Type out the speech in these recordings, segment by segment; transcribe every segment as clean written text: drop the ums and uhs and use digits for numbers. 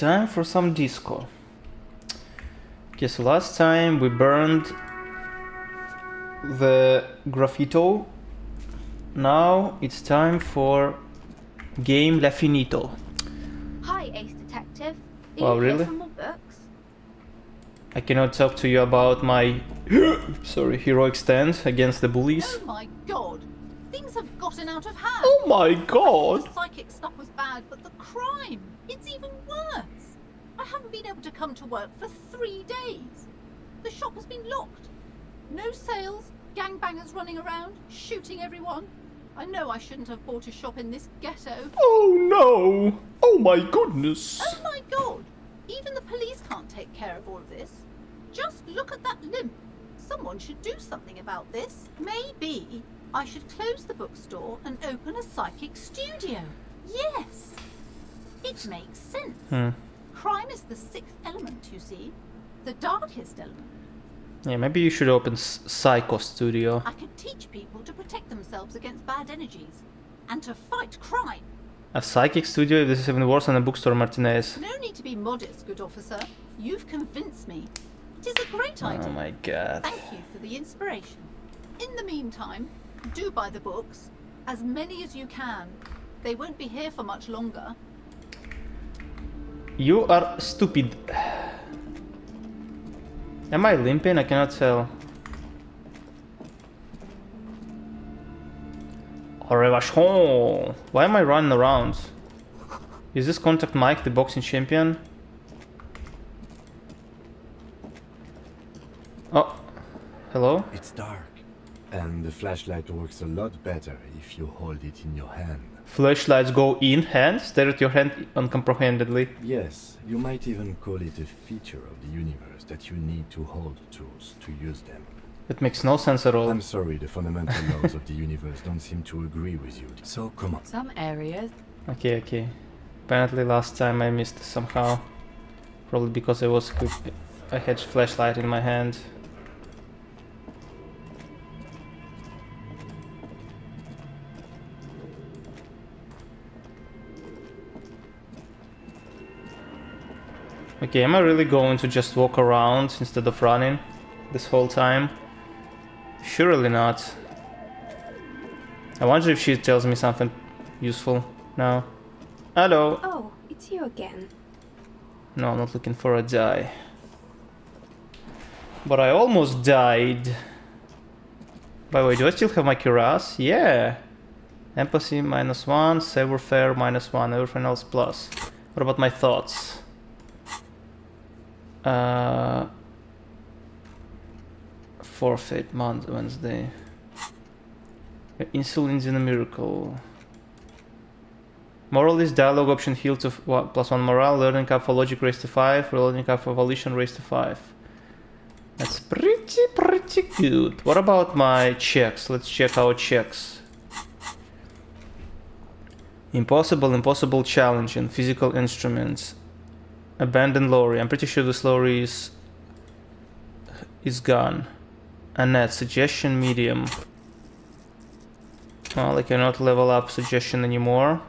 time for some disco. Okay, so last time we burned the graffito. Now it's time for game La Finito. Hi, Ace Detective. Are Wow, you really? here for more books? I cannot talk to you about my heroic stand against the bullies. Oh my god! Things have gotten out of hand! Oh my god! The psychic stuff was bad, but the crime! It's even worse! I haven't been able to come to work for 3 days. The shop has been locked. No sales, gangbangers running around, shooting everyone. I know I shouldn't have bought a shop in this ghetto. Oh no! Oh my goodness! Oh my god! Even the police can't take care of all of this. Just look at that limp. Someone should do something about this. Maybe I should close the bookstore and open a psychic studio. Yes! It makes sense. Crime is the 6th element, you see. The darkest element. Yeah, maybe you should open Psycho Studio. I could teach people to protect themselves against bad energies and to fight crime. A psychic studio? This is even worse than a bookstore, Martinez. No need to be modest, good officer. You've convinced me. It is a great idea. Oh my god. Thank you for the inspiration. In the meantime, do buy the books. As many as you can. They won't be here for much longer. You are stupid. Am I limping? I cannot tell. Orevachon! Why am I running around? Is this Contact Mike, the boxing champion? Oh, hello? It's dark, and the flashlight works a lot better if you hold it in your hand. Flashlights go in hand? Stare at your hand uncomprehendedly. Yes, you might even call it a feature of the universe that you need to hold tools to use them. It makes no sense at all. I'm sorry, the fundamental laws of the universe don't seem to agree with you. So come on. Some areas. Okay. Apparently last time I missed somehow. Probably because I had flashlight in my hand. Okay, am I really going to just walk around instead of running this whole time? Surely not. I wonder if she tells me something useful now. Hello. Oh, it's you again. No, I'm not looking for a die. But I almost died. By the way, do I still have my cuirass? Yeah. Empathy -1, savoir-faire -1, everything else plus. What about my thoughts? Forfeit Wednesday. Insulin's in a miracle. Moral is dialogue option heal to +1 morale, learning curve for logic raised to 5, reloading curve for volition raised to 5. That's pretty good. What about my checks? Let's check our checks. Impossible challenge and physical instruments. Abandoned lorry. I'm pretty sure this lorry is gone. Annette, suggestion medium. Well, I cannot level up suggestion anymore.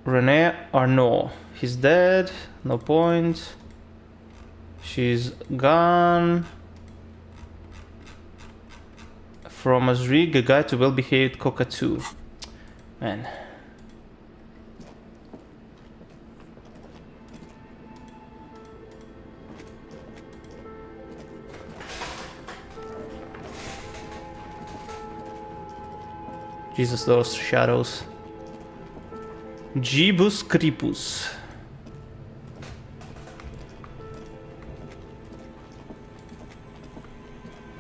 Rene Arnaud. He's dead. No point. She's gone. From Azrig, a guide to well-behaved cockatoo. Man. Jesus, those shadows. Jibus Cripus.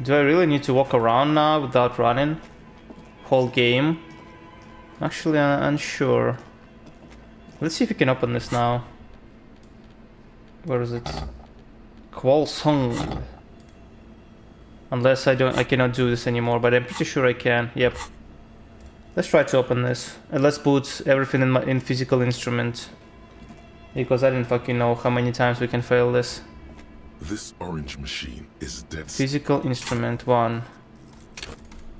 Do I really need to walk around now without running? Whole game? Actually, I'm unsure. Let's see if we can open this now. Where is it? Qualsong. Unless I cannot do this anymore, but I'm pretty sure I can. Yep. Let's try to open this. And let's put everything in physical instrument. Because I didn't fucking know how many times we can fail this. This orange machine is dead. Physical instrument 1.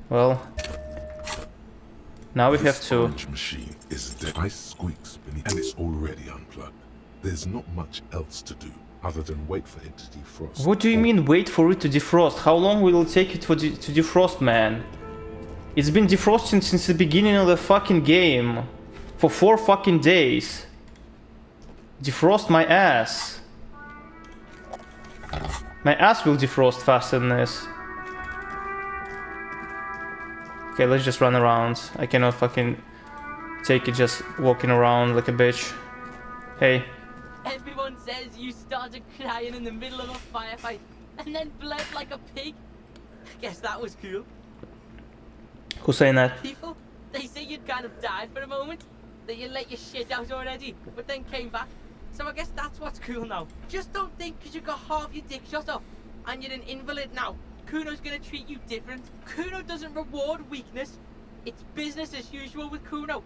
Well. Now we have This to... orange machine is dead. Ice squeaks beneath, and it's already unplugged. There's not much else to do other than wait for it to defrost. What do you mean wait for it to defrost? How long will it take it to defrost, man? It's been defrosting since the beginning of the fucking game. For 4 fucking days. Defrost my ass. My ass will defrost faster than this. Okay, let's just run around. I cannot fucking take it just walking around like a bitch. Hey. Everyone says you started crying in the middle of a firefight and then bled like a pig. Guess that was cool. Who's saying that? People, they say you'd kind of died for a moment, that you let your shit out already, but then came back. So I guess that's what's cool now. Just don't think because you got half your dick shot off and you're an invalid now, Kuno's gonna treat you different. Kuno doesn't reward weakness. It's business as usual with Kuno.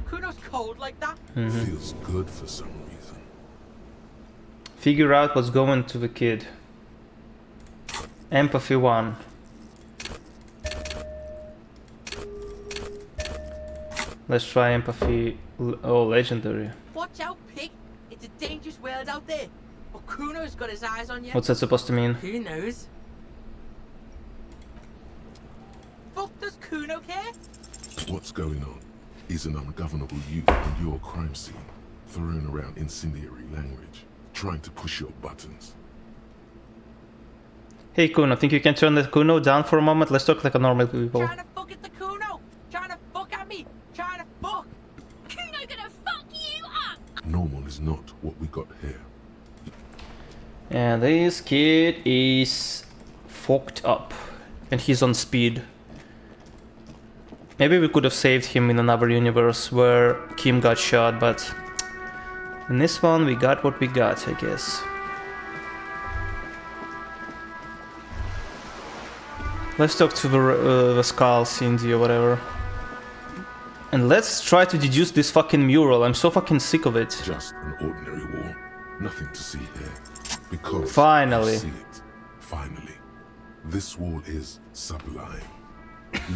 Kuno's cold like that. Feels good for some reason. Figure out what's going to the kid. Empathy 1. Let's try empathy. Oh, legendary. Watch out, pig. It's a dangerous world out there. But Kuno's got his eyes on you. What's that supposed to mean? Who knows? Fuck does Kuno care? What's going on? He's an ungovernable youth on your crime scene, throwing around incendiary language, trying to push your buttons. Hey Kuno, think you can turn the Kuno down for a moment? Let's talk like a normal people. Trying to fuck at the Kuno. Trying to fuck at me. Trying to fuck. Kuno gonna fuck you up! Normal is not what we got here. And this kid is fucked up. And he's on speed. Maybe we could have saved him in another universe where Kim got shot, but in this one we got what we got, I guess. Let's talk to the skull, Cindy or whatever. And let's try to deduce this fucking mural. I'm so fucking sick of it. Just an ordinary wall. Nothing to see here. Because Finally. I see it. Finally. This wall is sublime.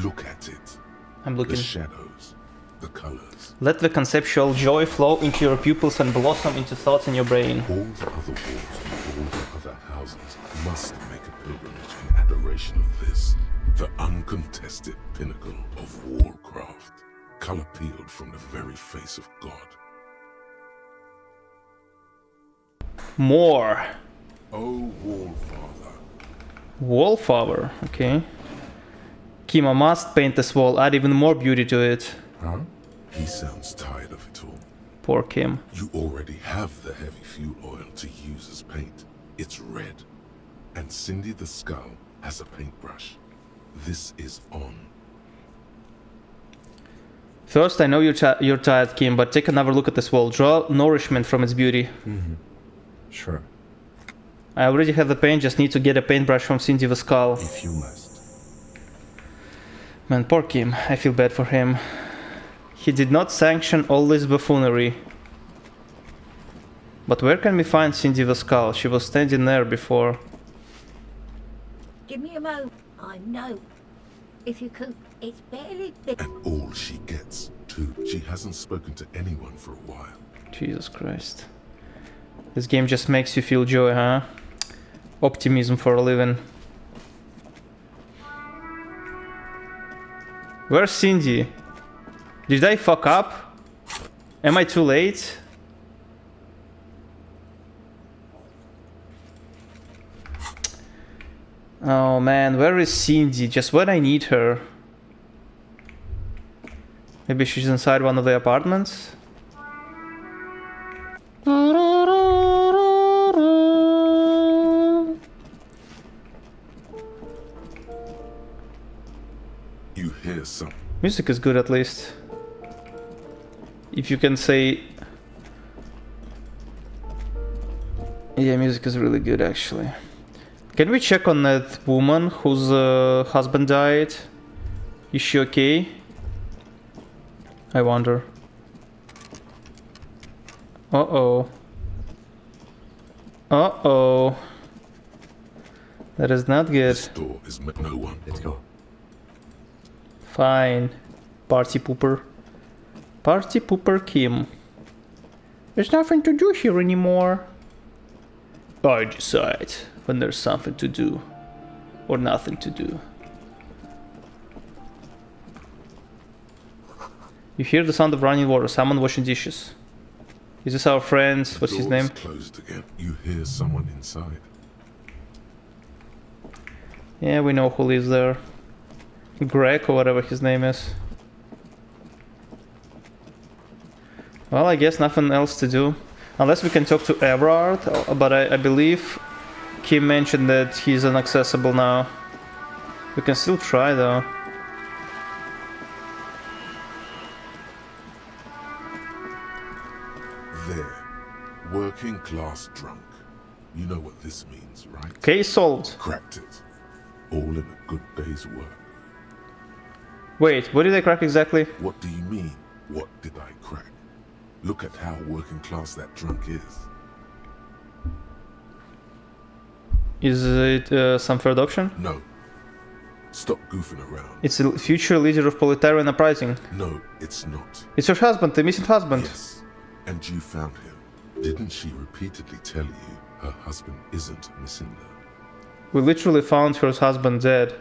Look at it. I'm The looking. shadows. The colors. Let the conceptual joy flow into your pupils and blossom into thoughts in your brain. All the other walls and all the other houses must make a pilgrimage in adoration of this, the uncontested pinnacle of warcraft, color peeled from the very face of God. More. Oh, Wallfather. Wallflower, okay. Kim, I must paint this wall, add even more beauty to it. Huh? He sounds tired of it all. Poor Kim. You already have the heavy fuel oil to use as paint. It's red. And Cindy the Skull has a paintbrush. This is on. First, I know you're tired, Kim, but take another look at this wall. Draw nourishment from its beauty. Sure, I already have the paint, just need to get a paintbrush from Cindy the Skull. if you must. Man, poor Kim, I feel bad for him. He did not sanction all this buffoonery. But where can we find Cindy the Skull? She was standing there before. Give me a mo. I know. If you could, it's barely bit. And all she gets, too. She hasn't spoken to anyone for a while. Jesus Christ. This game just makes you feel joy, huh? Optimism for a living. Where's Cindy? Did I fuck up? Am I too late? Oh man, where is Cindy? Just when I need her. Maybe she's inside one of the apartments? You hear some. Music is good at least. If you can say... Yeah, music is really good actually. Can we check on that woman whose husband died? Is she okay? I wonder. Uh-oh. Uh-oh. That is not good. This door is no one. Let's go. Fine. Party pooper. Party pooper Kim. There's nothing to do here anymore. I decide when there's something to do. Or nothing to do. You hear the sound of running water. Someone washing dishes. Is this our friend? What's his name? Closed again. You hear someone inside. Yeah, we know who lives there. Greg or whatever his name is. Well, I guess nothing else to do. Unless we can talk to Everard, but I believe Kim mentioned that he's inaccessible now. We can still try though. There. Working class drunk. You know what this means, right? Case solved. Cracked it. All in a good day's work. Wait, what did I crack exactly? What do you mean, what did I crack? Look at how working class that drunk is. Is it some third option? No. Stop goofing around. It's the future leader of proletarian uprising. No, it's not. It's her husband, the missing husband. Yes, and you found him. Didn't she repeatedly tell you her husband isn't missing though? We literally found her husband dead.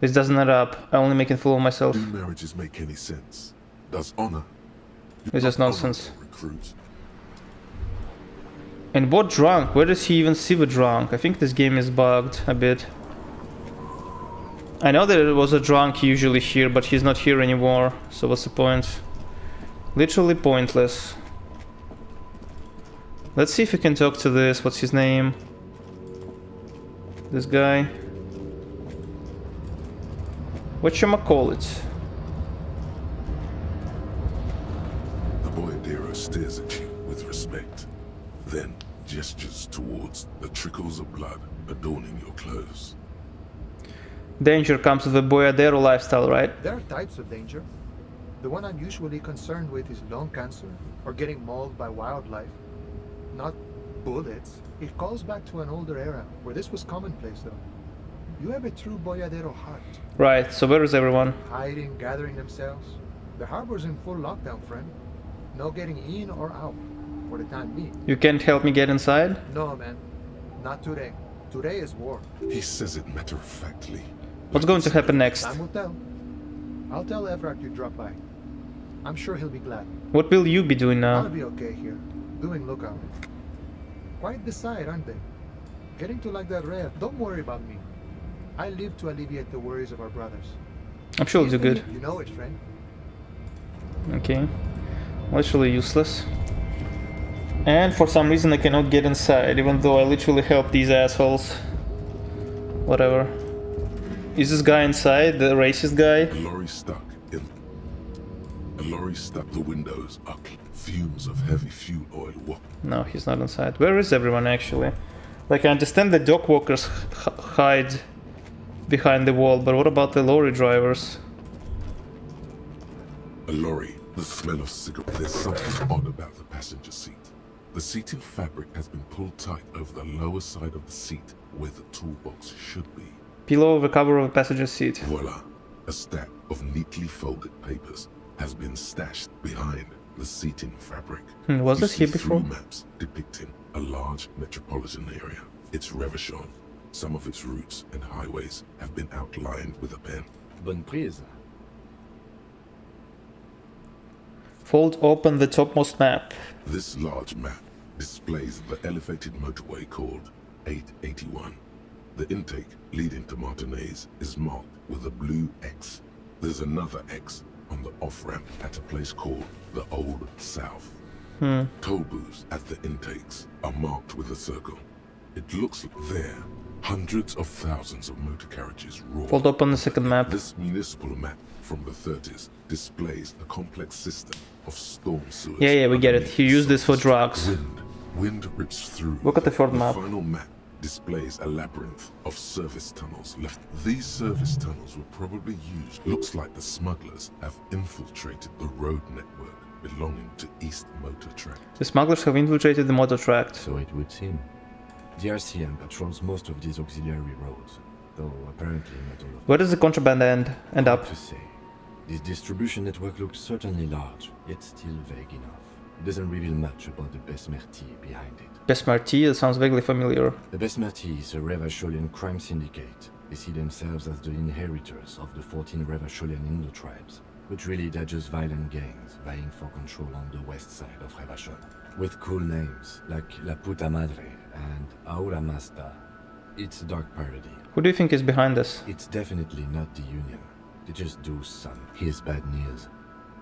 This doesn't add up. I'm only making a fool of myself. Do marriages make any sense? Does honor? It's just nonsense. Recruit. And what drunk? Where does he even see the drunk? I think this game is bugged a bit. I know that it was a drunk usually here, but he's not here anymore. So what's the point? Literally pointless. Let's see if we can talk to this. What's his name? This guy. Whatchamacallit? The boyadero stares at you with respect, then gestures towards the trickles of blood adorning your clothes. Danger comes with the boyadero lifestyle, right? There are types of danger. The one I'm usually concerned with is lung cancer or getting mauled by wildlife. Not bullets. It calls back to an older era where this was commonplace though. You have a true boyadero heart. Right, so where is everyone? Hiding, gathering themselves. The harbor's in full lockdown, friend. No getting in or out for the time being. You can't help me get inside? No, man. Not today. Today is war. He says it matter-of-factly. What's going to happen next? Time will tell. I'll tell Everard you drop by. I'm sure he'll be glad. What will you be doing I'll now? be okay here, doing lookout. Quite the sight, aren't they? Getting to like that rev. Don't worry about me. I live to alleviate the worries of our brothers. I'm sure you'll do good. You know it, friend. Okay. Literally useless. And for some reason I cannot get inside, even though I literally helped these assholes. Whatever. Is this guy inside? The racist guy? A lorry stuck in. A lorry stuck. The windows are fumes of heavy fuel oil. What? No, he's not inside. Where is everyone actually? Like, I understand the dock walkers hide behind the wall, but what about the lorry drivers? A lorry. The smell of cigarette. There's something odd about the passenger seat. The seating fabric has been pulled tight over the lower side of the seat where the toolbox should be. Pillow over cover of the passenger seat. Voila. A stack of neatly folded papers has been stashed behind the seating fabric. Was this here before? Maps depicting a large metropolitan area. It's Revachon. Some of its routes and highways have been outlined with a pen. Bonne prise. Fold open the topmost map. This large map displays the elevated motorway called 881. The intake leading to Martinez is marked with a blue X. There's another X on the off-ramp at a place called the Old South. Toll booths at the intakes are marked with a circle. It looks like there, hundreds of thousands of motor carriages roar. Fold open the second map. This municipal map from the 30s displays a complex system of storm sewers. Yeah, we get it. He used this for drugs. Wind rips through. Look at the third map. The final map displays a labyrinth of service tunnels left. These service tunnels were probably used. Looks like the smugglers have infiltrated the road network belonging to East Motor Tract. The smugglers have infiltrated the motor tract. So it would seem. The RCM patrols most of these auxiliary roads, though apparently not all of them. Where does the contraband end up? Hard to say. This distribution network looks certainly large, yet still vague enough. It doesn't reveal much about the Besmerti behind it. Besmarti, it sounds vaguely familiar. The Besmerti is a Revacholian crime syndicate. They see themselves as the inheritors of the 14 Revacholian Indo tribes. But really they're just violent gangs vying for control on the west side of Revachol. With cool names like La Puta Madre and Aura Masta. It's a dark parody. Who do you think is behind this? It's definitely not the Union. They just do some. Here's bad news.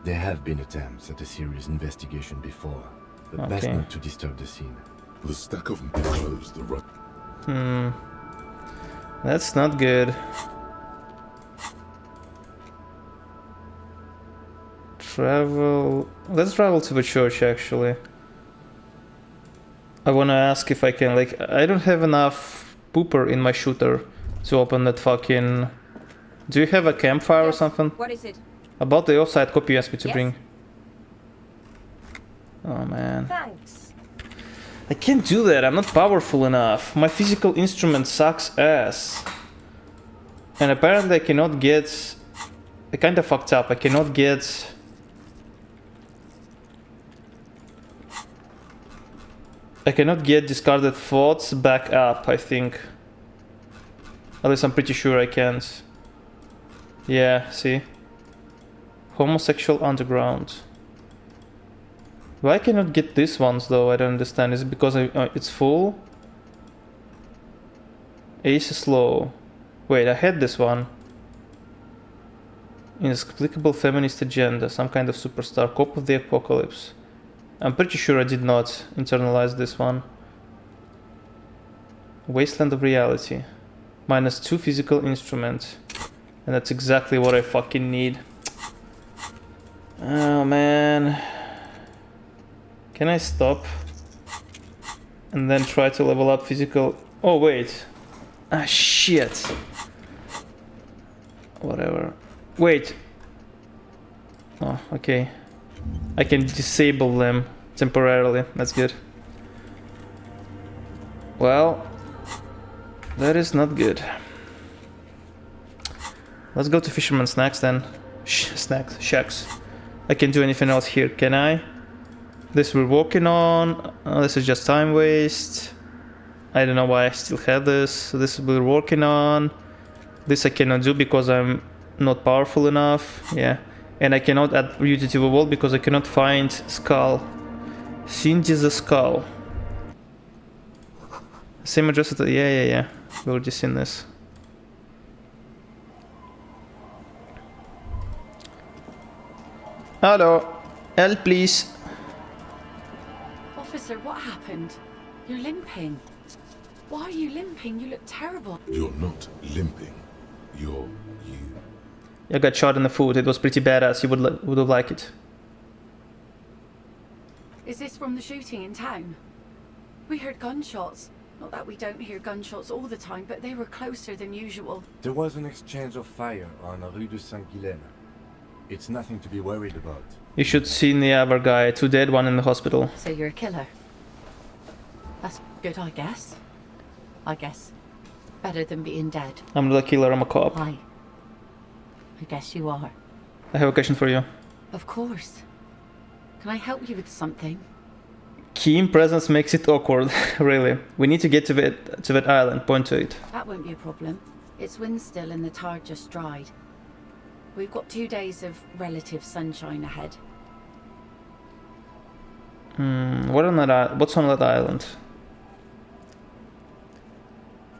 There have been attempts at a serious investigation before, but best Okay. not to disturb the scene. The stack of closed the rut. That's not good. Travel... Let's travel to the church, actually. I wanna ask if I can, like... I don't have enough pooper in my shooter to open that fucking... Do you have a campfire or something? What is it? About the offside copy you asked me to Yes. bring. Oh man. Thanks. I can't do that, I'm not powerful enough. My physical instrument sucks ass. And apparently I cannot get... I kinda fucked up, I cannot get... I cannot get discarded thoughts back up, I think. At least I'm pretty sure I can't. Yeah, see? Homosexual underground. Why cannot I get these ones though? I don't understand. Is it because it's full? Ace is low. Wait, I had this one. Inexplicable feminist agenda. Some kind of superstar. Cop of the apocalypse. I'm pretty sure I did not internalize this one. Wasteland of reality. -2 physical instrument. And that's exactly what I fucking need. Oh man. Can I stop? And then try to level up physical... Oh wait. Ah shit. Whatever. Wait. Oh, okay. I can disable them temporarily. That's good. Well, that is not good. Let's go to Fisherman Snacks then. Snacks, shacks. I can't do anything else here, can I? This we're working on. This is just time waste. I don't know why I still have this. This we're working on. This I cannot do because I'm not powerful enough. Yeah. And I cannot add beauty to the wall because I cannot find skull. Cindy the skull. Same address. Yeah. We've already seen this. Hello. Help, please. Officer, what happened? You're limping. Why are you limping? You look terrible. You're not limping. You're you. I got shot in the foot. It was pretty badass. You would have liked it. Is this from the shooting in town? We heard gunshots. Not that we don't hear gunshots all the time, but they were closer than usual. There was an exchange of fire on Rue de Saint-Guylaine. It's nothing to be worried about. You should see the other guy. 2 dead, 1 in the hospital. So you're a killer. That's good, I guess. Better than being dead. I'm not a killer, I'm a cop. Hi. I guess you are. I have a question for you. Of course. Can I help you with something? Keen presence makes it awkward, really. We need to get to that island. Point to it. That won't be a problem. It's wind still and the tar just dried. We've got 2 days of relative sunshine ahead. What's on that island?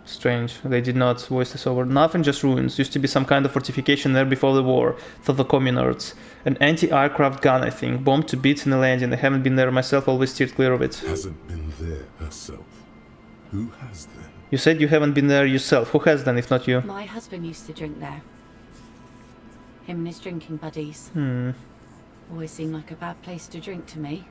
Strange. They did not voice this over. Nothing, just ruins. Used to be some kind of fortification there before the war. For the communards. An anti-aircraft gun, I think. Bombed to bits in the landing. I haven't been there myself, always steered clear of it. Hasn't been there herself. Who has then? You said you haven't been there yourself. Who has then, if not you? My husband used to drink there. Him and his drinking buddies. Always seemed like a bad place to drink to me.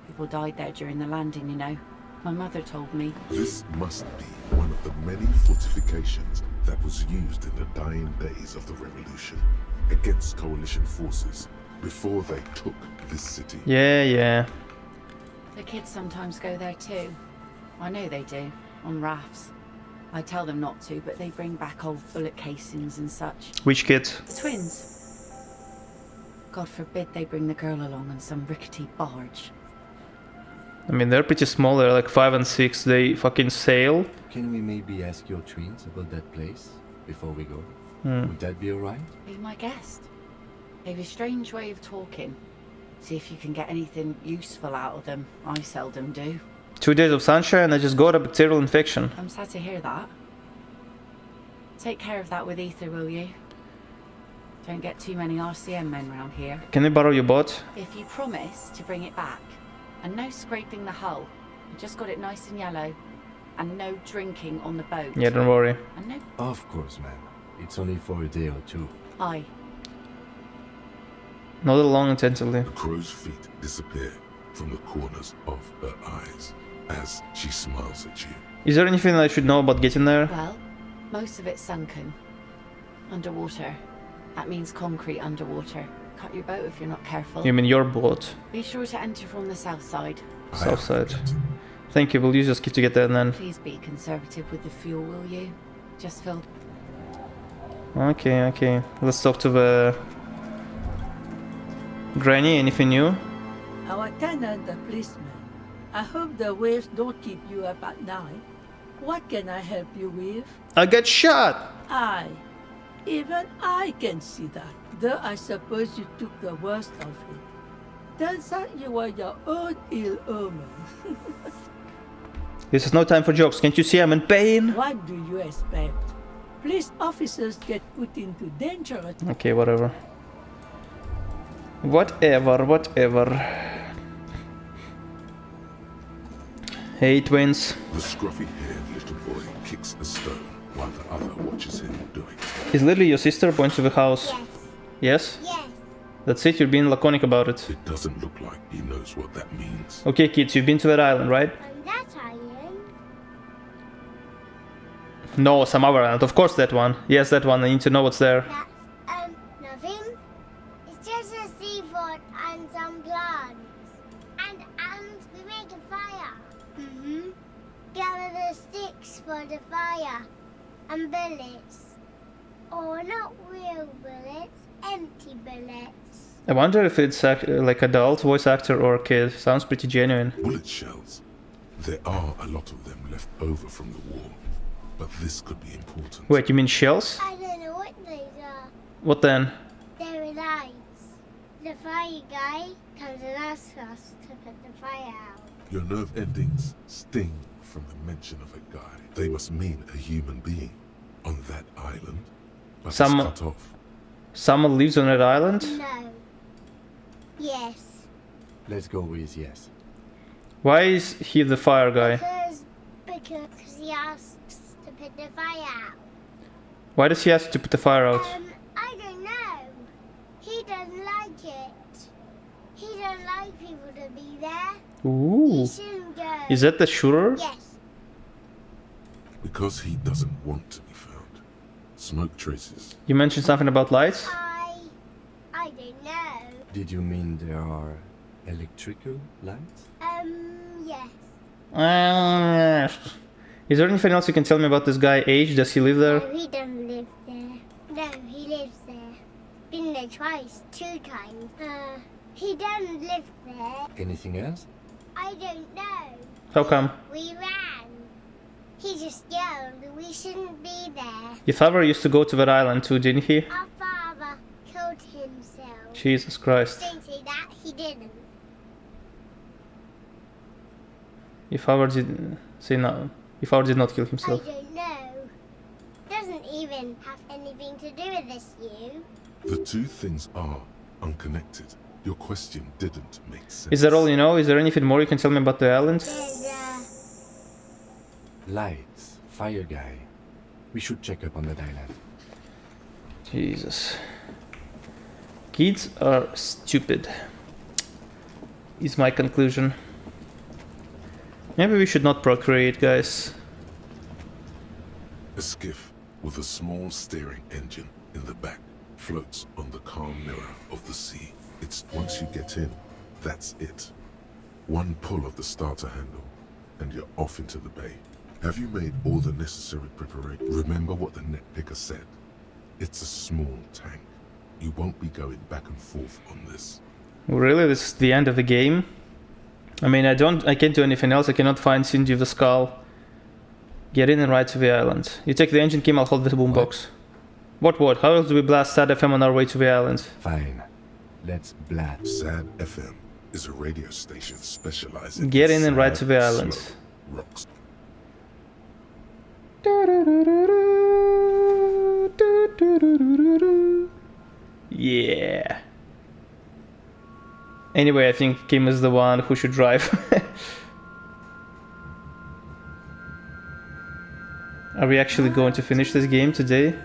People died there during the landing, you know. My mother told me. This must be one of the many fortifications that was used in the dying days of the revolution against coalition forces before they took this city. Yeah. The kids sometimes go there too. I know they do, on rafts. I tell them not to, but they bring back old bullet casings and such. Which kids? The twins. God forbid they bring the girl along on some rickety barge. I mean, they're pretty small. They're like 5 and 6. They fucking sail. Can we maybe ask your twins about that place before we go? Hmm. Would that be alright? Be my guest. They've a strange way of talking. See if you can get anything useful out of them. I seldom do. 2 days of sunshine, I just got a bacterial infection. I'm sad to hear that. Take care of that with Ether, will you? Don't get too many RCM men round here. Can I borrow your boat? If you promise to bring it back, and no scraping the hull, you just got it nice and yellow, and no drinking on the boat. Yeah, don't worry. And no... Of course, ma'am. It's only for a day or two. Aye. Not long intensively. The crow's feet disappear from the corners of her eyes as she smiles at you. Is there anything I should know about getting there? Well, most of it's sunken. Underwater. That means concrete underwater. Cut your boat if you're not careful. You mean your boat? Be sure to enter from the south side. South side. Thank you, we'll use your skiff to get there then. Please be conservative with the fuel, will you? Just filled. Okay. Let's talk to the... Granny, anything new? Our tenant, the policeman. I hope the waves don't keep you up at night. What can I help you with? I got shot! Even I can see that. Though I suppose you took the worst of it. Turns out you were your own ill omen. This is no time for jokes, can't you see I'm in pain? What do you expect? Police officers get put into danger. Okay, whatever. Whatever. Hey, twins. The scruffy-haired little boy kicks a stone while the other watches him doing it. Is Lily your sister? Point to the house. Yes. Yes? Yes. That's it, you're being laconic about it. It doesn't look like he knows what that means. Okay, kids, you've been to that island, right? On that island. No, some other island. Of course that one. Yes, that one. I need to know what's there. That's nothing. It's just a seafort and some plants. And we make a fire. Mm-hmm. Gather the sticks for the fire. And bullets. Or not real bullets, empty bullets. I wonder if it's like adult voice actor or kid. Sounds pretty genuine. Bullet shells. There are a lot of them left over from the war, but this could be important. Wait, you mean shells? I don't know what these are. What then? They're lights. The fire guy comes and asks us to put the fire out. Your nerve endings sting from the mention of a guy. They must mean a human being on that island, but it's cut off. Someone lives on that island? No. Yes. Let's go with yes. Why is he the fire guy? Because he asks to put the fire out. Why does he ask to put the fire out? I don't know. He doesn't like it. He don't like people to be there. Ooh. He shouldn't go. Is that the shooter? Yes. Because he doesn't want to be found. Smoke traces. You mentioned something about lights? I don't know. Did you mean there are electrical lights? Yes. Is there anything else you can tell me about this guy? Age? Does he live there? No, he doesn't live there. No, he lives there. Been there twice, 2 times. He doesn't live there. Anything else? I don't know. How come? We ran. He just yelled we shouldn't be there. Your father used to go to that island too, didn't he? Our father killed himself. Jesus Christ. Don't say that, he didn't. Your father did say no. Your father did not kill himself. I don't know. Doesn't even have anything to do with this, you. The two things are unconnected. Your question didn't make sense. Is that all you know? Is there anything more you can tell me about the island? There's Lights. Fire guy. We should check up on that island. Jesus. Kids are stupid. Is my conclusion. Maybe we should not procreate, guys. A skiff with a small steering engine in the back floats on the calm mirror of the sea. It's once you get in, that's it. One pull of the starter handle, and you're off into the bay. Have you made all the necessary preparation? Remember what the net picker said. It's a small tank. You won't be going back and forth on this. Really? This is the end of the game? I mean, I can't do anything else. I cannot find Cindy of the Skull. Get in and ride to the island. You take the engine key, I'll hold the boombox. What? How else do we blast SAD FM on our way to the island? Fine. Let's blast. SAD FM is a radio station specializing Get in and ride to the island. slow rocks. Yeah. Anyway, I think Kim is the one who should drive. Are we actually going to finish this game today?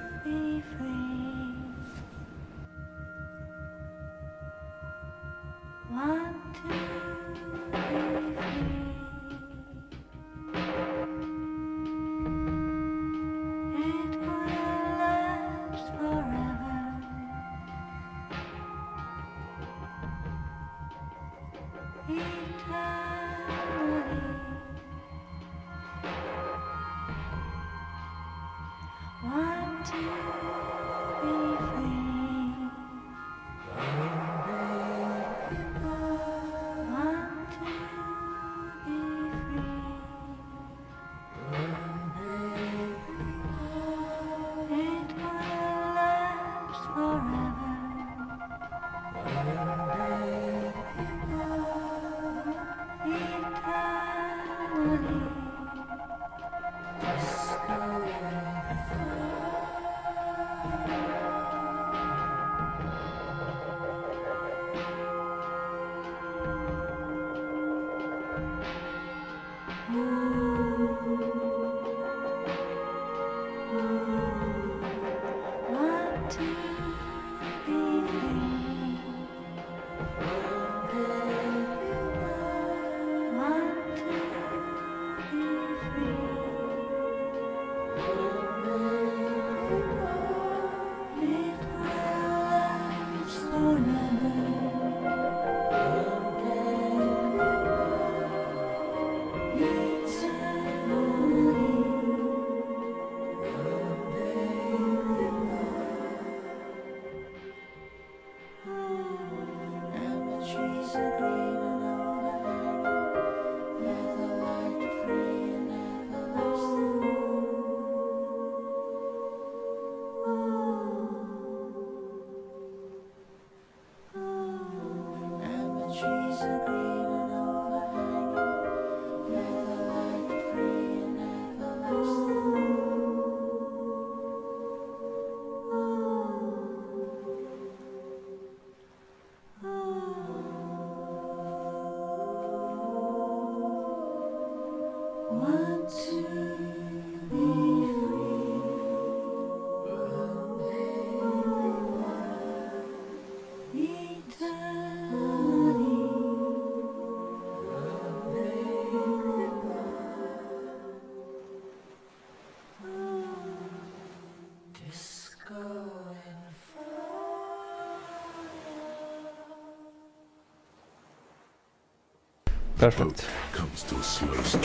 Perfect. The boat comes to a slow stop.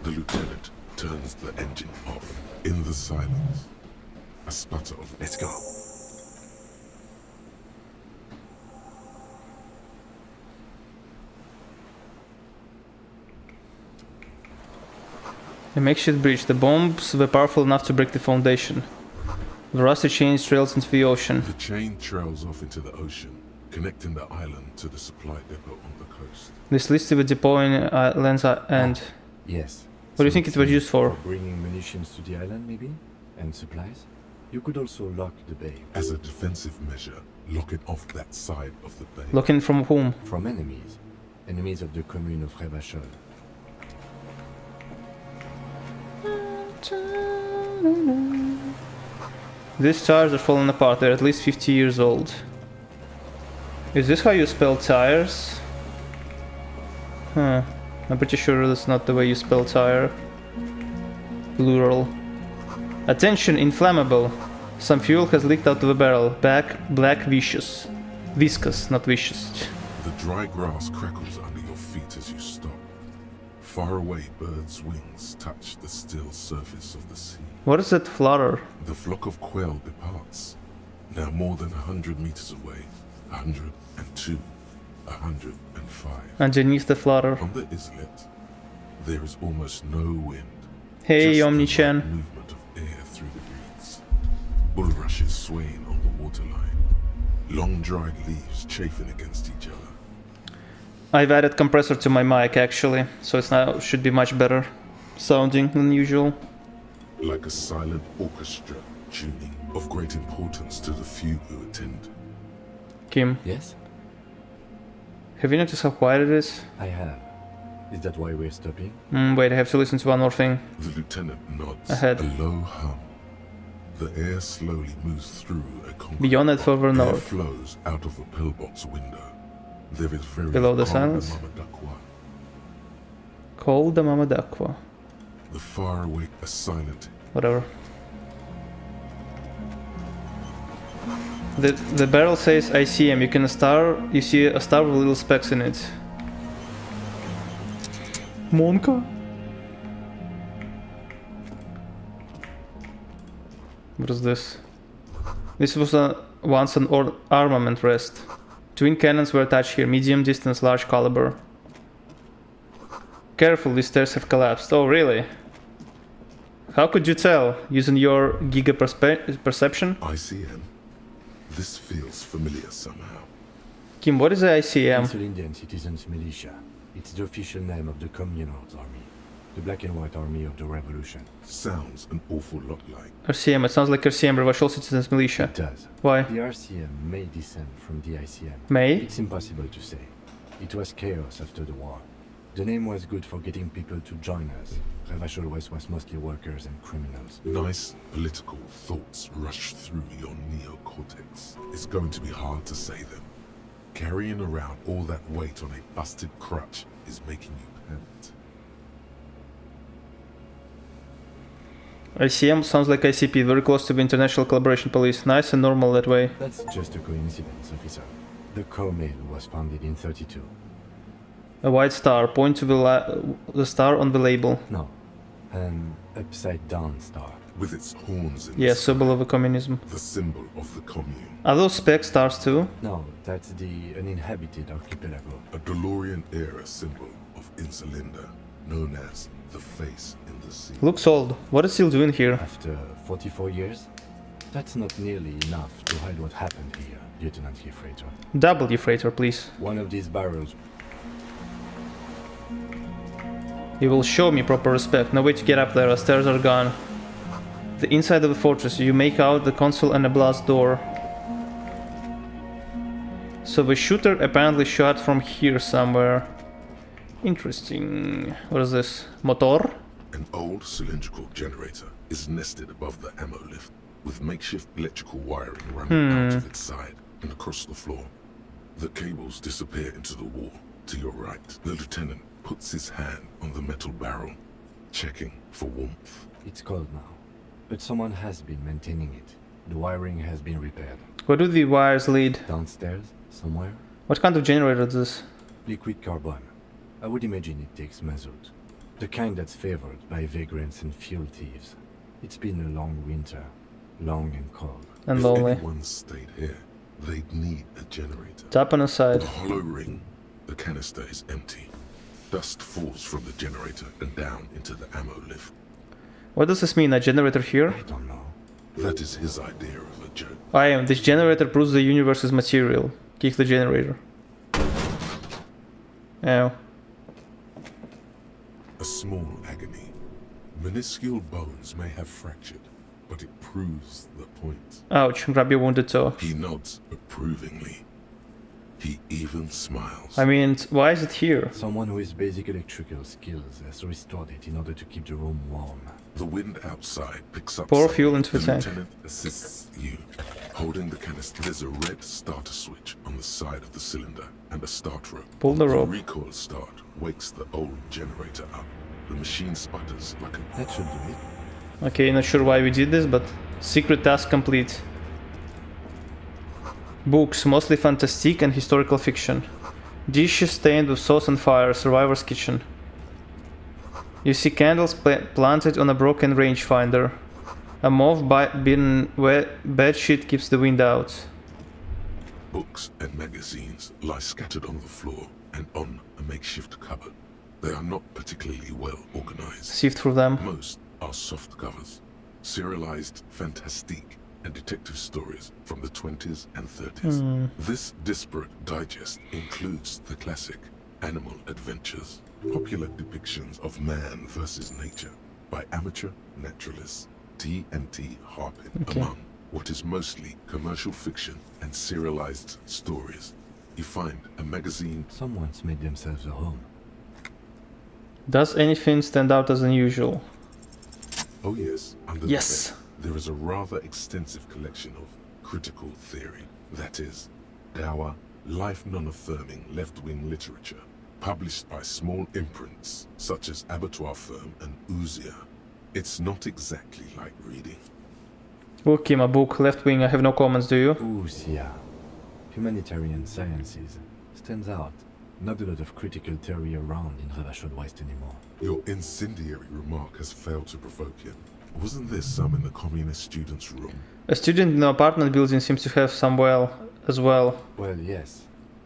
The lieutenant turns the engine off. In the silence, a sputter of Let's go. A makeshift bridge. The bombs were powerful enough to break the foundation. The rusty chain trails into the ocean. The chain trails off into the ocean, connecting the island to the supply depot on the coast. This leads to the depot in land's end. Yes. What do you think it was used for? Bringing munitions to the island, maybe? And supplies? You could also lock the bay. As a defensive measure, locking off that side of the bay. Looking from whom? From enemies. Enemies of the commune of Revachol. These tires are falling apart. They're at least 50 years old. Is this how you spell tires? Huh. I'm pretty sure that's not the way you spell tire. Plural. Attention, inflammable. Some fuel has leaked out of the barrel. Black viscous. Viscous, not vicious. The dry grass crackles under your feet as you stop. Far away, birds' wings touch the still surface of the sea. What is that flutter? The flock of quail departs. Now more than 100 meters away, 102, 105. Underneath the flutter. On the islet, there is almost no wind. Hey, just the Omni-chan. light movement of air through the reeds. Bulrushes swaying on the waterline. Long dried leaves chafing against each other. I've added compressor to my mic actually, so it's now should be much better sounding than usual. Like a silent orchestra tuning of great importance to the few who attend. Kim, Yes? have you noticed how quiet it is? I have. Is that why we're stopping? Wait, I have to listen to one more thing. The lieutenant nods. Ahead. A low hum. The air slowly moves through a concrete Beyond it, block. further Air north. flows out of a pillbox window. There is very Below the cold silence? Mamadakwa. Call the Mamadakwa. The faraway, a silent. Whatever. The barrel says ICM. You see a star with little specks in it. Monka? What is this? This was once an armament rest. Twin cannons were attached here, medium distance, large caliber. Careful, these stairs have collapsed. Oh, really? How could you tell? Using your giga perception? ICM. This feels familiar somehow. Kim, what is the ICM? It's Indian Citizens Militia. It's the official name of the Communards Army. The black and white army of the revolution. Sounds an awful lot like. RCM, it sounds like RCM, Revolution Citizens Militia. It does. Why? The RCM may descend from the ICM. May? It's impossible to say. It was chaos after the war. The name was good for getting people to join us. Revachol West was mostly workers and criminals. Nice political thoughts rush through your neocortex. It's going to be hard to say them. Carrying around all that weight on a busted crutch is making you pant. ICM sounds like ICP, very close to the International Collaboration Police. Nice and normal that way. That's just a coincidence, officer. The Comil was founded in 32. A white star. Point to the star on the label. No, an upside-down star. With its horns in Yeah, the symbol sky, of a communism. the symbol of the commune. Are those spec stars too? No, that's the uninhabited archipelago. A DeLorean-era symbol of Insulinda, known as the face in the sea. Looks old. What is still doing here? After 44 years? That's not nearly enough to hide what happened here, Lieutenant Freighter. Double freighter, please. One of these barrels. You will show me proper respect. No way to get up there. The stairs are gone. The inside of the fortress. You make out the console and a blast door. So the shooter apparently shot from here somewhere. Interesting. What is this? Motor? An old cylindrical generator is nested above the ammo lift, with makeshift electrical wiring running out of its side and across the floor. The cables disappear into the wall to your right. The lieutenant puts his hand on the metal barrel, checking for warmth. It's cold now, but someone has been maintaining it. The wiring has been repaired. Where do the wires lead? Downstairs, somewhere? What kind of generator is this? Liquid carbon. I would imagine it takes mazout. The kind that's favored by vagrants and fuel thieves. It's been a long winter. Long and cold. And If lonely. anyone stayed here, they'd need a generator. Top on the side. The hollow ring, the canister is empty. Dust falls from the generator and down into the ammo lift. What does this mean? A generator here? I don't know. That is his idea of a joke. I am. This generator proves the universe is material. Kick the generator. Ow. A small agony. Minuscule bones may have fractured, but it proves the point. Ouch. Grab your wounded toe. He nods approvingly. He even smiles. I mean, why is it here? Someone with basic electrical skills has restored it in order to keep the room warm. The wind outside picks up. Pour some. fuel into the tank. Lieutenant assists you, holding the canister. There's a red starter switch on the side of the cylinder and a start rope. Pull the rope. recoil start wakes the old generator up. The machine sputters like a... That should do it. Okay, not sure why we did this, but secret task complete. Books, mostly fantastique and historical fiction. Dishes stained with sauce and fire, survivor's kitchen. You see candles planted on a broken rangefinder. A mauve bed sheet keeps the wind out. Books and magazines lie scattered on the floor and on a makeshift cupboard. They are not particularly well organized. Sift through them. Most are soft covers, serialized fantastique and detective stories from the 20s and 30s. This disparate digest includes the classic animal adventures, popular depictions of man versus nature by amateur naturalists T&T Harpin, among what is mostly commercial fiction and serialized stories. You find a magazine. Someone's made themselves a home. Does anything stand out as unusual? Oh yes, under Yes. the bed, there is a rather extensive collection of critical theory. That is, dour, life non-affirming left-wing literature, published by small imprints such as Abattoir Firm and Ouzia. It's not exactly like reading. Okay, my book, Left Wing, I have no comments, do you? Ouzia. Humanitarian sciences. Stands out. Not a lot of critical theory around in Ravachol West anymore. Your incendiary remark has failed to provoke him. Wasn't there some in the communist student's room? A student in an apartment building seems to have some as well. Well, yes.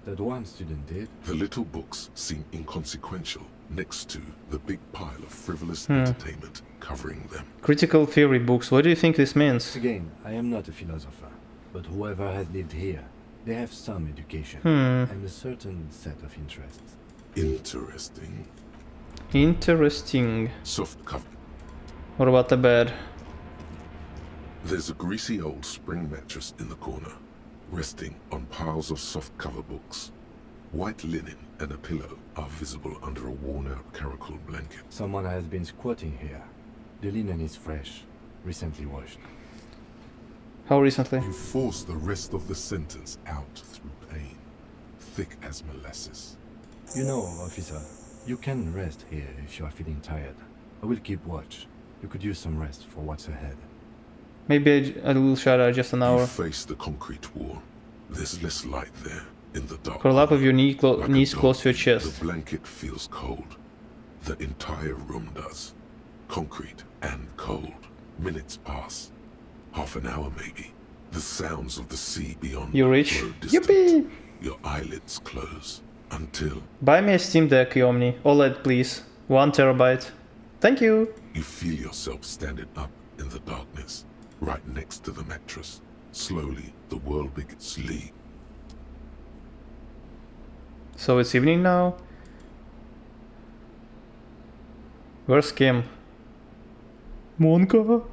That one student did. The little books seem inconsequential next to the big pile of frivolous entertainment covering them. Critical theory books, what do you think this means? Again, I am not a philosopher, but whoever has lived here, they have some education and a certain set of interests. Interesting. Interesting. Soft cover. What about the bed? There's a greasy old spring mattress in the corner, resting on piles of soft cover books. White linen and a pillow are visible under a worn-out caracol blanket. Someone has been squatting here. The linen is fresh, recently washed. How recently? You force the rest of the sentence out through pain, thick as molasses. You know, officer, you can rest here if you are feeling tired. I will keep watch. You could use some rest for what's ahead. Maybe a little shadow, just an You hour. face the concrete wall. There's less light there in the dark. Curl up with your Like a knees dog, close to your chest. The blanket feels cold. The entire room does. Concrete and cold. Minutes pass. Half an hour maybe. The sounds of the sea beyond You rich? grow distant. Yippee! Your eyelids close until Buy me a Steam Deck, Yomni. OLED, please. 1 terabyte. Thank you! you feel yourself standing up in the darkness, right next to the mattress. Slowly, the world begins to leak. So it's evening now? Where's Kim? Monka?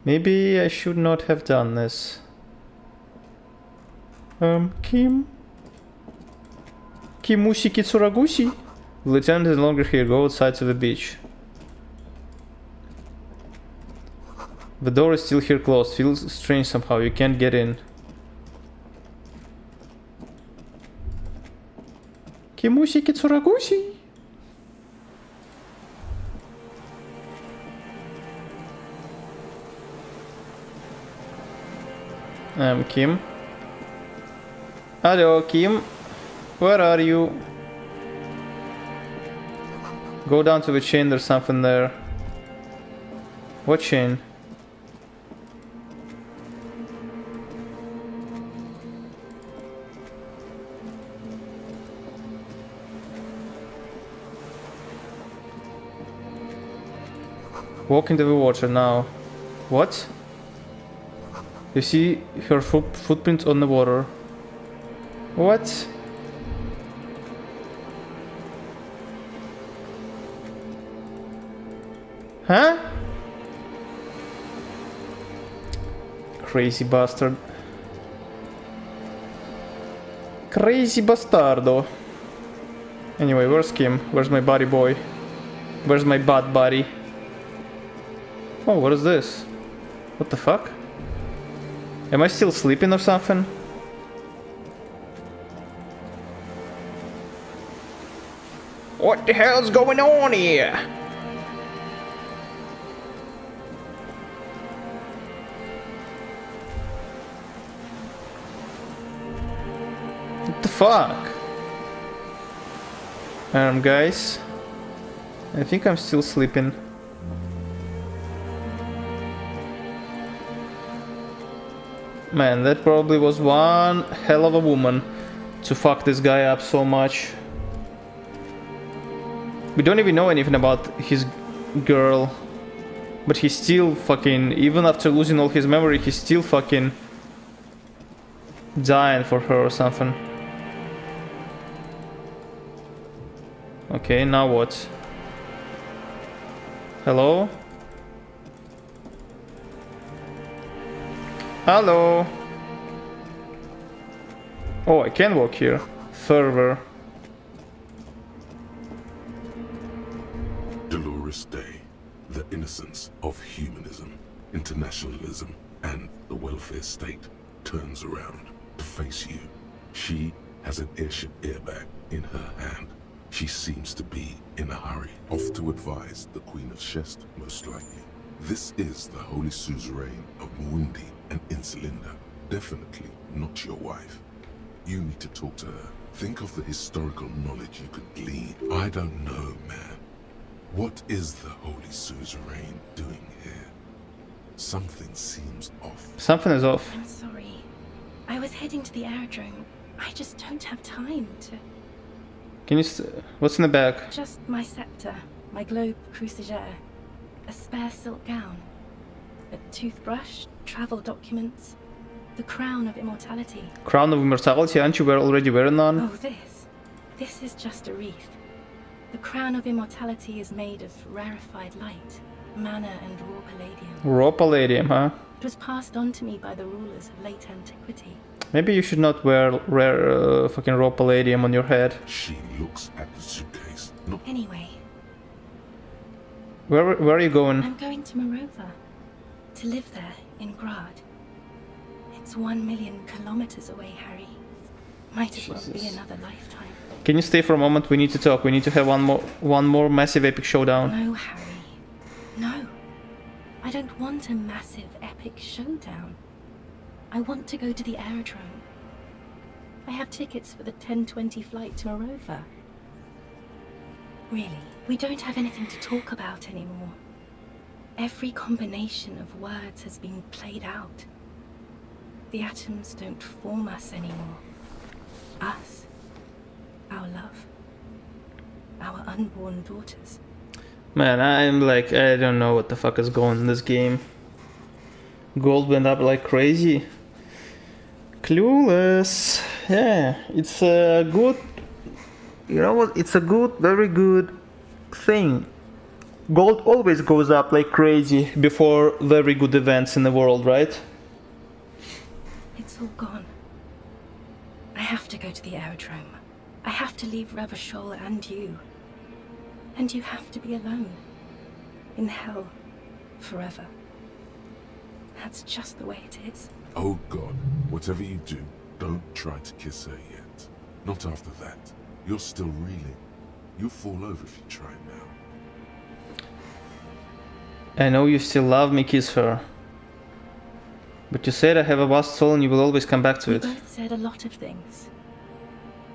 Maybe I should not have done this. Kim? Kimusi Kitsuragusi? The lieutenant is no longer here. Go outside to the beach. The door is still here closed. Feels strange somehow. You can't get in. Kimusi Kitsuragusi? Kim. Hello, Kim. Where are you? Go down to the chain, there's something there. What chain? Walk into the water now. What? You see her footprint on the water. What? Huh? Crazy bastard. Crazy bastardo. Anyway, where's Kim? Where's my body boy? Where's my bad body? Oh, what is this? What the fuck? Am I still sleeping or something? What the hell's going on here? What the fuck? Guys, I think I'm still sleeping. Man, that probably was one hell of a woman to fuck this guy up so much. We don't even know anything about his girl. But he's still fucking, even after losing all his memory, he's still fucking dying for her or something. Okay, now what? Hello? Hello? Oh, I can walk here. Further. Dolores Day, the innocence of humanism, internationalism, and the welfare state turns around to face you. She has an airship airbag in her hand. She seems to be in a hurry, off to advise the Queen of Shest, most likely. This is the Holy Suzerain of Mwindi and Insulinda. Definitely not your wife. You need to talk to her. Think of the historical knowledge you could glean. I don't know, man. What is the Holy Suzerain doing here? Something seems off. Something is off. I'm sorry. I was heading to the aerodrome. I just don't have time to... Can you what's in the bag? Just my scepter, my globe cruciger, a spare silk gown, a toothbrush, travel documents, the crown of immortality. Crown of immortality? Aren't you already wearing none? Oh, this is just a wreath. The crown of immortality is made of rarefied light, mana and raw palladium. Raw palladium, huh? It was passed on to me by the rulers of late antiquity. Maybe you should not wear rare fucking raw palladium on your head. She looks at the suitcase. Not Anyway, Where are you going? I'm going to Morova, to live there in Grad. It's 1 million kilometers away, Harry. Might as well be another lifetime. Can you stay for a moment? We need to talk. We need to have one more massive epic showdown. No, Harry. No. I don't want a massive epic showdown. I want to go to the aerodrome. I have tickets for the 10:20 flight to Morova. Really, we don't have anything to talk about anymore. Every combination of words has been played out. The atoms don't form us anymore. Us. Our love. Our unborn daughters. Man, I'm like, I don't know what the fuck is going on in this game. Gold went up like crazy. Clueless. Yeah, it's a good... You know what? It's a good, very good thing. Gold always goes up like crazy before very good events in the world, right? It's all gone. I have to go to the aerodrome. I have to leave Revachol and you. And you have to be alone. In hell. Forever. That's just the way it is. Oh God, whatever you do, don't try to kiss her yet. Not after that. You're still reeling. You'll fall over if you try now. I know you still love me, kiss her. But you said I have a vast soul and you will always come back to We it. both said a lot of things.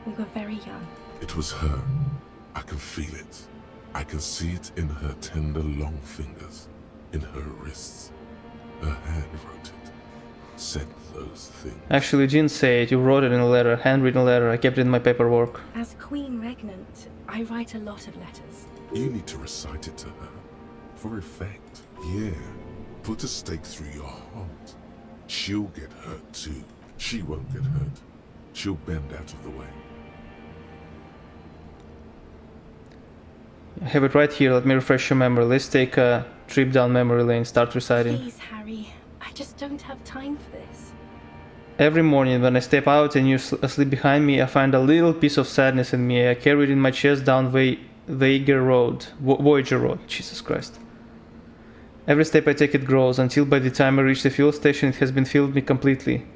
We were very young. It was her. I can feel it. I can see it in her tender, long fingers, in her wrists. Her hand wrote it. Said those things. Actually, you didn't say it. You wrote it in a letter, handwritten letter. I kept it in my paperwork. As Queen Regnant, I write a lot of letters. You need to recite it to her. For effect. Yeah. Put a stake through your heart. She'll get hurt too. She won't get hurt. She'll bend out of the way. I have it right here. Let me refresh your memory. Let's take a trip down memory lane. Start reciting. Please, Harry. I just don't have time for this. Every morning when I step out and you're asleep behind me, I find a little piece of sadness in me. I carry it in my chest down Voyager Road. Voyager Road. Jesus Christ. Every step I take it grows, until by the time I reach the fuel station it has been filled me completely.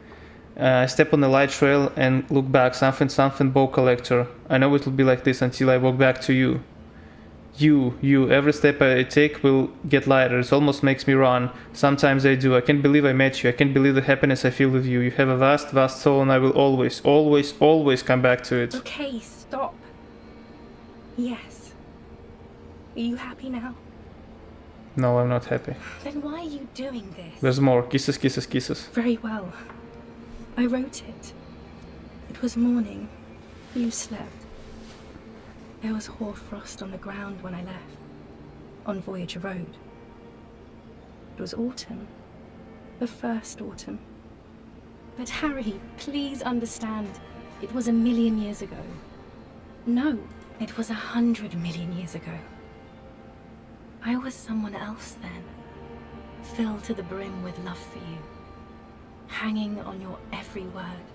I step on the light trail and look back. Something bow collector. I know it will be like this until I walk back to you. You, every step I take will get lighter. It almost makes me run. Sometimes I do. I can't believe I met you. I can't believe the happiness I feel with you. You have a vast, vast soul and I will always, always, always come back to it. Okay, stop. Yes. Are you happy now? No, I'm not happy. Then why are you doing this? There's more. Kisses, kisses, kisses. Very well. I wrote it. It was morning. You slept. There was hoarfrost on the ground when I left, on Voyager Road. It was autumn. The first autumn. But Harry, please understand, it was 1,000,000 years ago. No, it was 100 million years ago. I was someone else then, filled to the brim with love for you, hanging on your every word.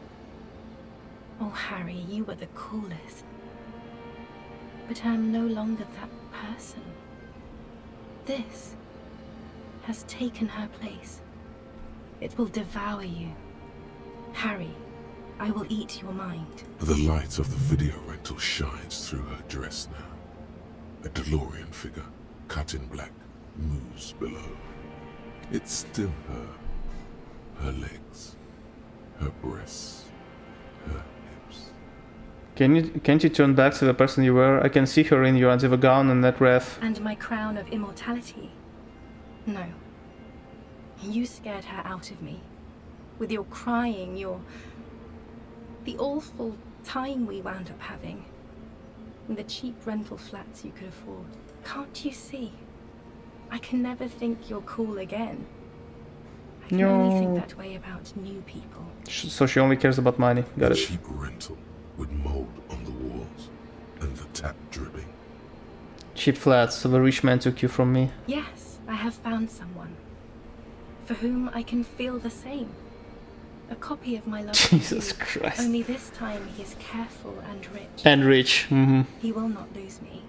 Oh, Harry, you were the coolest. But I'm no longer that person. This has taken her place. It will devour you. Harry, I will eat your mind. The light of the video rental shines through her dress now. A DeLorean figure, cut in black, moves below. It's still her. Her legs, her breasts, her hips. Can't you turn back to the person you were? I can see her in your Antiva gown and that wreath. And my crown of immortality. No. You scared her out of me. With your crying, the awful time we wound up having. And the cheap rental flats you could afford. Can't you see? I can never think you're cool again. I can only think that way about new people. So she only cares about money. Got it. Cheap rental with mold on the walls and the tap dripping. Cheap flats, so the rich man took you from me. Yes, I have found someone. For whom I can feel the same. A copy of my love. Jesus Christ. Only this time he is careful and rich. And rich. Mm-hmm. He will not lose me.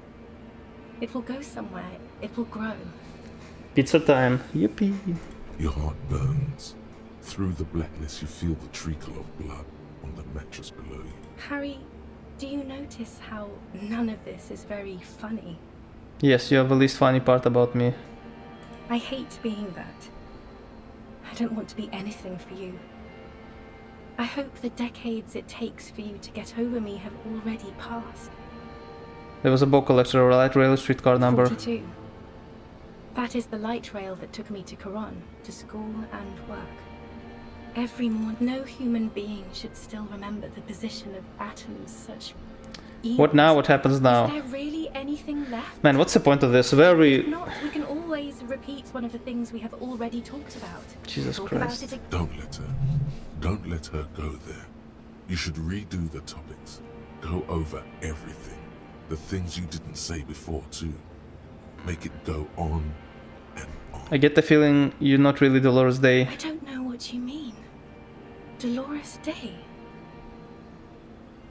It will go somewhere. It will grow. Pizza time. Yippee. Your heart burns. Through the blackness you feel the trickle of blood on the mattress below you. Harry, do you notice how none of this is very funny? Yes, you have the least funny part about me. I hate being that. I don't want to be anything for you. I hope the decades it takes for you to get over me have already passed. There was a book collector, a light rail streetcar number. 42. That is the light rail that took me to Quran, to school and work. Every morning, no human being should still remember the position of atoms such eons. What now? What happens now? Is there really anything left? Man, what's the point of this? Very... If not, we can always repeat one of the things we have already talked about. Jesus Talk Christ. about it Don't let her. Don't let her go there. You should redo the topics. Go over everything. The things you didn't say before, too. Make it go on and on. I get the feeling you're not really Dolores Day. I don't know what you mean. Dolores Day?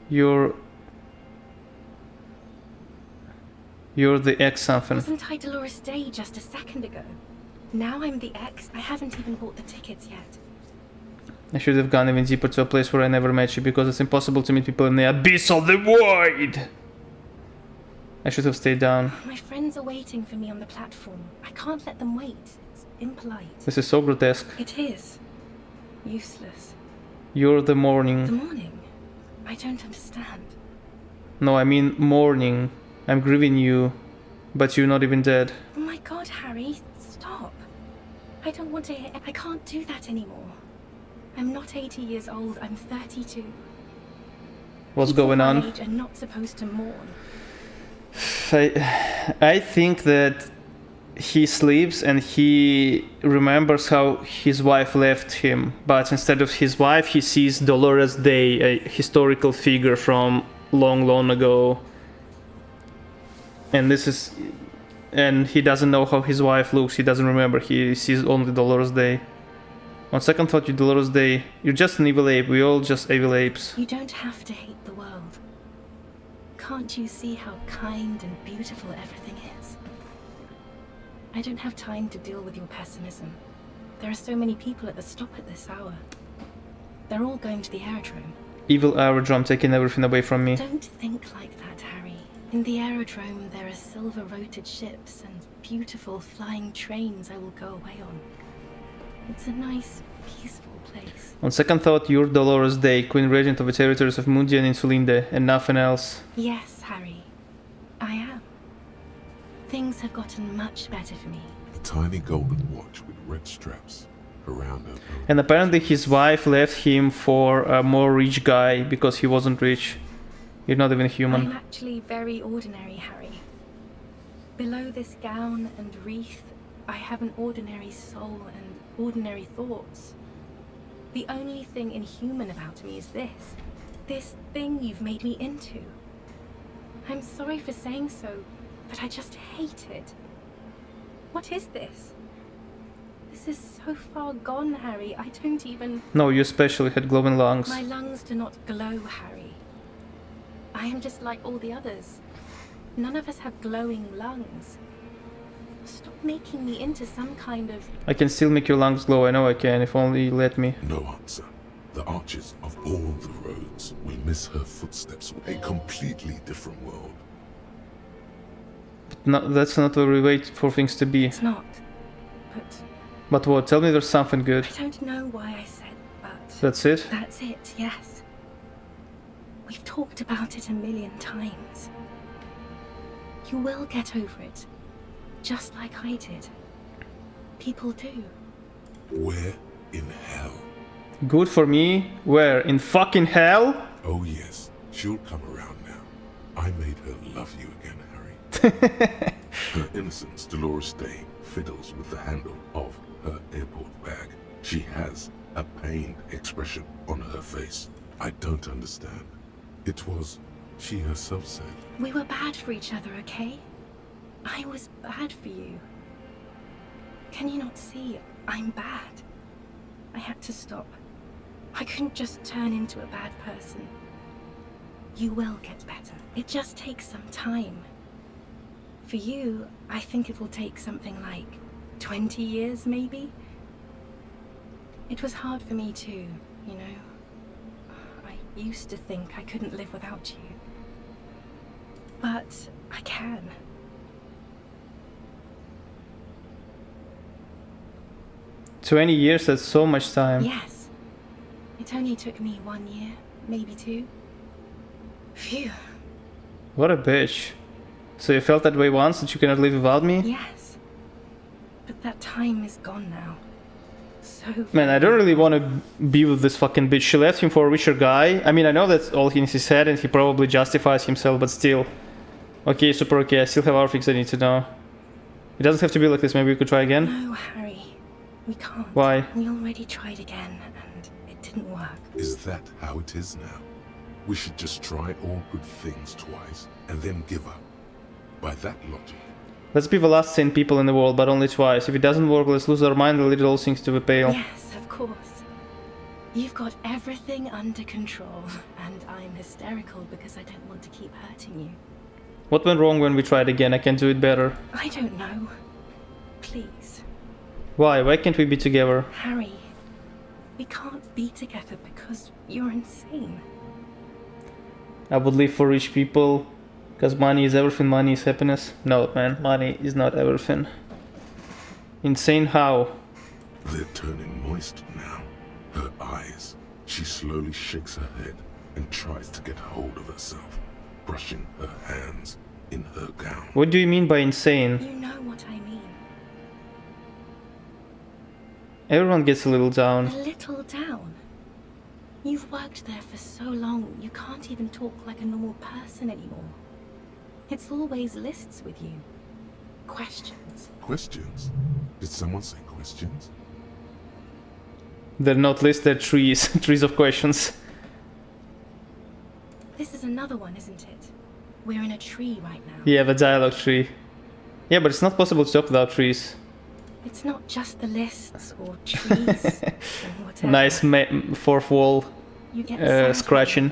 You're the ex something. Wasn't I Dolores Day just a second ago? Now I'm the ex. I haven't even bought the tickets yet. I should have gone even deeper to a place where I never met you, because it's impossible to meet people in the abyss of the void! I should have stayed down. My friends are waiting for me on the platform. I can't let them wait. It's impolite. This is so grotesque. It is. Useless. You're the morning. The morning? I don't understand. No, I mean morning. I'm grieving you, but you're not even dead. Oh my god, Harry, stop. I don't want to hear... I can't do that anymore. I'm not 80 years old, I'm 32. What's People going my on? age are not supposed to mourn. I think that he sleeps and he remembers how his wife left him, but instead of his wife he sees Dolores Day, a historical figure from long ago. And he doesn't know how his wife looks, he doesn't remember, he sees only Dolores Day. On second thought, you Dolores Day, you're just an evil ape, we all just evil apes. You don't have to hate the world. Can't you see how kind and beautiful everything is? I don't have time to deal with your pessimism. There are so many people at the stop at this hour. They're all going to the aerodrome. Evil aerodrome taking everything away from me. Don't think like that, Harry. In the aerodrome there are silver-roted ships and beautiful flying trains I will go away on. It's a nice, peaceful place. On second thought, you're Dolores Day, Queen Regent of the territories of Mundia and Insulinde, and nothing else. Yes, Harry. I am. Things have gotten much better for me. A tiny golden watch with red straps. around her. And apparently his wife left him for a more rich guy because he wasn't rich. You're not even human. I'm actually very ordinary, Harry. Below this gown and wreath, I have an ordinary soul and ordinary thoughts. The only thing inhuman about me is this. This thing you've made me into. I'm sorry for saying so, but I just hate it. What is this? This is so far gone, Harry. I don't even... No, you especially had glowing lungs. My lungs do not glow, Harry. I am just like all the others. None of us have glowing lungs. Stop making me into some kind of... I can still make your lungs glow, I know I can, if only you let me. No answer. The arches of all the roads will miss her footsteps. A completely different world. But no, that's not where we wait for things to be. It's not. But what? Tell me there's something good. I don't know why I said but. That's it? That's it, yes. We've talked about it a million times. You will get over it. Just like I did. People do. Where in hell? Good for me? Where? In fucking hell? Oh yes, she'll come around now. I made her love you again, Harry. Her innocence, Dolores Day, fiddles with the handle of her airport bag. She has a pained expression on her face. I don't understand. It was, she herself said. We were bad for each other, okay? I was bad for you. Can you not see? I'm bad. I had to stop. I couldn't just turn into a bad person. You will get better. It just takes some time. For you, I think it will take something like 20 years, maybe? It was hard for me too, you know? I used to think I couldn't live without you. But I can. 20 years, that's so much time. Yes. It only took me 1 year, maybe 2. Phew. What a bitch. So you felt that way once, that you cannot live without me? Yes. But that time is gone now. So... Man, I don't really want to be with this fucking bitch. She left him for a richer guy. I mean, I know that's all in his head and he probably justifies himself, but still. Okay, super okay, I still have other things I need to know. It doesn't have to be like this, maybe we could try again? No, Harry. We can't. Why? We already tried again, and it didn't work. Is that how it is now? We should just try all good things twice, and then give up. By that logic. Let's be the last sane people in the world, but only twice. If it doesn't work, let's lose our mind and lead all things to the pale. Yes, of course. You've got everything under control, and I'm hysterical because I don't want to keep hurting you. What went wrong when we tried again? I can do it better. I don't know. Please. Why? Why can't we be together? Harry, we can't be together because you're insane. I would live for rich people, because money is everything, money is happiness. No, man, money is not everything. Insane how? They're turning moist now. Her eyes. She slowly shakes her head and tries to get hold of herself, brushing her hands in her gown. What do you mean by insane? You know what I mean. Everyone gets a little down. A little down? You've worked there for so long, you can't even talk like a normal person anymore. It's always lists with you. Questions. Questions? Did someone say questions? They're not lists, they're trees. Trees of questions. This is another one, isn't it? We're in a tree right now. Yeah, the dialogue tree. Yeah, but it's not possible to talk without trees. It's not just the lists or trees and whatever. Nice fourth wall You get sad. scratching.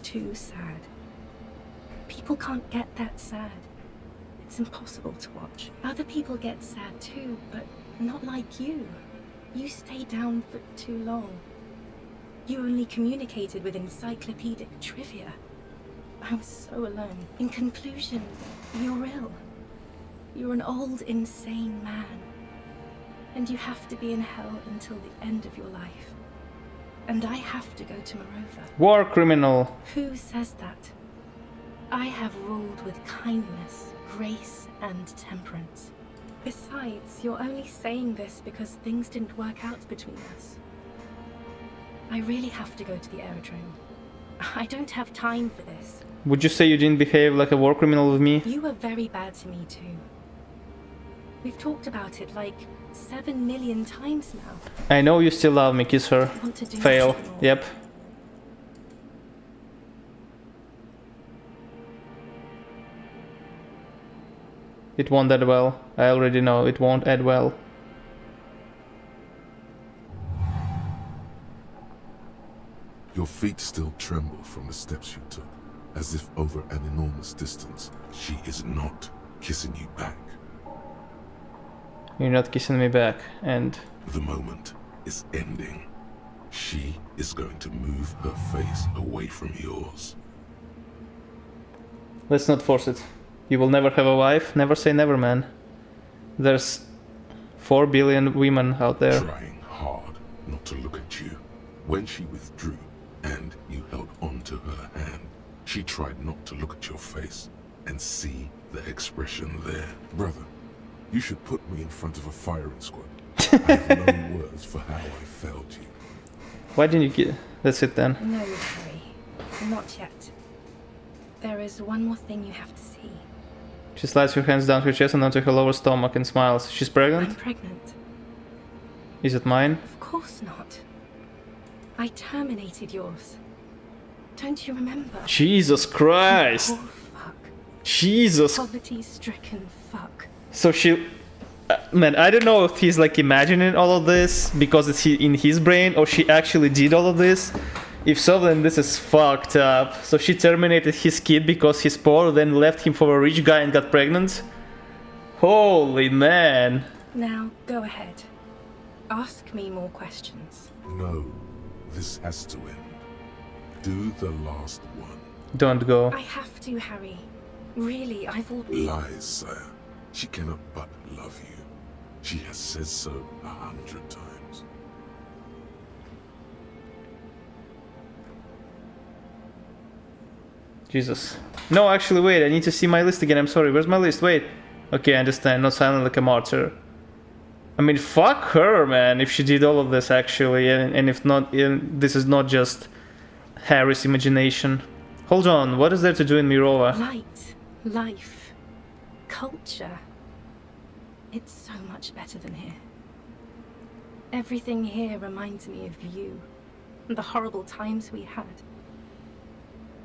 Too sad. People can't get that sad. It's impossible to watch. Other people get sad too, but not like you. You stay down for too long. You only communicated with encyclopedic trivia. I was so alone. In conclusion, you're ill. You're an old, insane man. And you have to be in hell until the end of your life. And I have to go to Morova. War criminal. Who says that? I have ruled with kindness, grace, and temperance. Besides, you're only saying this because things didn't work out between us. I really have to go to the aerodrome. I don't have time for this. Would you say you didn't behave like a war criminal with me? You were very bad to me too. We've talked about it like 7 million times now. I know you still love me, kiss her. I want to do Fail. this anymore. Yep. It won't end well. I already know it won't end well. Your feet still tremble from the steps you took, as if over an enormous distance. She is not kissing you back. You're not kissing me back, and... The moment is ending. She is going to move her face away from yours. Let's not force it. You will never have a wife. Never say never, man. There's 4 billion women out there. Trying hard not to look at you. When she withdrew and you held on to her hand, she tried not to look at your face and see the expression there. Brother, you should put me in front of a firing squad. I have no words for how I failed you. Why didn't you get... That's it then. No, Harry. Not yet. There is one more thing you have to see. She slides her hands down her chest and onto her lower stomach and smiles. She's pregnant? I'm pregnant. Is it mine? Of course not. I terminated yours. Don't you remember? Jesus Christ! You poor fuck. Jesus! Poverty-stricken fuck. So she... man, I don't know if he's like imagining all of this because it's in his brain or she actually did all of this. If so, then this is fucked up. So she terminated his kid because he's poor, then left him for a rich guy and got pregnant? Holy man. Now, go ahead. Ask me more questions. No, this has to end. Do the last one. Don't go. I have to, Harry. Really, I've all... Lies, sire. She cannot but love you. She has said so 100 times. Jesus. No, actually, wait. I need to see my list again. I'm sorry. Where's my list? Wait. Okay, I understand. Not silent like a martyr. I mean, fuck her, man, if she did all of this, actually. And if not, this is not just Harry's imagination. Hold on. What is there to do in Mirova? Light, life, culture. It's so much better than here. Everything here reminds me of you. The horrible times we had.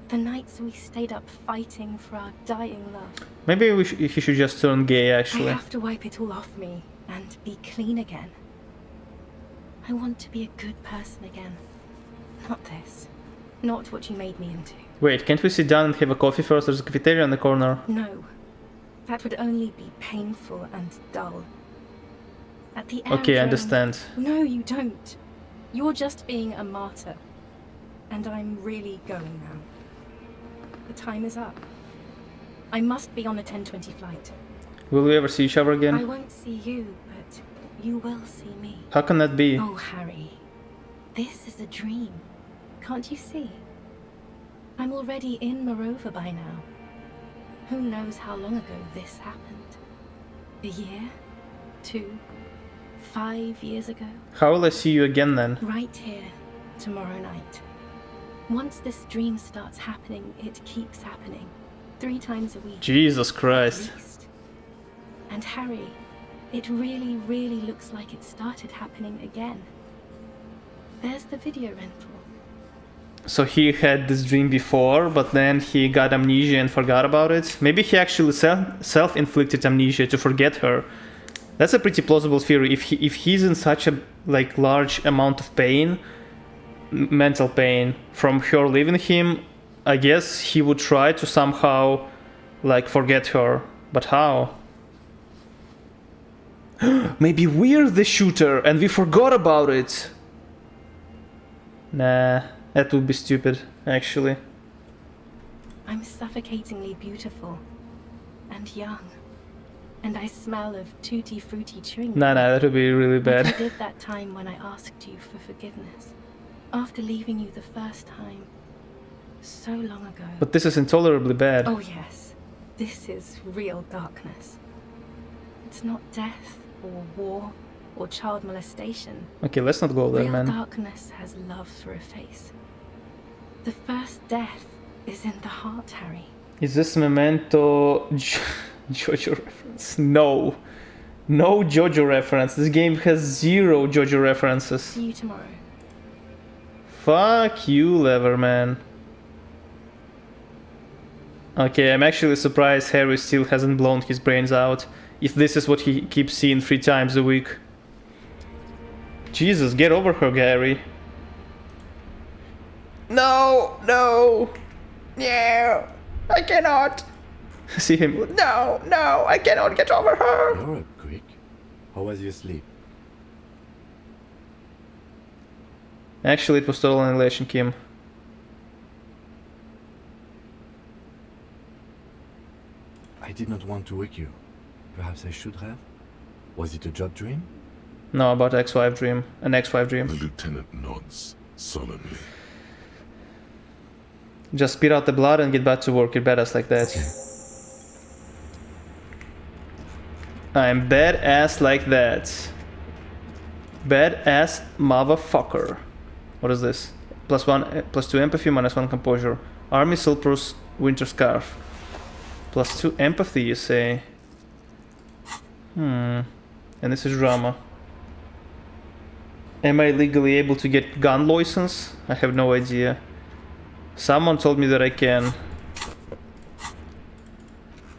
The nights we stayed up fighting for our dying love. Maybe he should just turn gay, actually. I have to wipe it all off me and be clean again. I want to be a good person again. Not this. Not what you made me into. Wait, can't we sit down and have a coffee first? There's a cafeteria in the corner. No. That would only be painful and dull. At the Okay, I aerodrome- understand. No, you don't. You're just being a martyr. And I'm really going now. The time is up. I must be on a 10:20 flight. Will we ever see each other I again? won't see you, but you will see me. How can that be? Oh, Harry. This is a dream. Can't you see? I'm already in Mirova by now. Who knows how long ago this happened? A year? 2? 5 years ago? How will I see you again then? Right here, tomorrow night. Once this dream starts happening, it keeps happening. 3 times a week. Jesus At Christ. least. And Harry, it really, really looks like it started happening again. There's the video rental. So he had this dream before, but then he got amnesia and forgot about it? Maybe he actually self-inflicted amnesia to forget her. That's a pretty plausible theory. If he's in such a like large amount of pain, mental pain from her leaving him, I guess he would try to somehow like forget her. But how? Maybe we're the shooter and we forgot about it. Nah, that would be stupid, actually. I'm suffocatingly beautiful. And young. And I smell of tutti frutti chewing gum. Nah, that would be really Like I bad. did that time when I asked you for forgiveness. After leaving you the first time. So long ago. But this is intolerably bad. Oh yes. This is real darkness. It's not death or war or child molestation. Okay, let's not go there, Real man. darkness has love for a face. The first death is in the heart, Harry. Is this Memento JoJo reference? No. No JoJo reference. This game has 0 JoJo references. See you tomorrow. Fuck you, Leverman. Okay, I'm actually surprised Harry still hasn't blown his brains out. If this is what he keeps seeing 3 times a week. Jesus, get over her, Gary. No, no. Yeah, I cannot. See him. No, no, I cannot get over her. You're up quick. How was your sleep? Actually, it was total annihilation, Kim. I did not want to wake you. Perhaps I should have? Was it a job dream? No, about ex-wife dream. An ex-wife dream. The lieutenant nods solemnly. Just spit out the blood and get back to work. You're badass like that. I'm badass like that. Badass motherfucker. What is this? +1, +2 empathy, -1 composure. Army Silprus Winter Scarf. +2 empathy, you say? And this is drama. Am I legally able to get gun license? I have no idea. Someone told me that I can.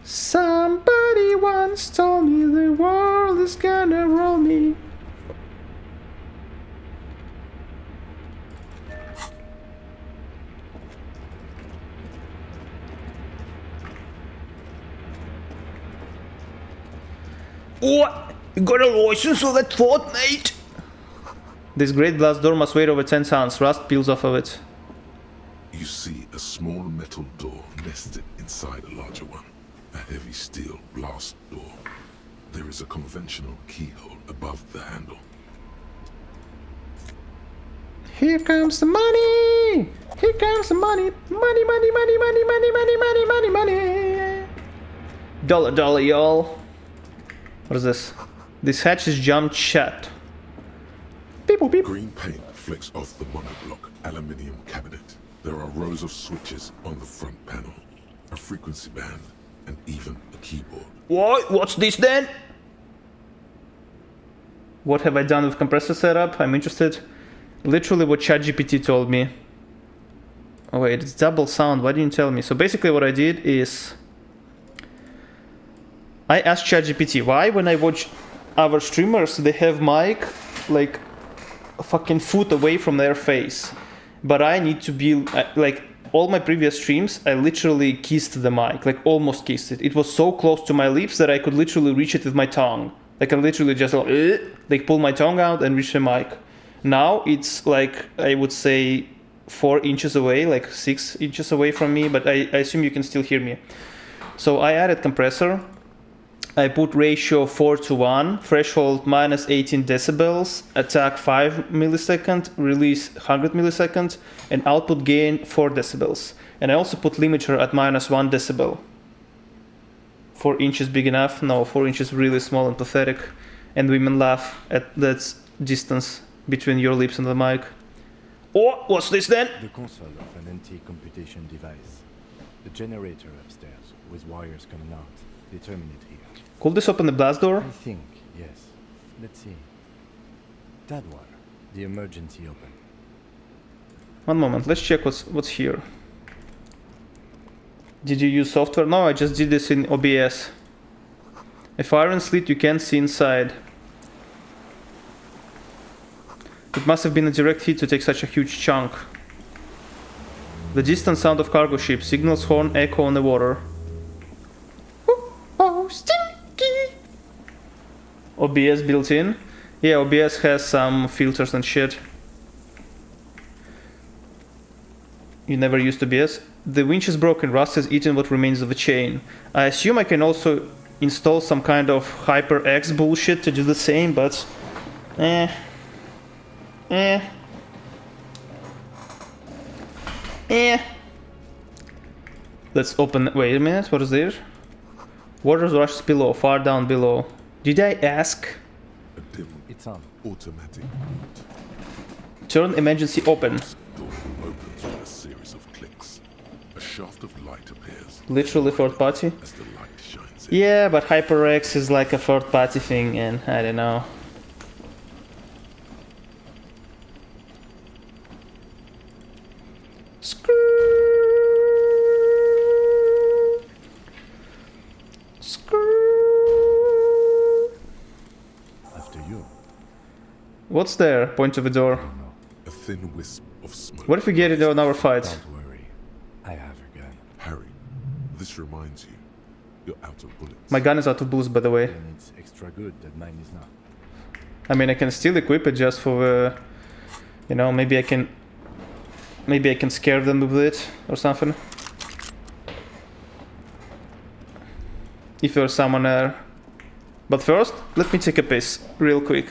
Somebody once told me the world is gonna roll me. What? You got a license of that thought, mate? This great glass door must weigh over 10 tons. Rust peels off of it. You see a small metal door nested inside a larger one. A heavy steel blast door. There is a conventional keyhole above the handle. Here comes the money! Here comes the money! Money, money, money, money, money, money, money, money, money! Dollar, dollar, y'all. What is this? This hatch is jammed shut. Beep, beep. Green paint flicks off the monoblock aluminium cabinet. There are rows of switches on the front panel, a frequency band, and even a keyboard. What? What's this then? What have I done with compressor setup? I'm interested. Literally what ChatGPT told me. Oh wait, it's double sound. Why didn't you tell me? So basically what I did is I asked ChatGPT why when I watch other streamers they have mic like a fucking foot away from their face. But I need to be like all my previous streams, I literally kissed the mic, like almost kissed it. It was so close to my lips that I could literally reach it with my tongue. Like I literally just like pull my tongue out and reach the mic. Now it's like I would say 4 inches away, like 6 inches away from me, but I assume you can still hear me. So I added compressor. I put ratio 4:1, threshold -18 decibels, attack 5 milliseconds, release 100 milliseconds, and output gain 4 decibels. And I also put limiter at -1 decibel. 4 inches big enough? No, 4 inches really small and pathetic. And women laugh at that distance between your lips and the mic. Oh, what's this then? The console of an anti-computation device. The generator upstairs, with wires coming out. They terminate here. Could this open the blast door? I think, yes. Let's see. That one. The emergency open. One moment, let's check what's here. Did you use software? No, I just did this in OBS. If iron slit, you can't see inside. It must have been a direct hit to take such a huge chunk. The distant sound of cargo ship, signals horn echo on the water. Oh, stinky! OBS built in. Yeah, OBS has some filters and shit. You never used OBS? The winch is broken, rust has eaten what remains of the chain. I assume I can also install some kind of HyperX bullshit to do the same, but... Let's open... Wait a minute, what is there? Water rushes below, far down below. Did I ask? A dim, It's on. automatic boot. Turn emergency open. Door opens with a series of clicks. A shaft of light appears. Literally third party? As the light shines in. Yeah, but HyperX is like a third party thing, and I don't know. Screw. After you. What's there? Point to the door. No, A thin wisp of smoke. What if we get it on our fight? don't worry. I have a gun. Harry, this reminds you. You're out of bullets. My gun is out of bullets, by the way. And it's extra good that mine is not. I mean, I can still equip it just for, you know, maybe I can scare them with it or something. If you're a summoner. But first, let me take a piss real quick.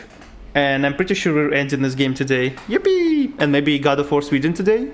And I'm pretty sure we're ending this game today. Yippee! And maybe God of War Sweden today?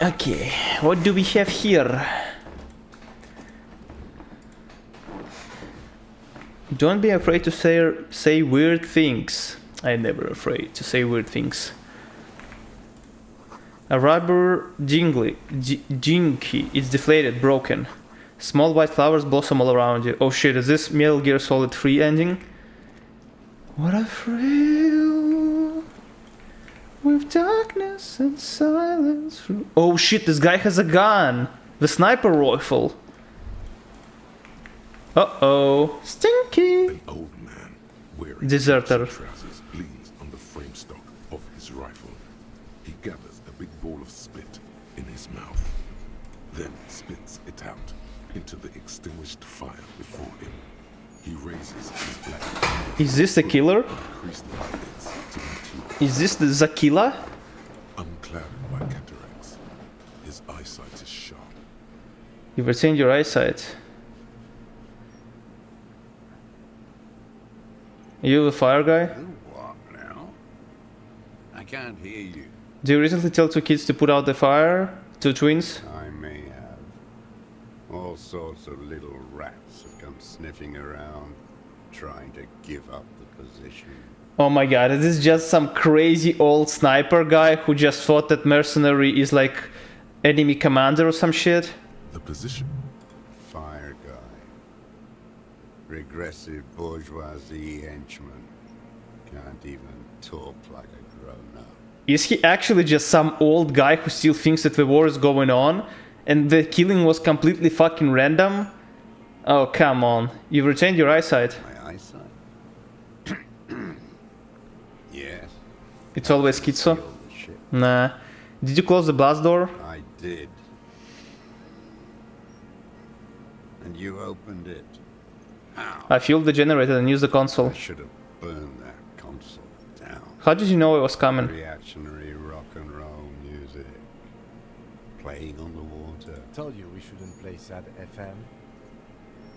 Okay, what do we have here? Don't be afraid to say weird things. I'm never afraid to say weird things. A rubber jinky is deflated, broken. Small white flowers blossom all around you. Oh shit, is this Metal Gear Solid 3 ending? What a thrill with darkness and silence. Oh shit, this guy has a gun! The sniper rifle! Uh-oh, stinky! An old man wearing Deserter. trousers leans on the frame stock of his rifle. He gathers a big ball of spit in his mouth, then spits it out into the extinguished fire before him. He raises his black hands. Is this the killer? Increased eyelids to mature. Is this the Zakila? Unclouded by cataracts, his eyesight is sharp. You've retained your eyesight. Are you the fire guy? What now? I can't hear you. Do you recently tell two kids to put out the fire? Two twins? I may have. All sorts of little rats have come sniffing around, trying to give up the position. Oh my god, is this just some crazy old sniper guy who just thought that mercenary is like enemy commander or some shit? The position. Fire guy. Regressive bourgeoisie henchman. Can't even talk like a grown-up. Is he actually just some old guy who still thinks that the war is going on and the killing was completely fucking random? Oh, come on. You've retained your eyesight. My eyesight? Yes. It's always schizo? Steal the ship. Nah. Did you close the blast door? I did. And you opened it. How? I fueled the generator and used the console. I should have burned that console down. How did you know it was coming? Reactionary rock and roll music. Playing on the water. Told you we shouldn't play sad FM.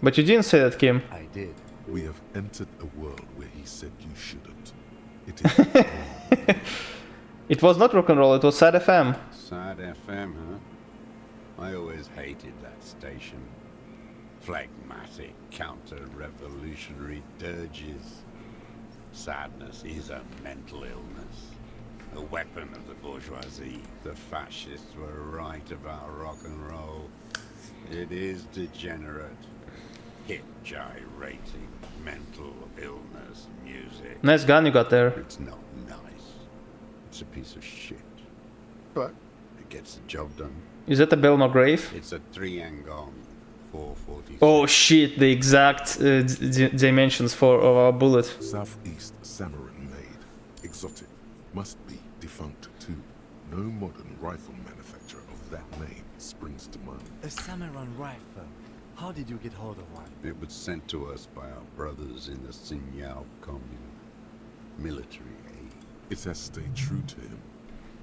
But you didn't say that, Kim. I did. We have entered a world where he said you shouldn't. It is. It was not rock and roll, it was sad FM. Sad FM, huh? I always hated that station. Phlegmatic, counter-revolutionary dirges. Sadness is a mental illness. A weapon of the bourgeoisie. The fascists were right about rock and roll. It is degenerate. Hip gyrating, mental illness music. Nice gun you got there. It's not nice. It's a piece of shit. But it gets the job done. Is that a Belmore grave? It's a 3-angon 446. Oh shit, the exact dimensions for of our bullet. Southeast Samarin made. Exotic. Must be defunct too. No modern rifle manufacturer of that name springs to mind. A Samaran rifle. How did you get hold of one? It was sent to us by our brothers in the Sinyao commune. Military aid. It has stayed true to him.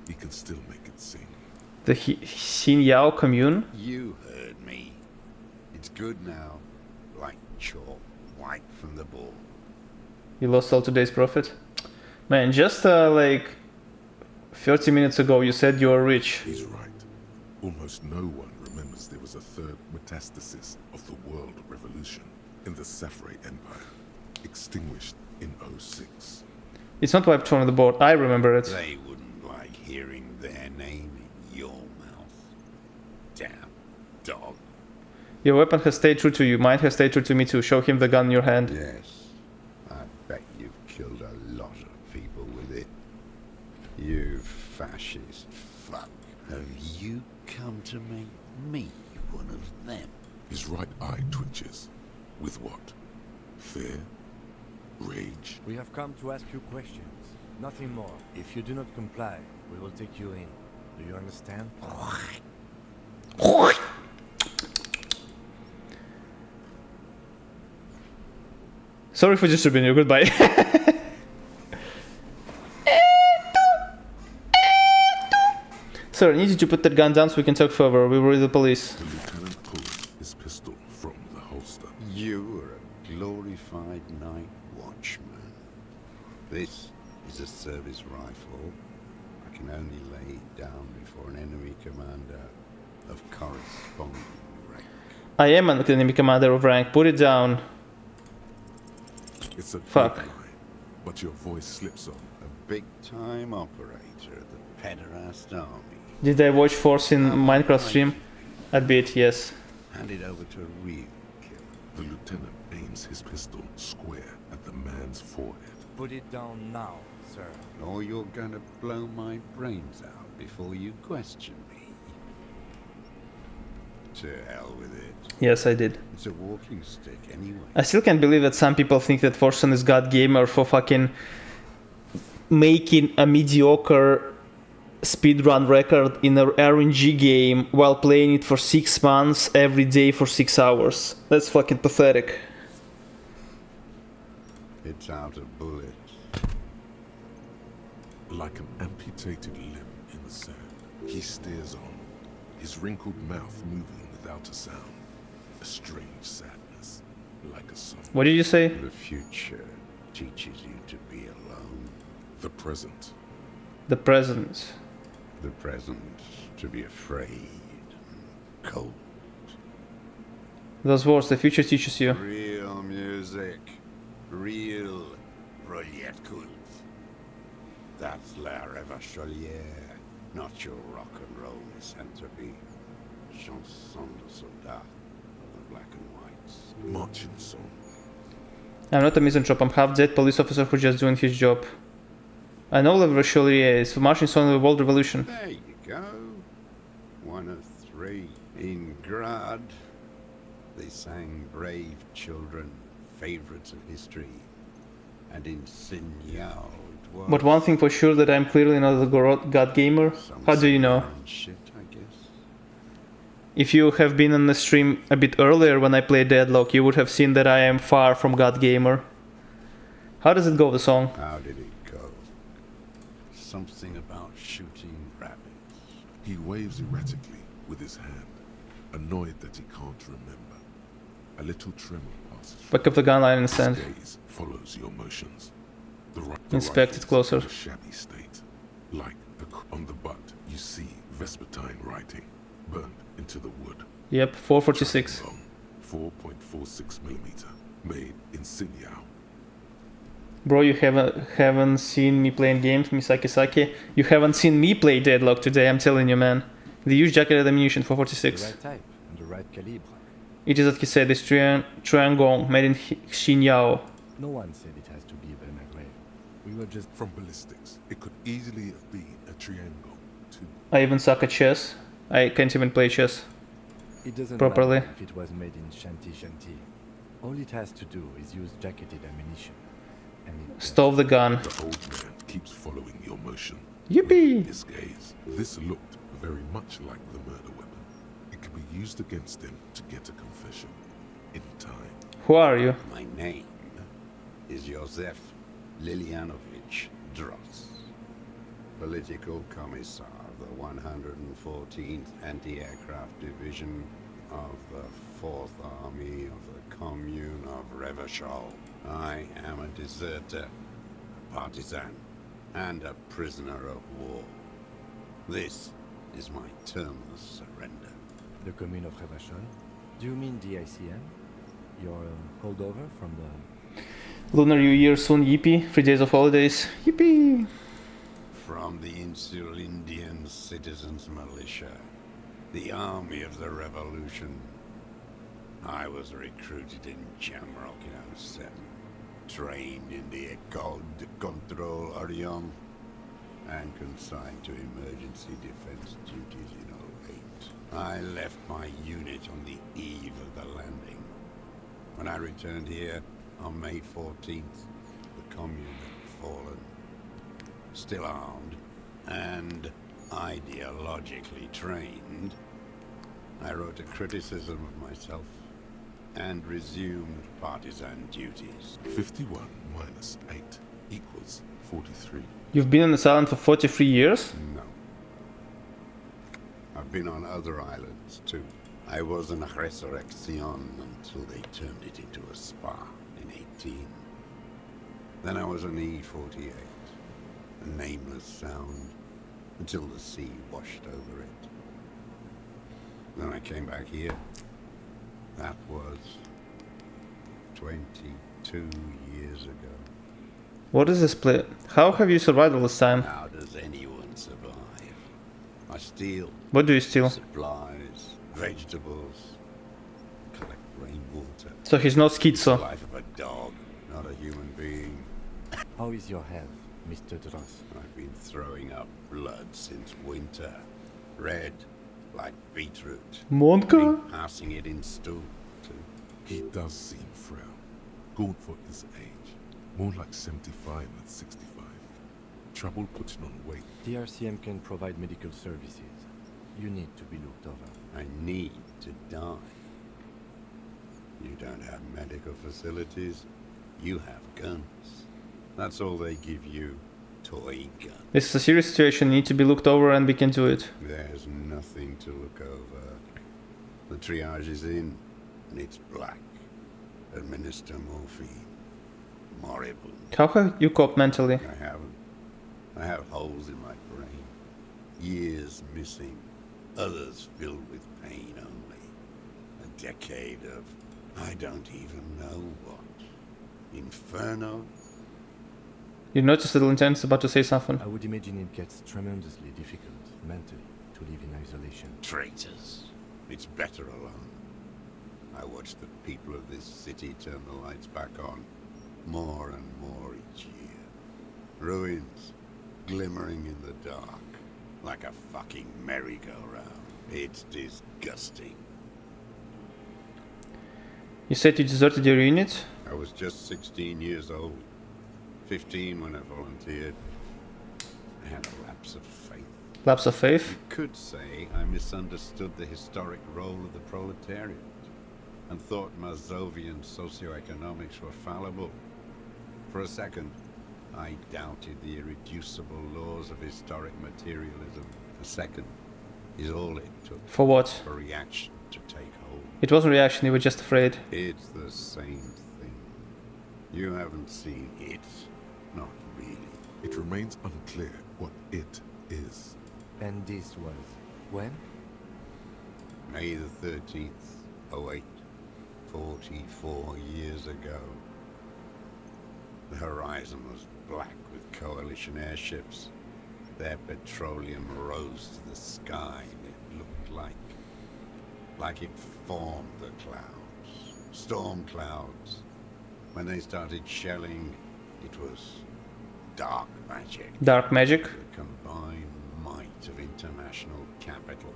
He can still make it sing. The Xinyao commune? You heard me. It's good now. Like chalk, wiped from the board. You lost all today's profit? Man, just like 30 minutes ago you said you were rich. He's right. Almost no one remembers there was a third metastasis of the world revolution in the Safre Empire, extinguished in 06. It's not wiped from the board, I remember it. They wouldn't like hearing their name in your mouth. Damn dog. Your weapon has stayed true to you, mine has stayed true to me too. Show him the gun in your hand. Yes. I bet you've killed a lot of people with it. You fascist fuck. Have you come to make me one of them? His right eye twitches. With what? Fear? Rage? We have come to ask you questions. Nothing more. If you do not comply, we will take you in. Do you understand? Sorry for disturbing you, goodbye. Sir, I need you to put that gun down so we can talk further. We were with the police. The lieutenant pulls his pistol from the holster. You are a glorified night watchman. This is a service rifle. I can only lay it down before an enemy commander of corresponding rank. I am an enemy commander of rank. Put it down. It's a Fuck. good line, but your voice slips on. A big-time operator of the pederast army. Did I watch Force in Minecraft stream? A bit, yes. Hand it over to a real killer. The lieutenant aims his pistol square at the man's forehead. Put it down now, sir. Or you're gonna blow my brains out before you question me. To hell with it. Yes, I did. It's a walking stick anyway. I still can't believe that some people think that Forsen is God Gamer for fucking making a mediocre speedrun record in an RNG game while playing it for 6 months every day for 6 hours. That's fucking pathetic. It's out of bullets. Like an amputated limb in the sand, he stares on, his wrinkled mouth moving without a sound. A strange sadness, like a song. What did you say? The future teaches you to be alone. The present. The present. The present to be afraid. Cold. Those words, the future teaches you. Real music. Real get good. That's La Revacholière, not your rock and roll misanthropy. Chanson de soldat of the black and whites. Marching song. I'm not a misanthrope, I'm half-dead police officer who's just doing his job. I know La Revacholière is the marching song of the world revolution. There you go. 1 of 3. In Grad, they sang Brave Children, Favorites of History. And in Signal, it was... But one thing for sure, that I'm clearly not a god gamer. How do you know? Shit, I guess. If you have been on the stream a bit earlier when I played Deadlock, you would have seen that I am far from god gamer. How does it go, the song? How did it go? Something about shooting rabbits. He waves erratically with his hand, annoyed that he can't remember. A little tremor passes. Back up the gun line in the sand. His gaze follows your motions. The Inspect it closer. in a shabby state. Like on the butt, you see Vespertine writing, burned into the wood. Yep, 446. 4.46 millimeter, made in Sinyao. Bro, you haven't seen me playing games, Misaki. You haven't seen me play Deadlock today, I'm telling you, man. The huge jacketed ammunition, 446. The right type and the right calibre. It is, as he said, this triangle made in Xinyao. No one said it has to be a Benagrave. We were just... From ballistics, it could easily have been a triangle, too. I even suck at chess. I can't even play chess It doesn't properly. matter if it was made in Shanti. All it has to do is use jacketed ammunition. And it Stove the gun. The old man keeps following your motion. Yippee! His gaze. This looked very much like the murder weapon. It could be used against him to get a confession. In time. Who are you? My name is Josef Lilianovich Dross, Political Commissar of the 114th Anti-Aircraft Division of the 4th Army of the Commune of Revachol. I am a deserter, a partisan, and a prisoner of war. This is my terminus surrender. The Commune of Revachol? Do you mean the ICM? Your holdover from the... Lunar New Year soon, yippee. 3 days of holidays, yippee. From the Insular Indian Citizens Militia, the Army of the Revolution. I was recruited in Jamrock in 07, trained in the École de Contrôle Orient, and consigned to emergency defense duties in 08. I left my unit on the eve of the landing. When I returned here on May 14th, the Commune had fallen. Still armed and ideologically trained, I wrote a criticism of myself and resumed partisan duties. 51 minus 8 equals 43. You've been on this island for 43 years? No. I've been on other islands too. I was in Resurrection until they turned it into a spa in 18. Then I was on E48, a nameless sound, until the sea washed over it. Then I came back here. That was 22 years ago. What is this play? How have you survived all this time? How does anyone survive? I steal. What do you steal? Supplies, vegetables, collect rainwater. So he's not The schizo. life of a dog, not a human being. How is your health, Mr. Dross? I've been throwing up blood since winter. Red, like beetroot. Monka? Been passing it in stool, too. He does seem frail. Gaunt for his age. More like 75 than 65. Trouble putting on weight. The RCM can provide medical services. You need to be looked over. I need to die. You don't have medical facilities. You have guns. That's all they give you. Toy guns. This is a serious situation, you need to be looked over and we can do it. There's nothing to look over. The triage is in, and it's black. Administer morphine. Moribund. How have you coped mentally? I haven't. I have holes in my brain. Years missing. Others filled with pain only. A decade of I don't even know what. Inferno? You notice little intense about to say something. I would imagine it gets tremendously difficult mentally to live in isolation. Traitors. It's better alone. I watch the people of this city turn the lights back on, more and more each year. Ruins, glimmering in the dark, like a fucking merry-go-round. It's disgusting. You said you deserted your unit? I was just 16 years old. 15 when I volunteered. I had a lapse of faith. Lapse of faith? You could say I misunderstood the historic role of the proletariat and thought Mazovian socioeconomics were fallible. For a second, I doubted the irreducible laws of historic materialism. A second is all it took For what? for reaction to take hold. It wasn't reaction, you were just afraid. It's the same thing. You haven't seen it. Not really. It remains unclear what it is. And this was when? May the 13th, 08, 44 years ago. The horizon was black with coalition airships. Their petroleum rose to the sky and it looked like it formed the clouds. Storm clouds. When they started shelling, it was dark magic. Dark magic? The combined might of international capital.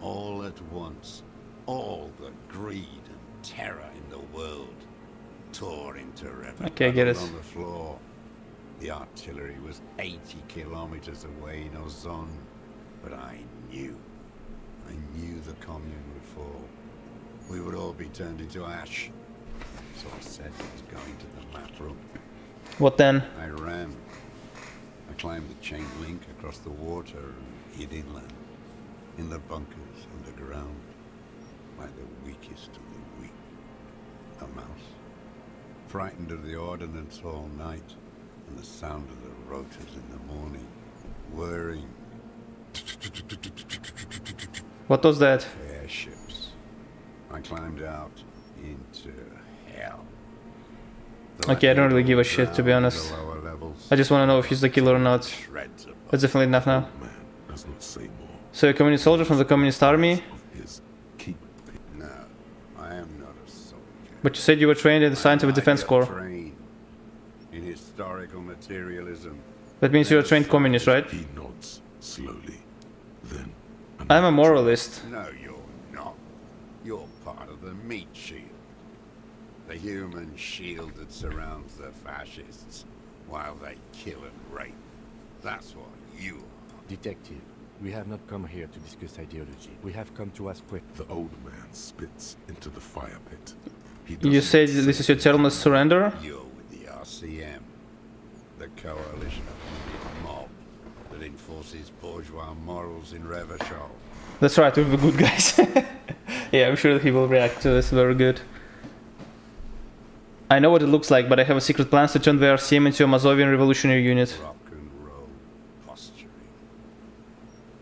All at once, all the greed and terror in the world tore into river. Okay, I get it. On the floor. The artillery was 80 kilometers away in Ozon, but I knew the commune would fall. We would all be turned into ash. So I said I was going to the map room. What then? I ran. I climbed the chain link across the water and hid inland, in the bunkers underground, like the weakest of the weak. A mouse, frightened of the ordnance all night, and the sound of the rotors in the morning, whirring. What was that? Airships. I climbed out into hell. Okay, I don't really give a shit, to be honest. I just want to know if he's the killer or not. That's definitely enough now. Man does not say more. So, a communist soldier from the communist army? Of his keep. No, I am not a soldier. But you said you were trained in the scientific defense corps. Trained in historical materialism. That means you're a trained communist, right? He nods slowly. Then I'm a moralist. No, you're not. You're part of the meat shield. The human shield that surrounds the fascists while they kill and rape. That's what you are. Detective, we have not come here to discuss ideology. We have come to ask questions. the old man spits into the fire pit. He You doesn't say this is your terminal surrender? You're with the RCM, the coalition of the mob that enforces bourgeois morals in Revachol. That's right, we're the good guys. Yeah, I'm sure that he will react to this very good. I know what it looks like, but I have a secret plan to turn the RCM into a Mazovian revolutionary unit. Rock and roll posturing.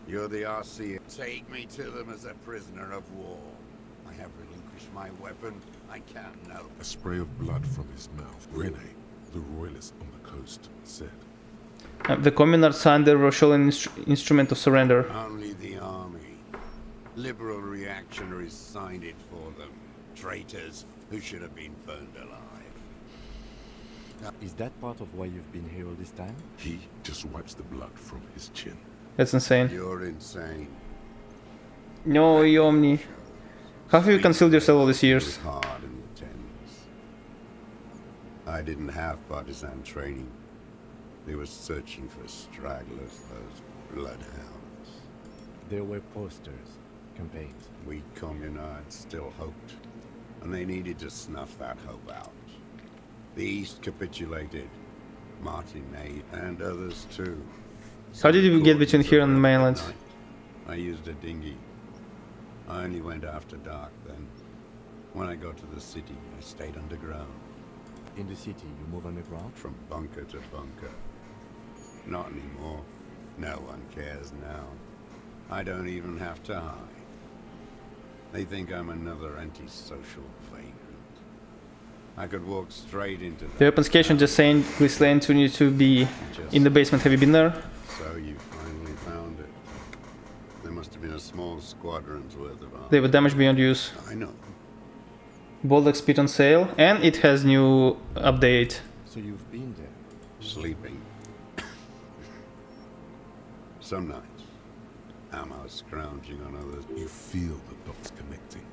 You're the RCM. Take me to them as a prisoner of war. I have relinquished my weapon. I can't know. A spray of blood from his mouth. Rene, the royalist on the coast, said. The communards signed the Rosholan instrument of surrender. Only the army. Liberal reactionaries signed it for them. Traitors who should have been burned alive. Is that part of why you've been here all this time? He just wipes the blood from his chin. That's insane. You're insane. No, Yomni. How have you concealed yourself all these It was years? hard and tense. I didn't have partisan training. They were searching for stragglers, those bloodhounds. There were posters, campaigns. We communards still hoped, and they needed to snuff that hope out. The East capitulated. Martinet and others too. How did you get between here and the mainland? I used a dinghy. I only went after dark then. When I got to the city, I stayed underground. In the city, you move underground? From bunker to bunker. Not anymore. No one cares now. I don't even have to hide. They think I'm another antisocial vagrant. I could walk straight into The that. weapons cache on just saying please lane to need to be in the basement. Have you been there? So you finally found it. There must have been a small squadron's worth of arms. They were damaged beyond use. I know. Bold XP on sale, and it has new update. So you've been there. Sleeping. Some nights, ammo scrounging on others. You feel the dots connecting.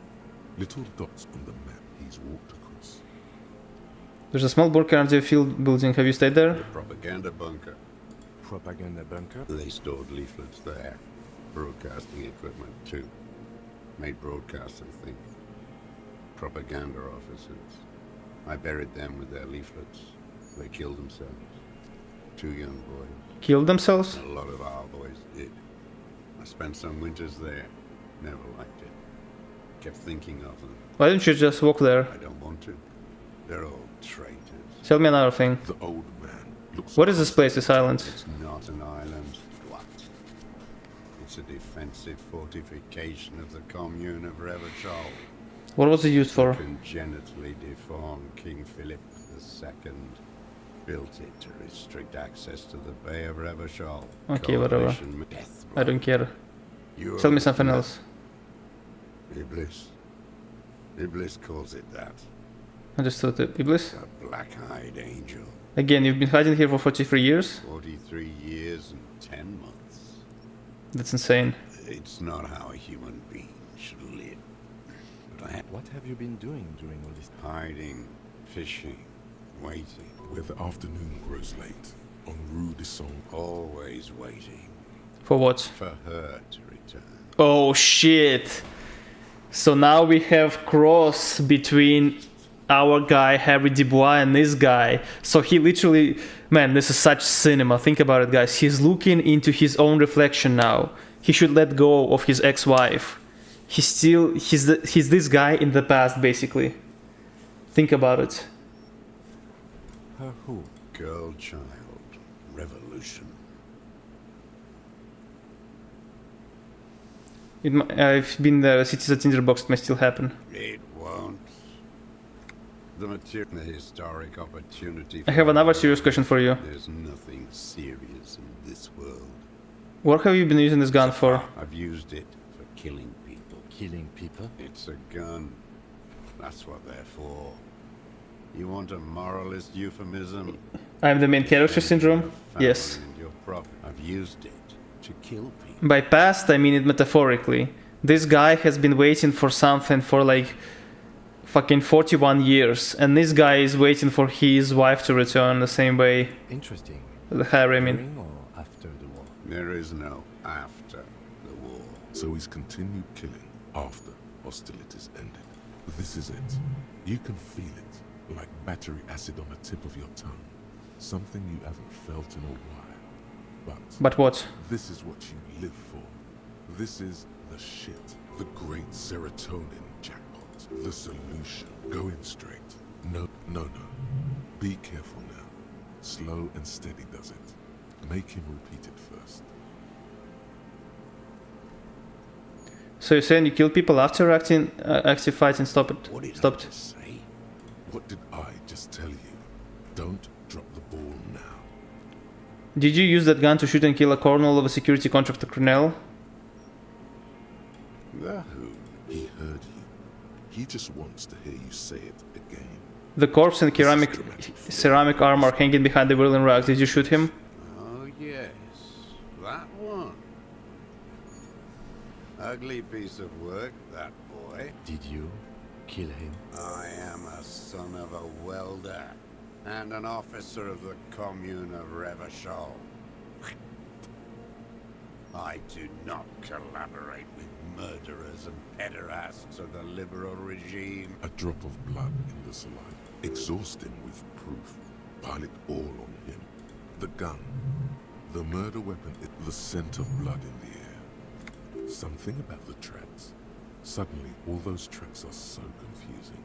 Little dots on the map he's walked across. There's a small bunker under the field building. Have you stayed there? Propaganda bunker. Propaganda bunker? They stored leaflets there. Broadcasting equipment, too. Made broadcasts, I think. Propaganda officers. I buried them with their leaflets. They killed themselves. 2 young boys. Killed themselves? A lot of our boys did. I spent some winters there. Never liked it. Kept thinking of them. Why don't you just walk there? I don't want to. They're all traitors. Tell me another thing. The old man looks. What is this place, this island? It's not an island. What? It's a defensive fortification of the commune of Revachol. What was it used for? Congenitally deformed King Philip II built it to restrict access to the Bay of Revachol. Okay, whatever. I don't care. Tell me something else. Iblis. Iblis calls it that. Understood. Iblis? The black-eyed angel. Again, you've been hiding here for 43 years? 43 years and 10 months. That's insane. It's not how a human being should live. But What have you been doing during all this time? hiding, fishing, waiting. Where the afternoon grows late. On Rue de Song. Always waiting For what? for her to return. Oh shit! So now we have cross between our guy Harry Dubois and this guy. So he literally, man, this is such cinema. Think about it, guys. He's looking into his own reflection now. He should let go of his ex-wife. He's this guy in the past, basically. Think about it. Her who? Girl, child, revolution. I've been there. Cities at Tinderbox. It may still happen. It won't. The material, the historic opportunity. I have another serious question for you. There's nothing serious in this world. What have you been using this gun for? I've used it for killing people. Killing people? It's a gun. That's what they're for. You want a moralist euphemism? I'm the main character syndrome? Yes. And your profit. I've used it to kill people. By past, I mean it metaphorically. This guy has been waiting for something for like fucking 41 years, and this guy is waiting for his wife to return the same way. Interesting. Harry, I mean. During or after the war? There is no after the war. So he's continued killing after hostilities ended. This is it. You can feel it, like battery acid on the tip of your tongue. Something you haven't felt in a while. But what? This is what you live for. This is the shit. The great serotonin jackpot. The solution. Go in straight. No. Be careful now. Slow and steady does it. Make him repeat it first. So you're saying you kill people after active fighting stopped? What did I Stopped. just say? What did I just tell you? Don't drop the ball now. Did you use that gun to shoot and kill a colonel of a security contractor, Cornell? The who? He heard you. He just wants to hear you say it again. The corpse in ceramic armor hanging behind the whirling rugs. Did you shoot him? Oh yes, that one. Ugly piece of work, that boy. Did you kill him? I am a son of a welder and an officer of the commune of Revachol. I do not collaborate with murderers and pederasts of the liberal regime. A drop of blood in the saliva. Exhaust him with proof. Pile it all on him. The gun. The murder weapon. The scent of blood in the air. Something about the tracks. Suddenly, all those tracks are so confusing.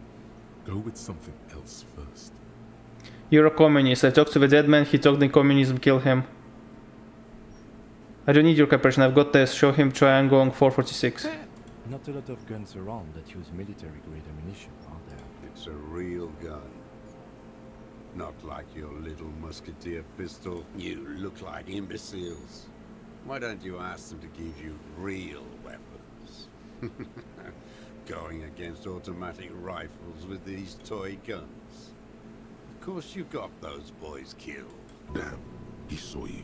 Go with something else first. You're a communist. I talked to the dead man. He talked in communism. Kill him. I don't need your cooperation. I've got this. Show him Triangong 446. Not a lot of guns around that use military-grade ammunition, are there? It's a real gun. Not like your little musketeer pistol. You look like imbeciles. Why don't you ask them to give you real weapons? Going against automatic rifles with these toy guns. Of course you got those boys killed. Damn, he saw you.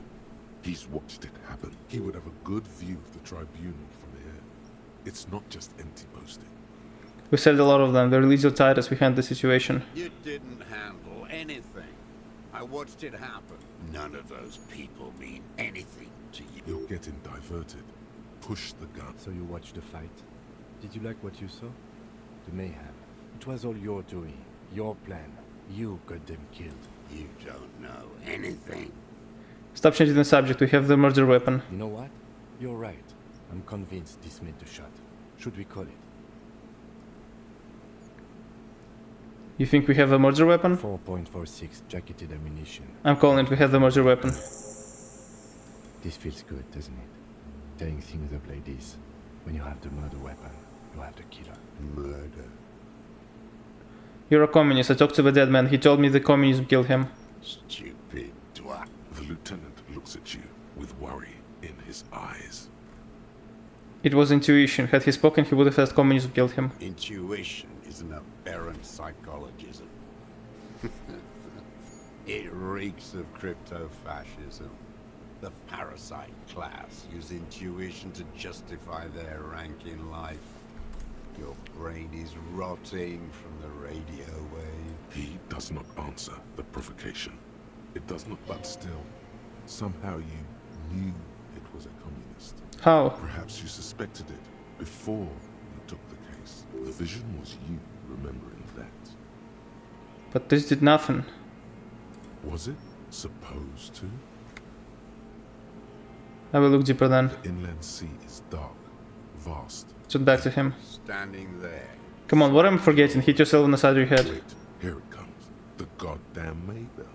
He's watched it happen. He would have a good view of the tribunal from here. It's not just empty boasting. We saved a lot of them. The Elysium Titus, we handled the situation. You didn't handle anything. I watched it happen. None of those people mean anything to you. You're getting diverted. Push the gun. So you watched the fight? Did you like what you saw? The mayhem. It was all your doing. Your plan. You got them killed. You don't know anything. Stop changing the subject. We have the murder weapon. You know what? You're right. I'm convinced this made the shot. Should we call it? You think we have a murder weapon? 4.46 jacketed ammunition. I'm calling it. We have the murder weapon. This feels good, doesn't it? Tearing things up like this. When you have the murder weapon, you have the killer. Murder. You're a communist. I talked to the dead man. He told me the communism killed him. Stupid twat. The lieutenant looks at you with worry in his eyes. It was intuition. Had he spoken, he would have said communism killed him. Intuition is an aberrant psychologism. It reeks of crypto-fascism. The parasite class use intuition to justify their rank in life. Your brain is rotting from the radio wave. He does not answer the provocation. It does not, but still, somehow you knew it was a communist. How? Perhaps you suspected it before you took the case. The vision was you remembering that. But this did nothing. Was it supposed to? I will look deeper then. The inland sea is dark, vast. Turn back to him. Standing there. Come on, what am I forgetting? Hit yourself on the side of your head. Wait, here it comes. The goddamn Maybells.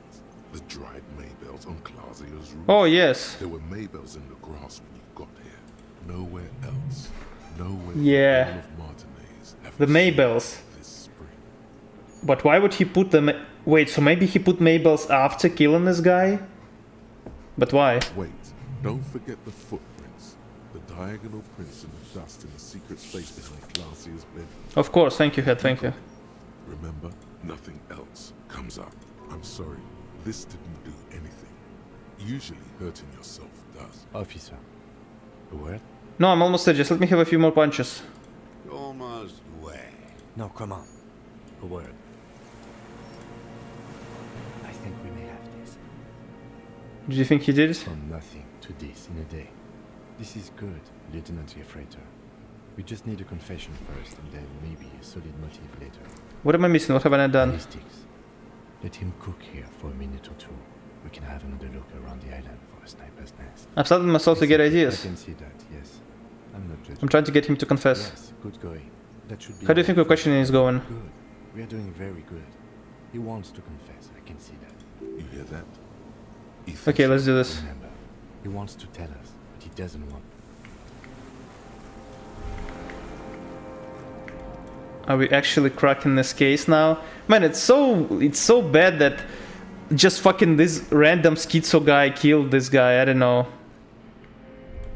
The dried Maybells on Clausia's roof. Oh, yes. There were Maybells in the grass when you got here. Nowhere else. Nowhere Yeah. all of Martinez have The seen Maybells. this spring. But why would he put them... Wait, so maybe he put Maybells after killing this guy? But why? Wait, don't forget the footprints. The diagonal prints in the dust in the secret space behind Clausia's bed. Of course, thank you, Head, thank you. Remember, nothing else comes up. I'm sorry, this didn't do anything. Usually hurting yourself does. Officer. A word? No, I'm almost there. Just let me have a few more punches. Almost where? No, come on. A word. I think we may have this. Do you think he did it? From nothing to this in a day. This is good, Lieutenant Gefreiter. We just need a confession first, and then maybe a solid motive later. What am I missing? What have I not done? Ballistics. Let him cook here for a minute or two. We can have another look around the island for a sniper's nest. I'm starting myself to get I ideas. can see that, yes. I'm not judging. I'm trying to get him to confess. Yes, good going. That should be How do you our think our first questioning is going? Good. We are doing very good. He wants to confess, I can see that. You hear that? He thinks Okay, let's do this. Remember, he wants to tell us, but he doesn't want. Are we actually cracking this case now? Man, it's so bad that just fucking this random schizo guy killed this guy. I don't know.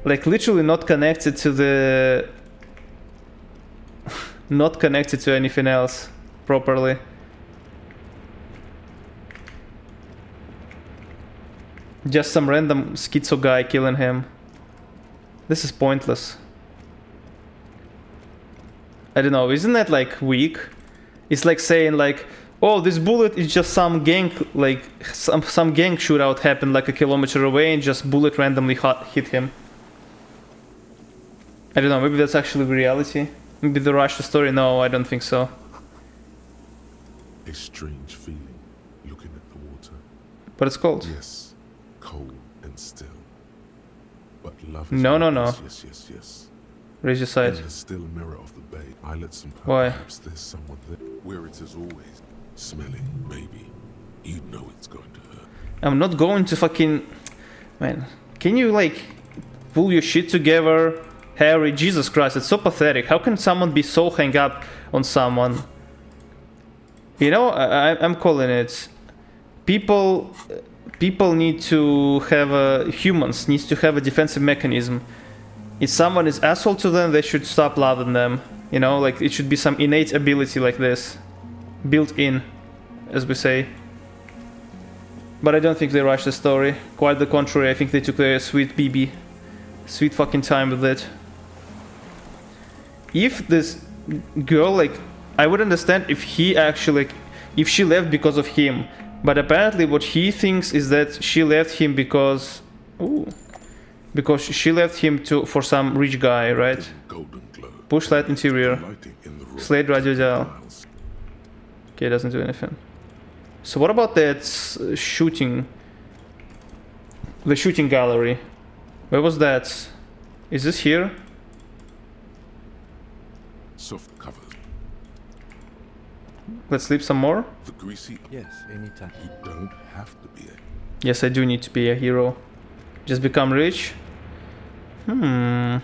Like literally not connected to the... not connected to anything else properly. Just some random schizo guy killing him. This is pointless. I don't know, isn't that like weak? It's like saying like, oh, this bullet is just some gang, like some gang shootout happened like a kilometer away and just bullet randomly hit him. I don't know, maybe that's actually reality. Maybe they rushed the story. No, I don't think so. a strange feeling looking at the water. But it's cold. Yes, cold and still. But love is No. yes, yes, yes. Raise your side. In the still mirror of the bay, islets and Why? perhaps there's someone there. Where it is always smelling, maybe. You know it's going to hurt. I'm not going to fucking... Man, can you like pull your shit together? Harry, Jesus Christ, it's so pathetic. How can someone be so hung up on someone? You know, I'm calling it. people need to have humans needs to have a defensive mechanism. If someone is asshole to them, they should stop loving them. You know, like it should be some innate ability like this, built in, as we say. But I don't think they rushed the story. Quite the contrary, I think they took their sweet sweet fucking time with it. If this girl, like, I would understand if he actually, like, if she left because of him. But apparently what he thinks is that she left him because... Ooh. Because she left him for some rich guy, right? Push light interior. Slate radio dial. Okay, it doesn't do anything. So what about that shooting? The shooting gallery. Where was that? Is this here? Soft covers. Let's sleep some more? The greasy. Yes, anytime. You don't have to be a... Yes, I do need to be a hero. Just become rich? Why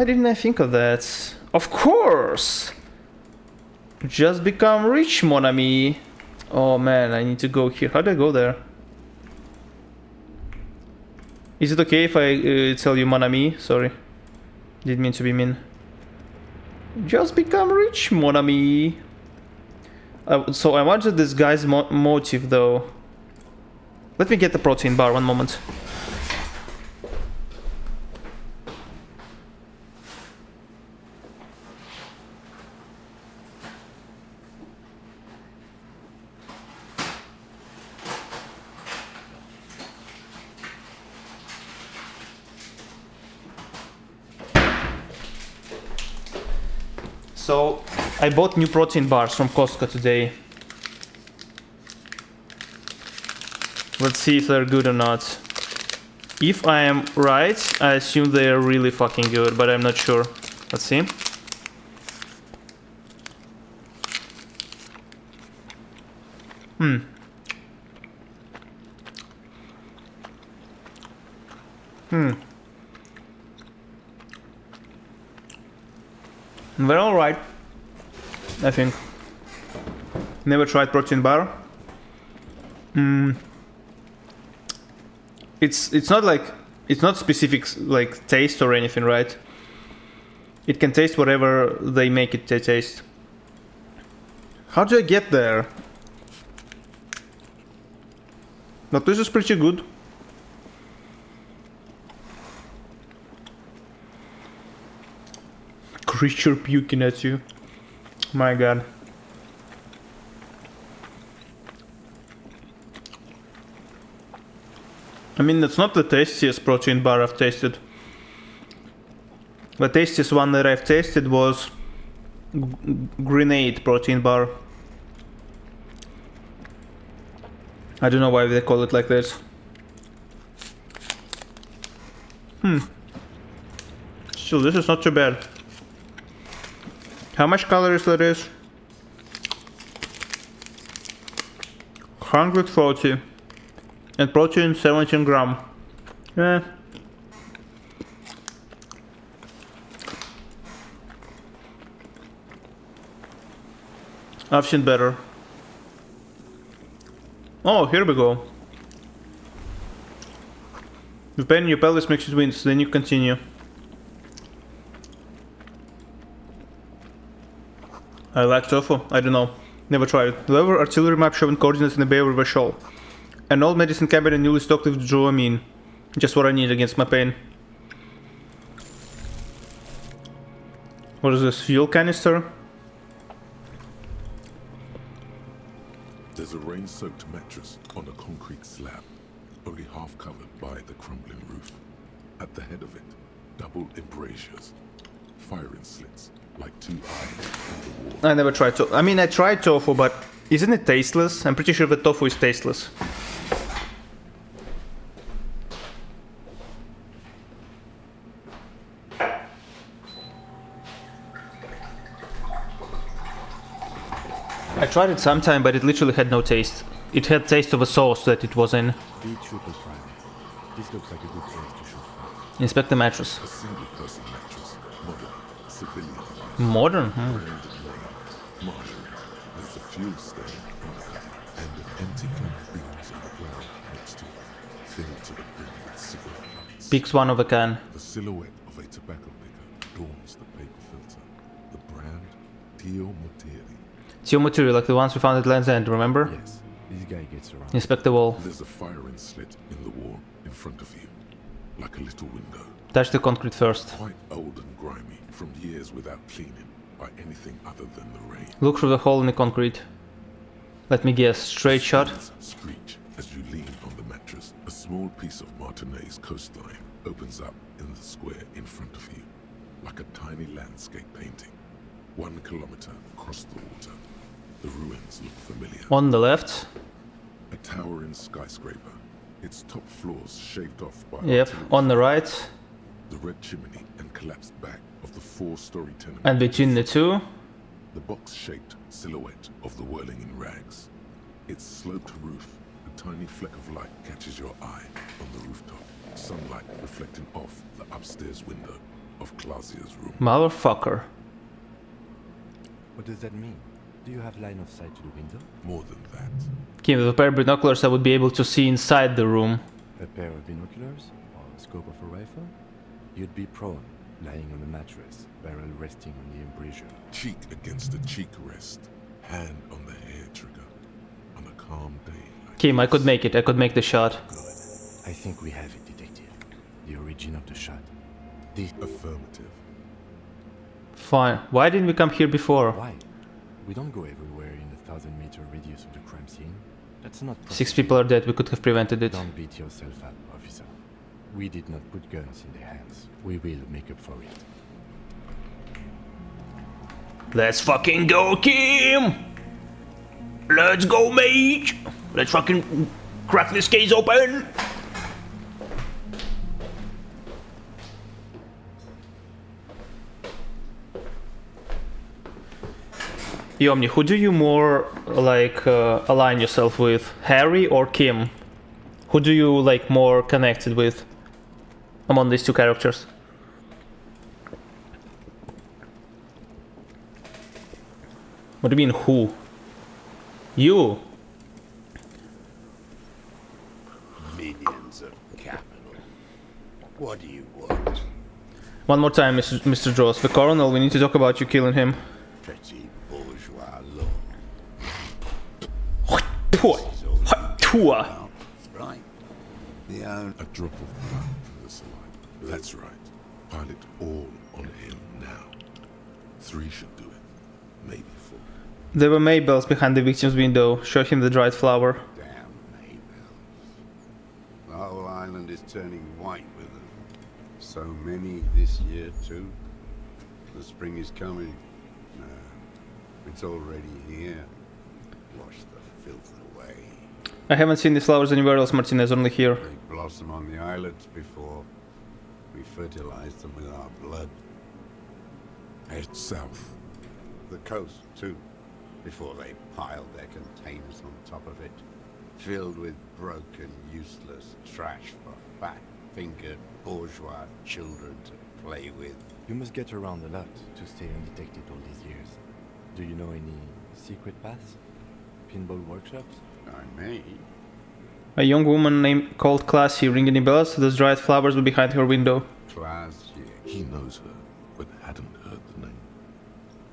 didn't I think of that? Of course! Just become rich, mon ami. Oh man, I need to go here. How do I go there? Is it okay if I tell you mon ami? Sorry. Didn't mean to be mean. Just become rich, mon ami. So I wanted this guy's motive though. Let me get the protein bar, one moment. So, I bought new protein bars from Costco today. Let's see if they're good or not. If I am right, I assume they are really fucking good, but I'm not sure. Let's see. They're alright, I think. Never tried protein bar. It's not like, it's not specific like taste or anything, right? It can taste whatever they make it taste. How do I get there? But this is pretty good. Creature puking at you. My god. I mean, that's not the tastiest protein bar I've tasted. The tastiest one that I've tasted was grenade protein bar. I don't know why they call it like this. Still, this is not too bad. How much calories that is? 140. And protein 17 gram. I've seen better. Oh, here we go. The pain in your pelvis makes you wince, then you continue. I like tofu? I don't know. Never tried it. However, artillery map showing coordinates in the Bay of River Shoal. An old medicine cabinet newly stocked with dramamine. Just what I need against my pain. What is this? Fuel canister? There's a rain-soaked mattress on a concrete slab, only half covered by the crumbling roof. At the head of it, double embrasures, firing slits, like two eyes on the wall. I never tried tofu. I mean, I tried tofu, but isn't it tasteless? I'm pretty sure the tofu is tasteless. I tried it sometime, but it literally had no taste. It had taste of a sauce that it was in. This looks like a good place to shoot first. Inspect the mattress. A single-person mattress, modern, civilian. Modern? Branded name, Marshall. There's a fuel stain on the cover. and an empty can of beans on the ground next to it, filled to the brim with cigarette butts. Picks one of a can. The silhouette of a tobacco picker adorns the paper filter. The brand, Tio Moteri. It's your material, like the ones we found at Land's End, remember? Yes, this guy gets around. Inspect the wall. There's a firing slit in the wall in front of you, like a little window. Touch the concrete first. Quite old and grimy from years without cleaning by anything other than the rain. Look through the hole in the concrete. Let me guess, straight shot? Stones screech as you lean on the mattress. A small piece of Martinez coastline opens up in the square in front of you, like a tiny landscape painting. 1 kilometer across the water. The ruins look familiar. On the left. A towering skyscraper. Its top floors shaved off by Yep, artillery on the fire. right. The red chimney and collapsed back of the 4-story tenement. And between the two, The box-shaped silhouette of the whirling in rags. Its sloped roof, a tiny fleck of light catches your eye on the rooftop. Sunlight reflecting off the upstairs window of Clausia's room. motherfucker. What does that mean? Do you have line of sight to the window? More than that, Okay, with a pair of binoculars I would be able to see inside the room. A pair of binoculars? Or the scope of a rifle? You'd be prone, lying on a mattress, barrel resting on the embrasure. cheek against the cheek rest, hand on the hair trigger, on a calm day like Kim, I could this. make it. I could make the shot. I think we have it, detective. The origin of the shot. This... Affirmative. Fine. Why didn't we come here before? Why? We don't go everywhere in a 1,000-meter radius of the crime scene. That's not 6 people are dead. We could have prevented it. Don't beat yourself up, officer. We did not put guns in their hands. We will make up for it. Let's fucking go, Kim! Let's go, mate! Let's fucking crack this case open! Yomni, who do you more like align yourself with, Harry or Kim? Who do you like more connected with among these two characters? What do you mean, who? You? Minions of capital. What do you want? One more time, Mr. Joss. The Colonel, we need to talk about you killing him. Pretty bourgeois law. Right. The own. A drop of blood from this alive. That's right. Pile it all on him now. 3 should do it. Maybe 4. There were Maybells behind the victim's window. Show him the dried flower. Damn Maybells. The whole island is turning white with them. So many this year, too. The spring is coming. No, it's already here. Wash the filth away. I haven't seen these flowers anywhere else, Martinez, only here. They blossom on the islets before we fertilize them with our blood. Head south. The coast, too, before they pile their containers on top of it, filled with broken, useless trash for fat-fingered bourgeois children to play with. You must get around a lot to stay undetected all these years. Do you know any secret paths? Pinball workshops? I may. A young woman named called Classy, ring any bells? Those dried flowers were behind her window. Class, He knows her, but hadn't heard the name.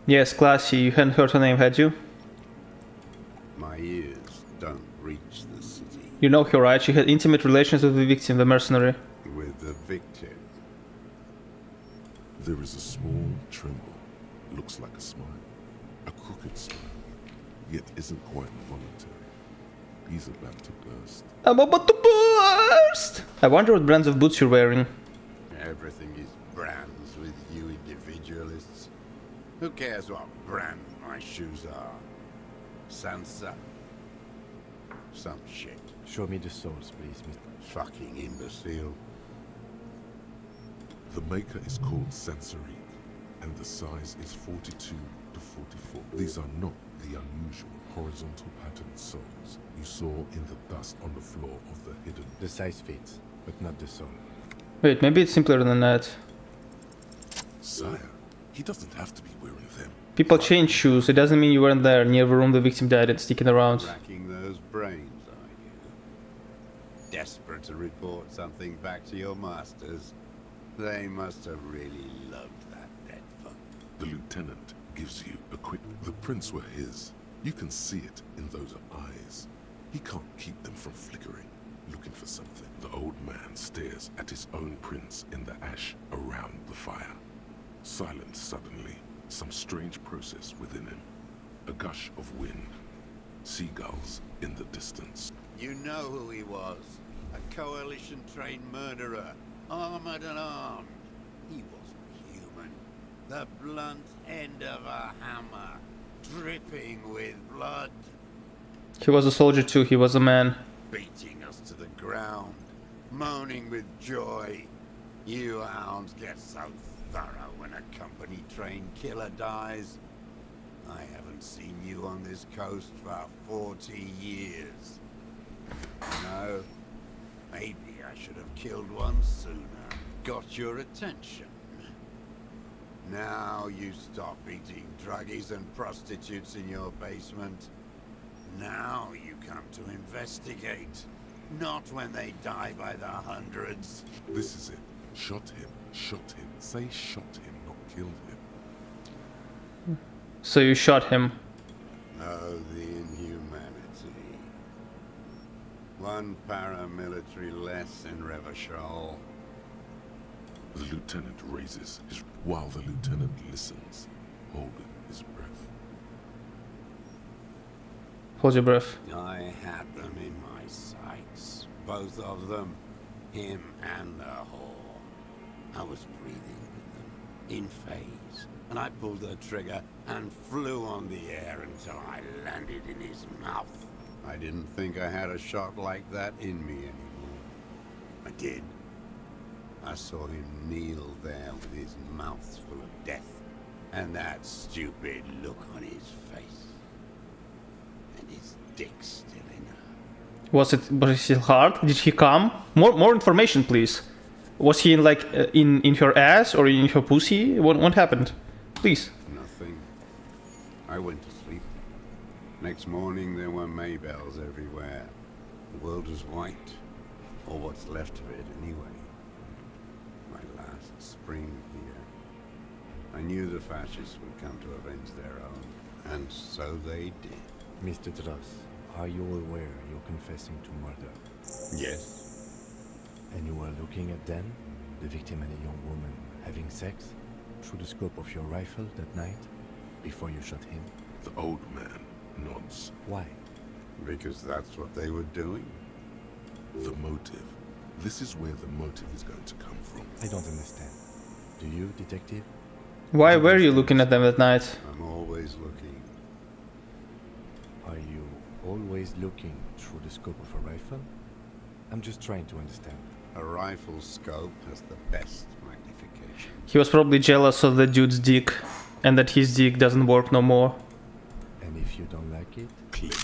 Yes, Classy, you hadn't heard her name, had you? my ears don't reach the city. You know her, right? She had intimate relations with the victim, the mercenary. With the victim. There is a small tremble. Looks like a smile. A crooked smile. Yet isn't quite voluntary. He's about to burst. I'm about to burst! I wonder what brands of boots you're wearing. Everything is brands with you individualists. Who cares what brand my shoes are? Sansa? Some shit. Show me the soles, please, Mr. Fucking imbecile. The maker is called Sensory, and the size is 42 to 44. These are not the unusual horizontal patterned soles you saw in the dust on the floor of the hidden. The size fits, but not the sole. Wait, maybe it's simpler than that. Sire, he doesn't have to be wearing them. People change shoes, it doesn't mean you weren't there near the room the victim died and sticking around. Racking those desperate to report something back to your masters. They must have really loved that dead fuck. The lieutenant gives you a quick... The prints were his. You can see it in those eyes. He can't keep them from flickering, looking for something. The old man stares at his own prints in the ash around the fire. Silent suddenly, some strange process within him. A gush of wind. Seagulls in the distance. You know who he was. A coalition-trained murderer, armored and armed. He wasn't human. The blunt end of a hammer, dripping with blood. He was a soldier too, he was a man. Beating us to the ground, moaning with joy. You hounds get so thorough when a company-trained killer dies. I haven't seen you on this coast for 40 years. No, maybe I should have killed one sooner. Got your attention. Now you stop eating druggies and prostitutes in your basement. Now you come to investigate. Not when they die by the hundreds. This is it. Shot him. Shot him. Say shot him, not killed him. So you shot him. Oh, the inhumanity. One paramilitary less in Revachol. The lieutenant raises his... While the lieutenant listens, holding his breath. Hold your breath. I had them in my sights. Both of them. Him and the whore. I was breathing with them. In phase. And I pulled the trigger and flew on the air until I landed in his mouth. I didn't think I had a shot like that in me anymore. I did. I saw him kneel there with his mouth full of death, and that stupid look on his face. And his dick still in her. Was it still hard? Did he come? More information, please. Was he like in her ass or in her pussy? What happened? Please. Nothing. I went to sleep. Next morning there were Maybells everywhere. The world was white. Or what's left of it anyway. My last spring here. I knew the fascists would come to avenge their own. And so they did. Mr. Dross, are you aware you're confessing to murder? Yes. And you were looking at them, the victim and a young woman, having sex, through the scope of your rifle that night, before you shot him? The old man nods. Why? Because that's what they were doing. The motive. This is where the motive is going to come from. I don't understand. Do you, detective? Why were you looking at them at night? I'm always looking. Are you always looking through the scope of a rifle? I'm just trying to understand. A rifle scope has the best magnification. He was probably jealous of the dude's dick, and that his dick doesn't work no more. And if you don't like it? Click.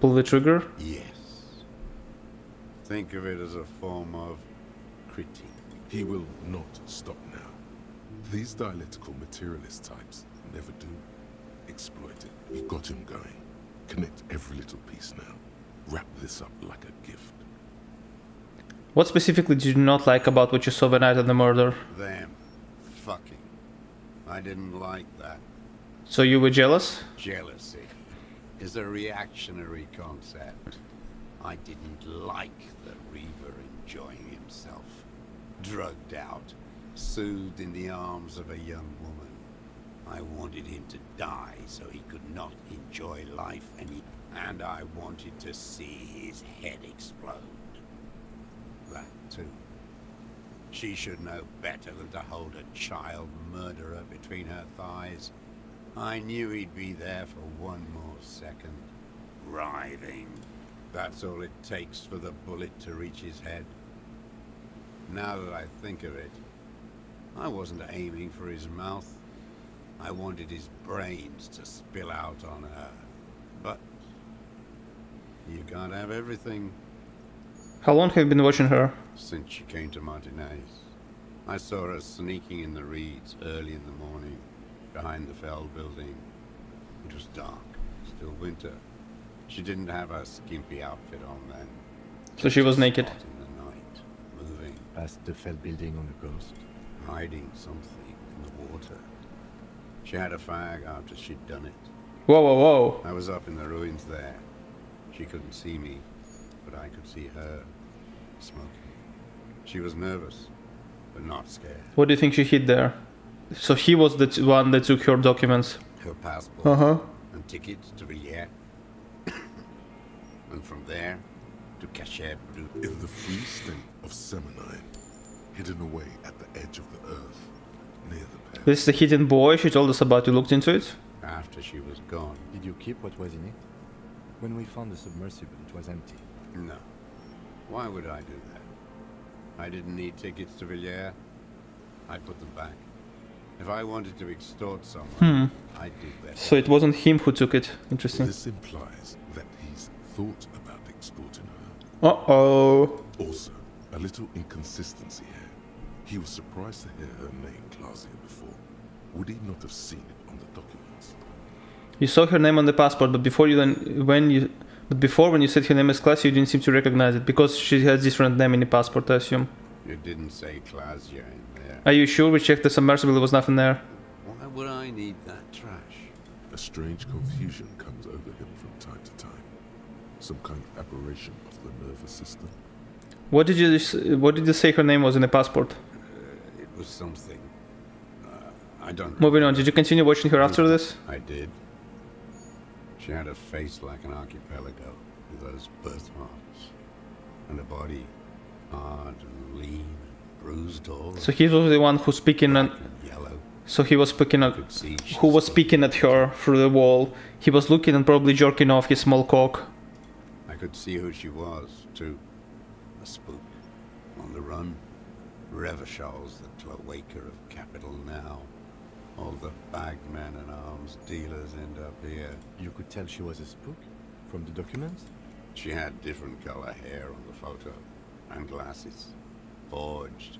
Pull the trigger? Yes. Think of it as a form of critique. He will not stop now. These dialectical materialist types never do. Exploit it. You've got him going. Connect every little piece now. Wrap this up like a gift. What specifically did you not like about what you saw the night of the murder? Them. Fucking. I didn't like that. So you were jealous? Jealousy is a reactionary concept. I didn't like the Reaver enjoying himself. Drugged out, soothed in the arms of a young woman. I wanted him to die so he could not enjoy life and I wanted to see his head explode. That too. She should know better than to hold a child murderer between her thighs. I knew he'd be there for one more second. Writhing. That's all it takes for the bullet to reach his head. Now that I think of it, I wasn't aiming for his mouth. I wanted his brains to spill out on her. But you can't have everything. How long have you been watching her? Since she came to Martinez. I saw her sneaking in the reeds early in the morning, behind the Fell building. It was dark, still winter. She didn't have a skimpy outfit on then. So she was naked. Spot in the night, moving, Past the fell building on the coast. hiding something in the water. She had a fag after she'd done it. Whoa, whoa, whoa. I was up in the ruins there. She couldn't see me, but I could see her, smoking. She was nervous, but not scared. What do you think she hid there? So he was the one that took her documents. Her passport Uh-huh. and tickets to Villiers. And from there to Cachet Bleu. In the free state of Seminine, hidden away at the edge of the earth, near the path. This is the hidden boy she told us about. You looked into it? After she was gone. Did you keep what was in it? When we found the submersible, it was empty. No. Why would I do that? I didn't need tickets to Villiers. I put them back. If I wanted to extort someone, I'd do better. So it wasn't him who took it. Interesting. This implies that he's thought about extorting her. Uh-oh. Also, a little inconsistency here. He was surprised to hear her name Glacier before. Would he not have seen it on the documents? You saw her name on the passport, but before when you said her name is Classy, you didn't seem to recognize it because she has different name in the passport, I assume. You didn't say Glacier in there. Are you sure? We checked the submersible, there was nothing there. Why would I need that trash? A strange confusion comes over him from time to time. Some kind of aberration of the nervous system. What did you say her name was in the passport? It was something. I don't Moving on, did you continue watching her after this? I did. She had a face like an archipelago with those birthmarks. And a body hard and lean, bruised all. So he was the one who's speaking and yellow. so he was speaking at Could see who was speaking at her through the wall. He was looking and probably jerking off his small cock. I could see who she was, too. A spook. On the run. Revachol's the cloaker of capital now. All the bagmen and arms dealers end up here. You could tell she was a spook? From the documents? She had different color hair on the photo. And glasses. Forged.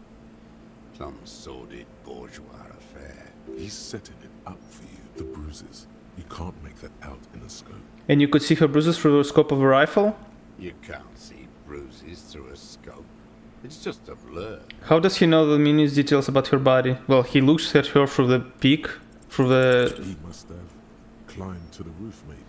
Some sordid bourgeois affair. He's setting it up for you. The bruises. You can't make that out in a scope. And you could see her bruises through the scope of a rifle? You can't see bruises through a scope. It's just a blur. How does he know the minute details about her body? Well, he looks at her through the peak, through the... He must have climbed to the roof, maybe.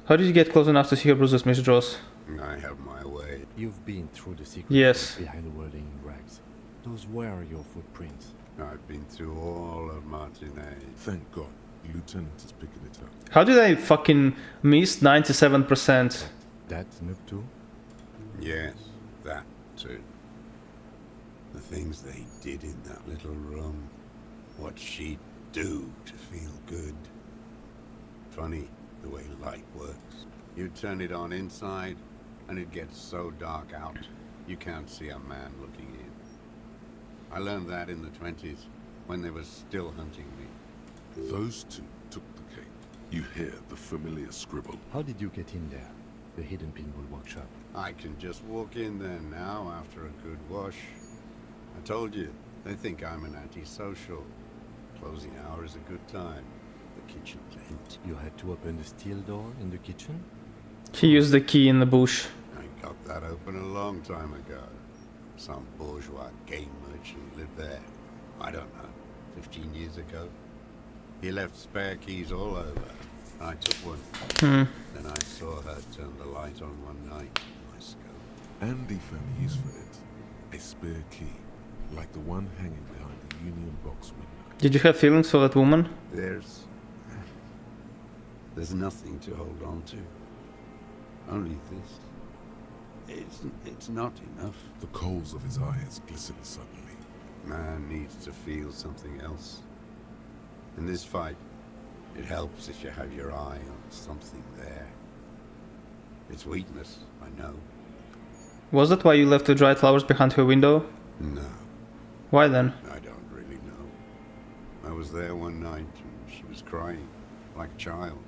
How did you get close enough to see her bruises, Miss Joss? I have my way. You've been through the secret Yes. place behind the whirling rags. Those were your footprints. I've been through all of Martinez. Thank God, Lieutenant is picking it up. How did I fucking miss 97%? That's Nook too? Yes, that too. The things they did in that little room. What she'd do to feel good. Funny the way light works. You turn it on inside, and it gets so dark out, you can't see a man looking in. I learned that in the 20s, when they were still hunting me. Those two took the cake. You hear the familiar scribble. How did you get in there? The hidden pinball workshop. I can just walk in there now after a good wash. I told you, they think I'm an antisocial. Closing hour is a good time. The kitchen's empty. You had to open the steel door in the kitchen? He used the key in the bush. I got that open a long time ago. Some bourgeois game merchant lived there. I don't know, 15 years ago. He left spare keys all over. I took one. Then I saw her turn the light on one night in my scope. Andy found use for it. A spare key, like the one hanging behind the Union Box window. Did you have feelings for that woman? There's nothing to hold on to. Only this. It's not enough. The coals of his eyes glistened suddenly. Man needs to feel something else. In this fight, it helps if you have your eye on something there. It's weakness, I know. Was that why you left the dried flowers behind her window? No, Why then? I don't really know. I was there one night and she was crying, like a child,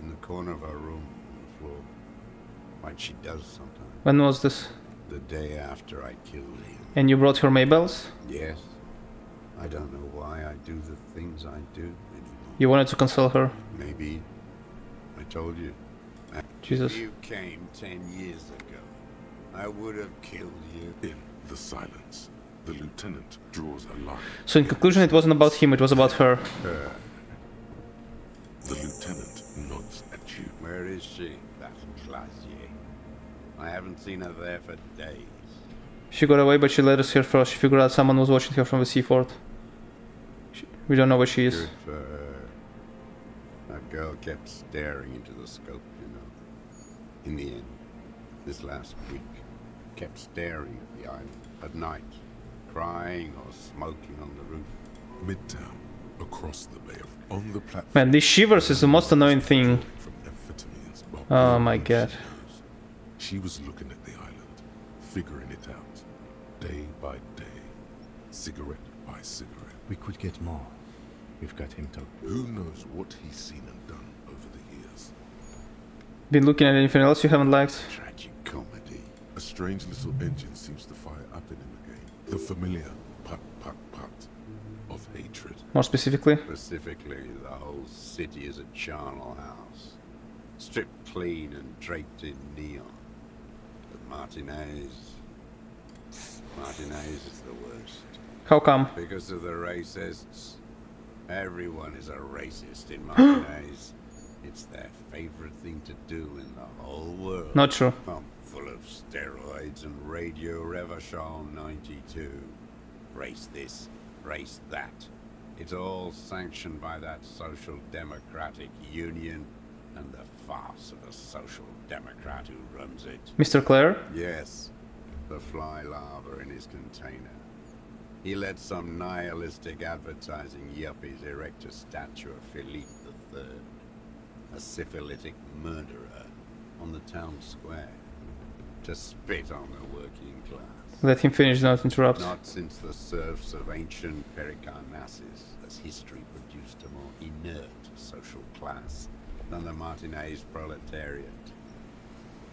in the corner of our room on the floor, like she does sometimes. When was this? The day after I killed him. And you brought her Maybells? Yes. I don't know why I do the things I do anymore. You wanted to console her. Maybe. I told you. Jesus. If you came 10 years ago, I would have killed you. In the silence, the lieutenant draws a line. So in conclusion, it wasn't about him, it was about her. The lieutenant nods at you. Where is she, that Classier? I haven't seen her there for days. She got away, but she let us here first. She figured out someone was watching her from the seafort. We don't know where she is. Good for her. That girl kept staring into the scope, you know. In the end, this last week, kept staring at the island at night, crying or smoking on the roof. Midtown, across the bay, on the platform. Man, these shivers is the most annoying thing. From amphetamines, Oh my god. She was looking at the island, figuring it out, day by day, cigarette by cigarette. We could get more. We've got him talking. Who knows what he's seen and done over the years? Been looking at anything else you haven't liked? Tragic comedy. A strange little engine seems to fire up in him again. The familiar put of hatred. More specifically? Specifically, the whole city is a charnel house. Stripped clean and draped in neon. But Martinez is the worst. How come? Because of the racists. Everyone is a racist in Martinez. It's their favorite thing to do in the whole world. Not true. Pumped full of steroids and Radio Revachol 92. Race this, race that. It's all sanctioned by that Social Democratic Union and the farce of a Social Democrat who runs it. Mr. Clare? Yes, the fly larva in his container. He let some nihilistic advertising yuppies erect a statue of Philippe III, a syphilitic murderer, on the town square, to spit on the working class. Let him finish, don't interrupt. Not since the serfs of ancient Pericarnassus has history produced a more inert social class than the Martinez proletariat.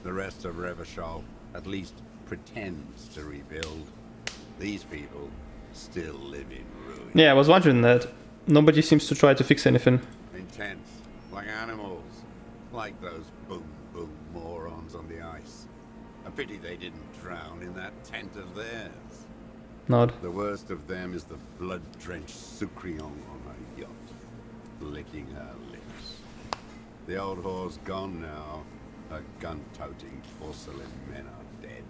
The rest of Revachol at least pretends to rebuild. These people still live in ruin. Yeah, I was wondering that. Nobody seems to try to fix anything. Intense, like animals. Like those boom morons on the ice. A pity they didn't drown in that tent of theirs. Nod. The worst of them is the blood-drenched Sucrion on a yacht, licking her lips. The old whore's gone now. Her gun-toting porcelain men are dead.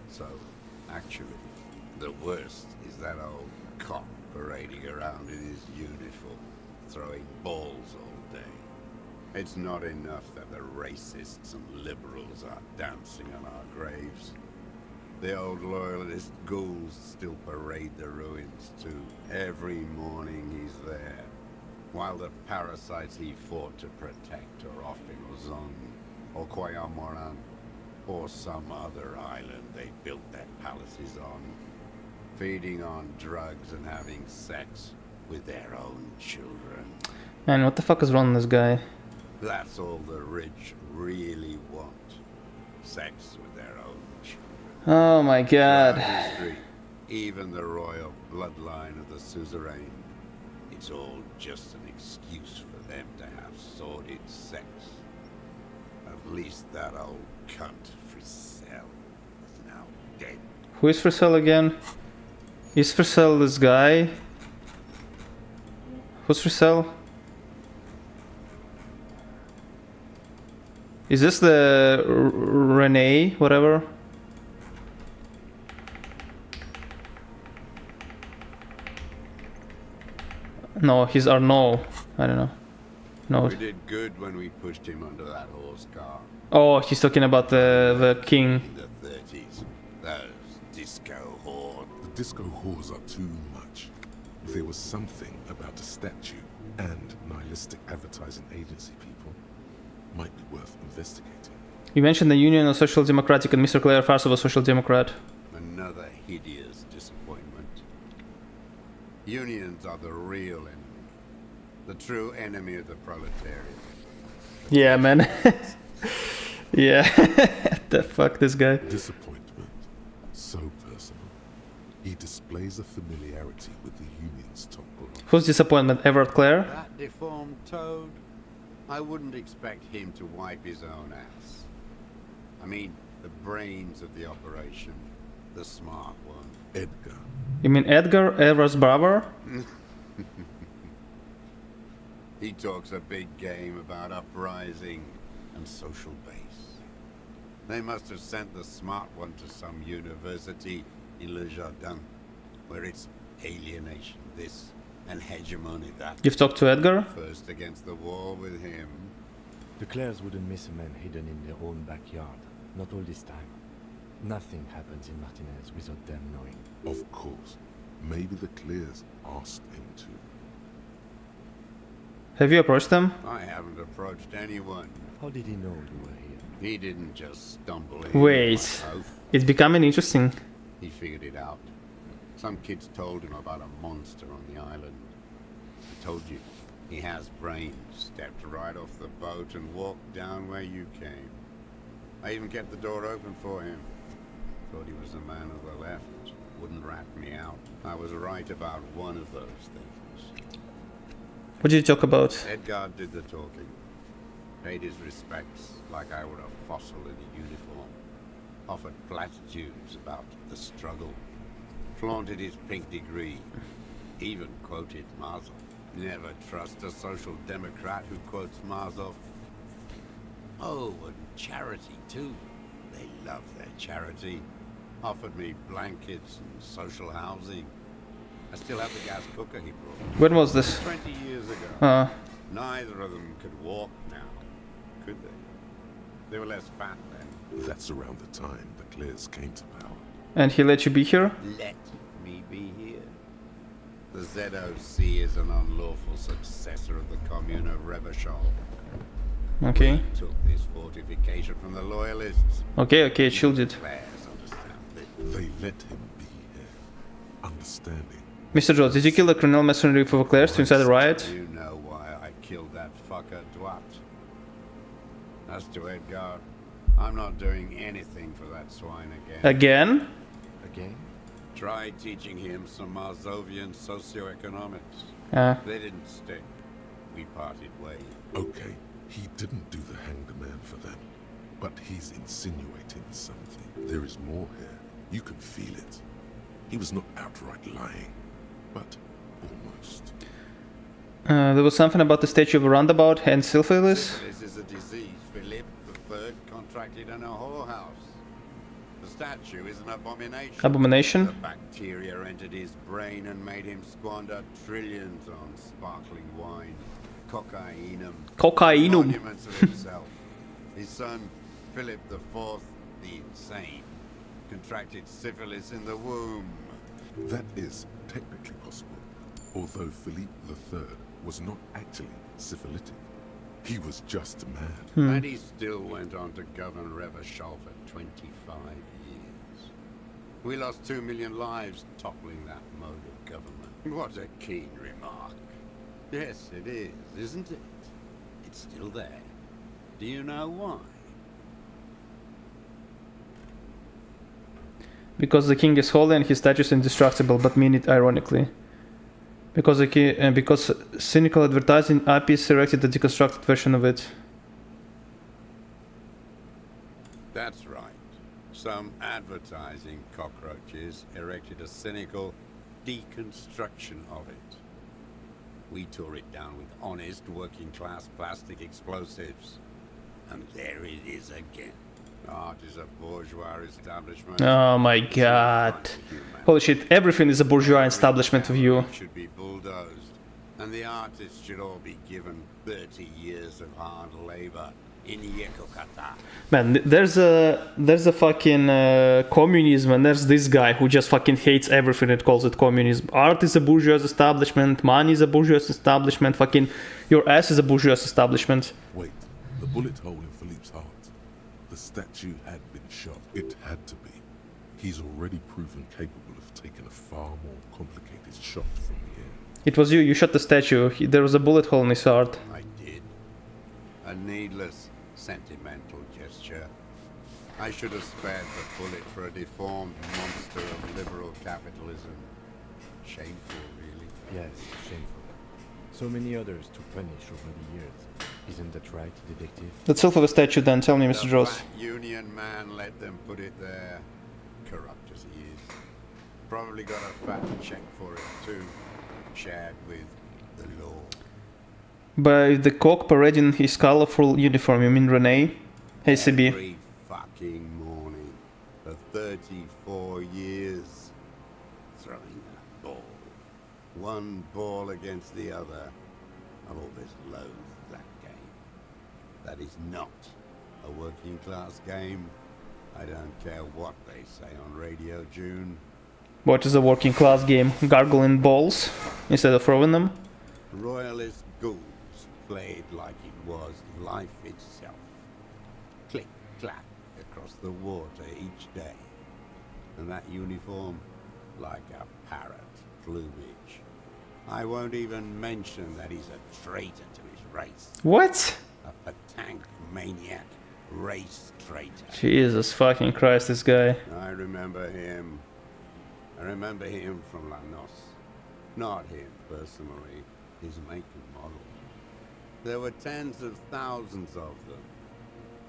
So, actually, the worst is that old cop parading around in his uniform, throwing balls all day. It's not enough that the racists and liberals are dancing on our graves. The old loyalist ghouls still parade the ruins too. Every morning he's there, while the parasites he fought to protect are off in Luzon, or Coyamoran, or some other island they built their palaces on, feeding on drugs and having sex with their own children. Man, what the fuck is wrong with this guy? That's all the rich really want. Sex with their own children. Oh my god. Throughout history, even the royal bloodline of the suzerain, it's all just an excuse for them to have sordid sex. At least that old cunt Frisell is now dead. Who is Frisell again? Is Frisell this guy? Who's Frisell? Is this the Renee, whatever? No, he's Arnaud. I don't know. No. We did good when we pushed him under that horse car Oh, he's talking about the king. in the 30s. Those disco whores. The disco whores are too much. There was something about a statue and nihilistic advertising agency people. Might be worth investigating. You mentioned the Union of Social Democratic and Mr. Clare farce of a social democrat. Another hideous disappointment. Unions are the real enemy. The true enemy of the proletariat. Yeah, man. Yeah. The fuck, this guy. Disappointment. So personal. He displays a familiarity with the Union's top brass. Whose disappointment? Everett Clare? That deformed toad? I wouldn't expect him to wipe his own ass. I mean, the brains of the operation. The smart one. Edgar. You mean Edgar, Everett's brother? He talks a big game about uprising and social base. They must have sent the smart one to some university in Le Jardin, where it's alienation this and hegemony that. You've talked to Edgar? First against the wall with him. The Clares wouldn't miss a man hidden in their own backyard. Not all this time. Nothing happens in Martinez without them knowing. Of course. Maybe the Clears asked him to. Have you approached them? I haven't approached anyone. How did he know you were here? He didn't just stumble in. Wait. It's becoming interesting. He figured it out. Some kids told him about a monster on the island. I told you, he has brains. Stepped right off the boat and walked down where you came. I even kept the door open for him. Thought he was a man of the left. Wouldn't rat me out. I was right about one of those things. What did you talk about? Edgar did the talking. Paid his respects like I were a fossil in a uniform. Offered platitudes about the struggle. Flaunted his pink degree. Even quoted Marzow. Never trust a social democrat who quotes Marzow. Oh, and charity too. They love their charity. Offered me blankets and social housing. I still have the gas cooker he brought. When was this? 20 years ago. Uh, Neither of them could walk now, could they? They were less fat then. That's around the time the Clears came to power. and he let you be here? Let me be here. The ZOC is an unlawful successor of the Commune of Revachol. Okay. We took this fortification from the loyalists. Okay, chilled it. Clares understand it. They let him be here. Understanding. Mr. Jones, did you kill the criminal mercenary for Claire's to incite the riot? You know why I killed that fucker, Dwat. As to Edgar, I'm not doing anything for that swine again. Again? Again? Tried teaching him some Marzovian socioeconomics. They didn't stick. We parted ways. Okay, he didn't do the hang the man for them. But he's insinuating something. There is more here. You can feel it. He was not outright lying, but almost. There was something about the statue of a roundabout and syphilis. This is a disease Philip III contracted in a whorehouse. The statue is an abomination. Abomination? The bacteria entered his brain and made him squander trillions on sparkling wine, cocainum. Cocainum. Monuments of himself. His son, Philip IV, the insane, contracted syphilis in the womb. That is technically possible, although Philippe III was not actually syphilitic. He was just mad. And he still went on to govern Revachol for 25 years. We lost 2 million lives toppling that mode of government. What a keen remark. Yes, it is, isn't it? It's still there. Do you know why? Because the king is holy and his statue is indestructible, but mean it ironically. Because because cynical advertising APIs erected a deconstructed version of it. That's right. Some advertising cockroaches erected a cynical deconstruction of it. We tore it down with honest working-class plastic explosives. And there it is again. Art is a bourgeois establishment. Oh my god. Holy shit, everything is a bourgeois establishment of you. Should be bulldozed. And the artists should all be given 30 years of hard labor in Yekokata. Man, there's a fucking communism, and there's this guy who just fucking hates everything and calls it communism. Art is a bourgeois establishment, money is a bourgeois establishment, fucking your ass is a bourgeois establishment. Wait, the bullet hole in Philippe's heart. The statue had been shot. It had to be. He's already proven capable of taking a far more complicated shot from the air. It was you shot the statue. There was a bullet hole in his heart. I did. A needless, sentimental gesture. I should have spared the bullet for a deformed monster of liberal capitalism. Shameful, really. Yes, shameful. So many others to punish over the years. Isn't that right, detective? That's all for the statue then, tell me, Mr. The Dross. fat union man let them put it there. Corrupt as he is. Probably got a fat check for it too. Shared with the law. By the cock parading his colorful uniform, you mean Renee? Hey, CB. Every fucking morning for 34 years. Throwing a ball. One ball against the other. I've always loathed that game. That is not a working class game. I don't care what they say on Radio June. What is a working class game? Gargling balls instead of throwing them? Royalist ghouls played like it was life itself. Click, clack across the water each day. And that uniform, like a parrot plumage. I won't even mention that he's a traitor to his race. What? A tank maniac race traitor. Jesus fucking Christ, this guy. I remember him. I remember him from Lanos. Not him personally, his make and model. There were tens of thousands of them.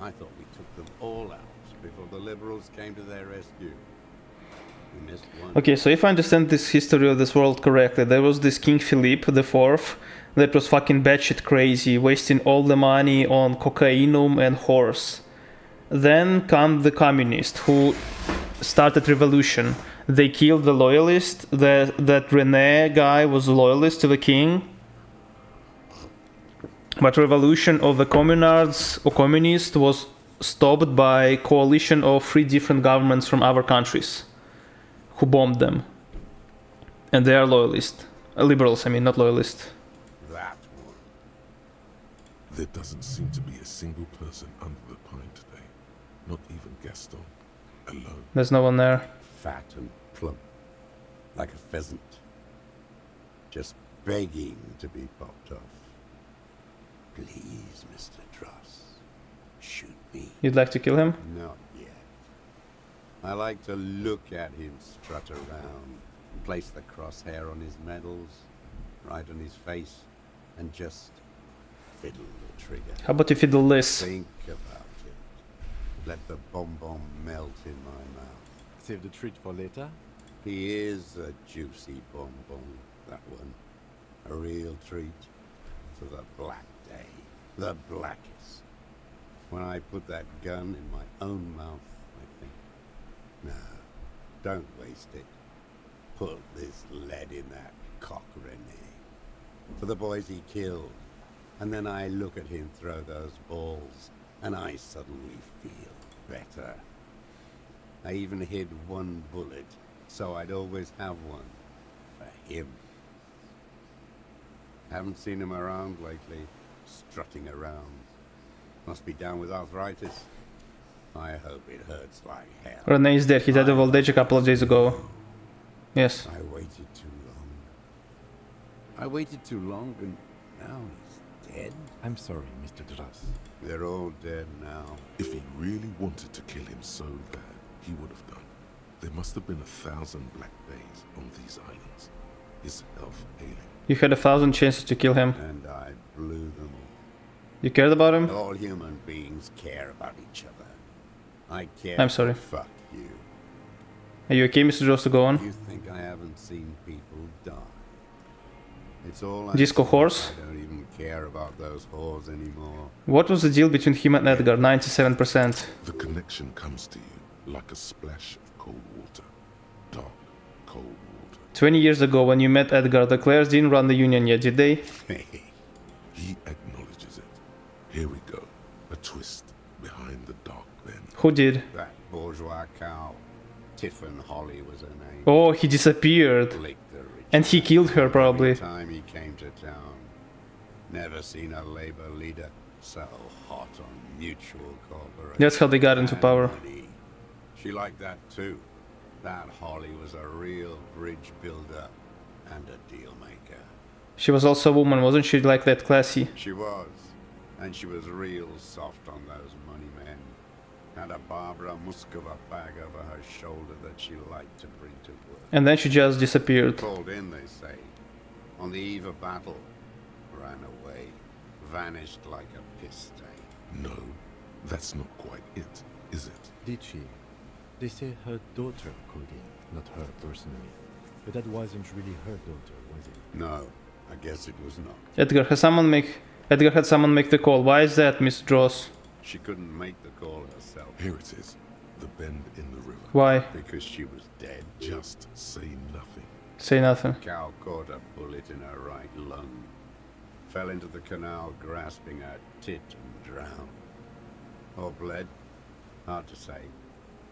I thought we took them all out before the liberals came to their rescue. We missed one. Okay, so if I understand this history of this world correctly, there was this King Philippe IV that was fucking batshit crazy, wasting all the money on cocainum and horse. Then come the communists who started revolution. They killed the loyalist. That Rene guy was a loyalist to the king. But revolution of the communards or communists was stopped by coalition of 3 different governments from other countries who bombed them. And they are loyalists. Liberals, I mean, not loyalists. That one. There doesn't seem to be a single person under the pine today. Not even Gaston. Alone. There's no one there. Fat and plump. Like a pheasant. Just begging to be popped off. Please, Mr. Dross. Shoot me. You'd like to kill him? Not yet. I like to look at him strut around, place the crosshair on his medals, right on his face, and just fiddle the trigger. How about you fiddle this? Think about it. Let the bomb melt in my mouth. Save the treat for later? He is a juicy bonbon, that one. A real treat for the black day. The blackest. When I put that gun in my own mouth, I think, no, don't waste it. Put this lead in that cock, Rene. For the boys he killed. And then I look at him throw those balls, and I suddenly feel better. I even hid one bullet, so I'd always have one. For him. Haven't seen him around lately, strutting around. Must be down with arthritis. I hope it hurts like hell. Rene is dead. He died of old age a couple of days ago. Yes. I waited too long. I waited too long, and now he's dead. I'm sorry, Mr. Dross. They're all dead now. If he really wanted to kill him so bad, he would have done. There must have been 1,000 Black Bays on these islands. His health ailing. You had 1,000 chances to kill him. And I blew them all. You cared about him? All human beings care about each other. I care. I'm sorry. Fuck you. Are you okay, Mr. Dross, to go on? You think I haven't seen people die? It's all Disco horse? I don't even care about those whores anymore. What was the deal between him and Edgar? 97%. The connection comes to you like a splash of cold water. Dark, cold water. 20 years ago, when you met Edgar, the Clares didn't run the Union yet, did they? He acknowledges it. Here we go. A twist behind the dark then. Who did? That bourgeois cow. Tiffin Holly was her name. Oh, he disappeared. Licked the rich And he killed her, probably. Every time he came to town. Never seen a labor leader so hot on mutual cooperation. That's how they got into and power. money. She liked that too. That Holly was a real bridge builder and a deal maker. She was also a woman, wasn't she? Like that classy. She was. And she was real soft on those money men. Had a Barbara Muskova bag over her shoulder that she liked to bring to work. And then she just disappeared. Called in, they say, on the eve of battle, ran away, vanished like a piss stain. No, that's not quite it, is it? Did she? They say her daughter called in, not her personally. But that wasn't really her daughter, was it? No, I guess it was not. Edgar had someone make the call. Why is that, Miss Dross? She couldn't make the call herself. Here it is. The bend in the river. Why? Because she was dead. Just say nothing. Say nothing. Cow caught a bullet in her right lung. Fell into the canal grasping her tit and drowned. Or bled? Hard to say.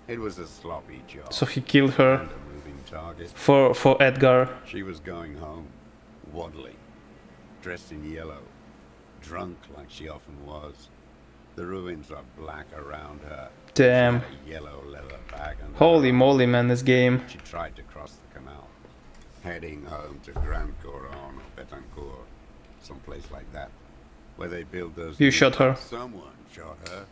It was a sloppy job. So he killed her And a moving target. for Edgar. She was going home, waddling, dressed in yellow, drunk like she often was. The ruins are black around her. Damn. She had a yellow leather bag under Holy her arm. moly, man, this game. She tried to cross the canal, heading home to Grand Coron or Betancourt, someplace like that, where they build those. You shot her. Someone shot her,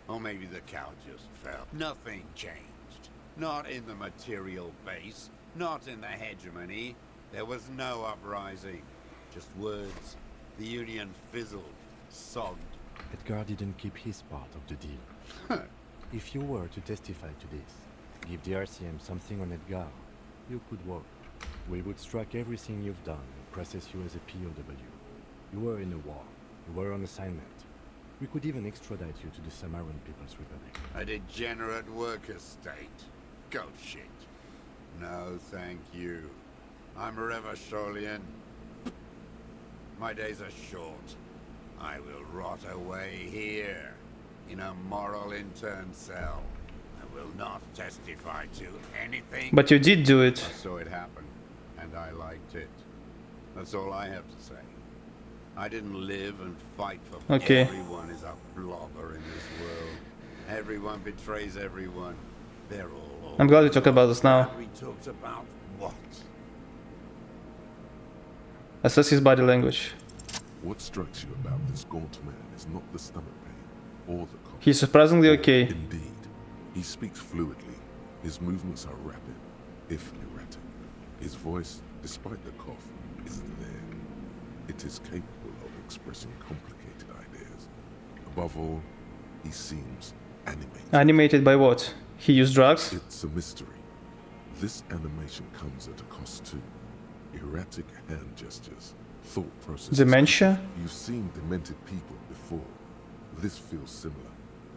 or maybe the cow just fell. Nothing changed. Not in the material base, not in the hegemony. There was no uprising, just words. The Union fizzled, sogged. Edgar didn't keep his part of the deal. If you were to testify to this, give the RCM something on Edgar, you could work. We would strike everything you've done and process you as a POW. You were in a war. You were on assignment. We could even extradite you to the Samaran People's Republic. A degenerate worker state. Goat shit. No, thank you. I'm Revacholian. My days are short. I will rot away here, in a moral intern cell. I will not testify to anything. But you did do it. I saw it happen, and I liked it. That's all I have to say. I didn't live and fight for Okay. Everyone is a blobber in this world. Everyone betrays everyone. They're all I'm glad we talk about this now. We talked about what? Assess his body language. What strikes you about this gaunt man is not the stomach pain or the cough. He's surprisingly okay. Indeed. He speaks fluidly. His movements are rapid, if erratic. His voice, despite the cough, is there. It is capable of expressing complicated ideas. Above all, he seems animated. Animated by what? He used drugs? It's a mystery. This animation comes at a cost too. Erratic hand gestures, thought processes. Dementia? You've seen demented people before. This feels similar,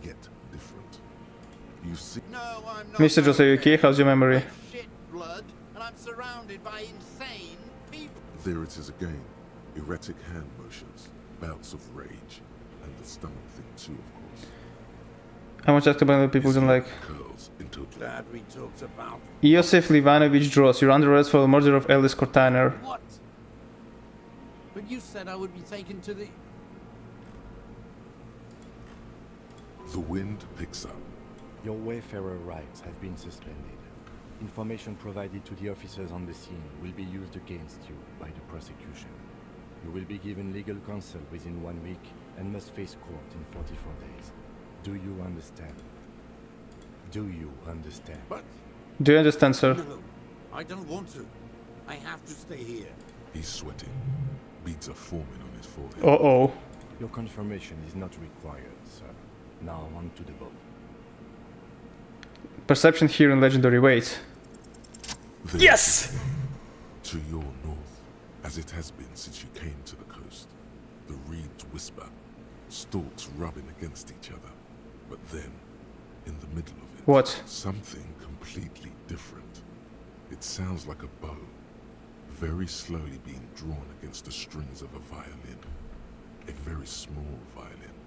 yet different. You see. No, I'm not. Mr. Joss, are you okay? How's your memory? Shit blood, and I'm surrounded by insane people. There it is again. Erratic hand motions, bouts of rage, and the stomach thing too, of course. I want to talk about the people who don't like. Curls into Glad we talked about Iosif Livanovich Dross, you're under arrest for the murder of Ellis Cortaner. What? But you said I would be taken to the... The wind picks up. Your wayfarer rights have been suspended. Information provided to the officers on the scene will be used against you by the prosecution. You will be given legal counsel within 1 week and must face court in 44 days. Do you understand? Do you understand? But Do you understand, sir? no, I don't want to. I have to stay here. He's sweating. Beads are forming on his forehead. Uh-oh. Your confirmation is not required, sir. Now on to the boat. Perception here in legendary weight. There Yes! To your north, as it has been since you came to the coast, the reeds whisper, stalks rubbing against each other. But then, in the middle of it, What? something completely different. It sounds like a bow, very slowly being drawn against the strings of a violin. A very small violin,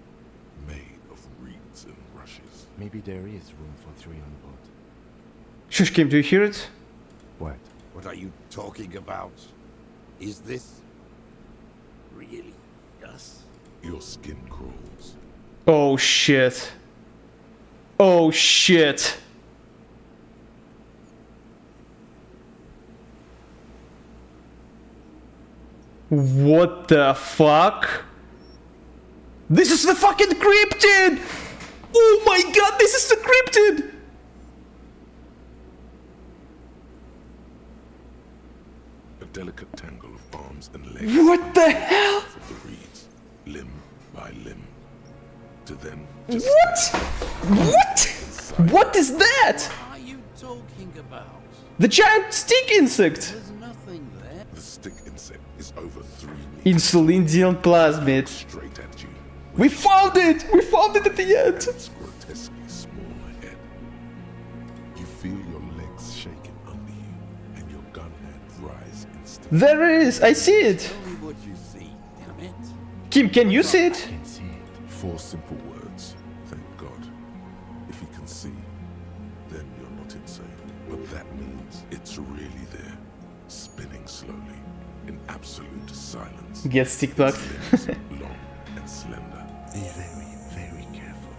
made of reeds and rushes. Maybe there is room for 3 on board. Shush, Kim, do you hear it? What? What are you talking about? Is this really us? Your skin crawls. Oh shit. Oh shit. What the fuck? This is the fucking cryptid! Oh my god, this is the cryptid! A delicate tangle of arms and legs. What the hell? Of the reeds, limb by limb. To then just What? What is that? What are you talking about? The giant stick insect! There's nothing there. the stick insect is over 3 meters Insulindian plasmid. straight at you. We found it! We found it at the end! Its grotesquely small head. You feel your legs shaking under you, and your gun hand rise instantly. There it is! I see it! Tell me what you see, damn it. Kim, can you see it? Can see it. 4 simple words. Thank God. If you can see, then you're not insane. But that means it's really there, spinning slowly, in absolute silence. Get stick bugged. Its limbs long and slender. Be very, very careful.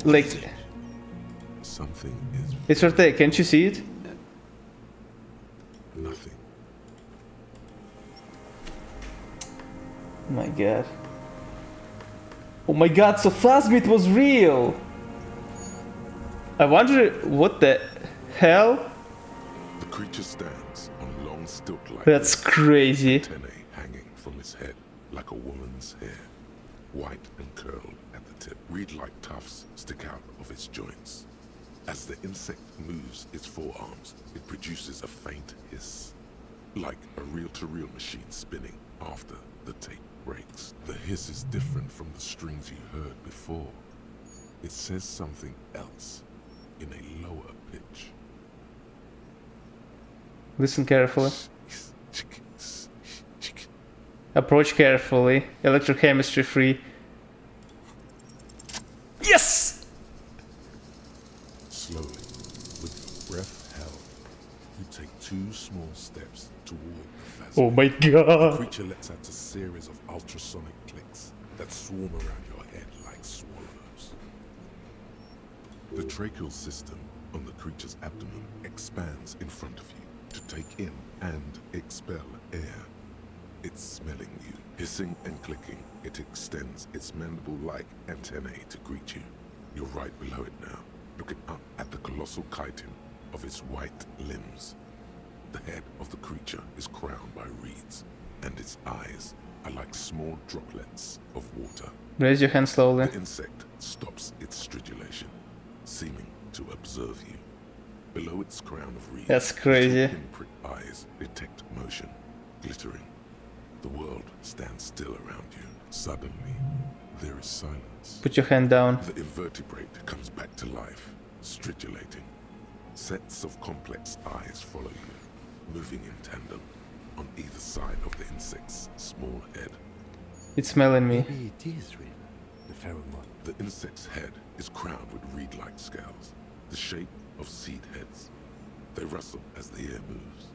Like, Something is it's right there. Can't you see it? nothing. Oh my god. Oh my god, so Phasmid was real! I wonder what the hell? The creature stands on long stilt-like That's crazy. antennae hanging from its head like a woman's hair, white and curled at the tip. Reed-like tufts stick out of its joints. As the insect moves its forearms, it produces a faint hiss, like a reel-to-reel machine spinning after the tape breaks. The hiss is different from the strings you heard before. It says something else in a lower pitch. Listen carefully. Approach carefully. Electrochemistry free. Yes! Slowly, with your breath held, you take 2 small steps toward the phasmid. Oh my The god. creature lets out a series of ultrasonic clicks that swarm around your head like swallows. The tracheal system on the creature's abdomen expands in front of you to take in and expel air. It's smelling you. Hissing and clicking, it extends its mandible-like antennae to greet you. You're right below it now, looking up at the colossal chitin of its white limbs. The head of the creature is crowned by reeds, and its eyes are like small droplets of water. Raise your hand slowly. The insect stops its stridulation, seeming to observe you. Below its crown of reeds, That's crazy. two pinprick eyes detect motion, glittering. The world stands still around you. Suddenly, there is silence. Put your hand down. The invertebrate comes back to life, stridulating. Sets of complex eyes follow you, moving in tandem on either side of the insect's small head. It's smelling me. Maybe it is real. The pheromone. The insect's head is crowned with reed-like scales, the shape of seed heads. They rustle as the air moves.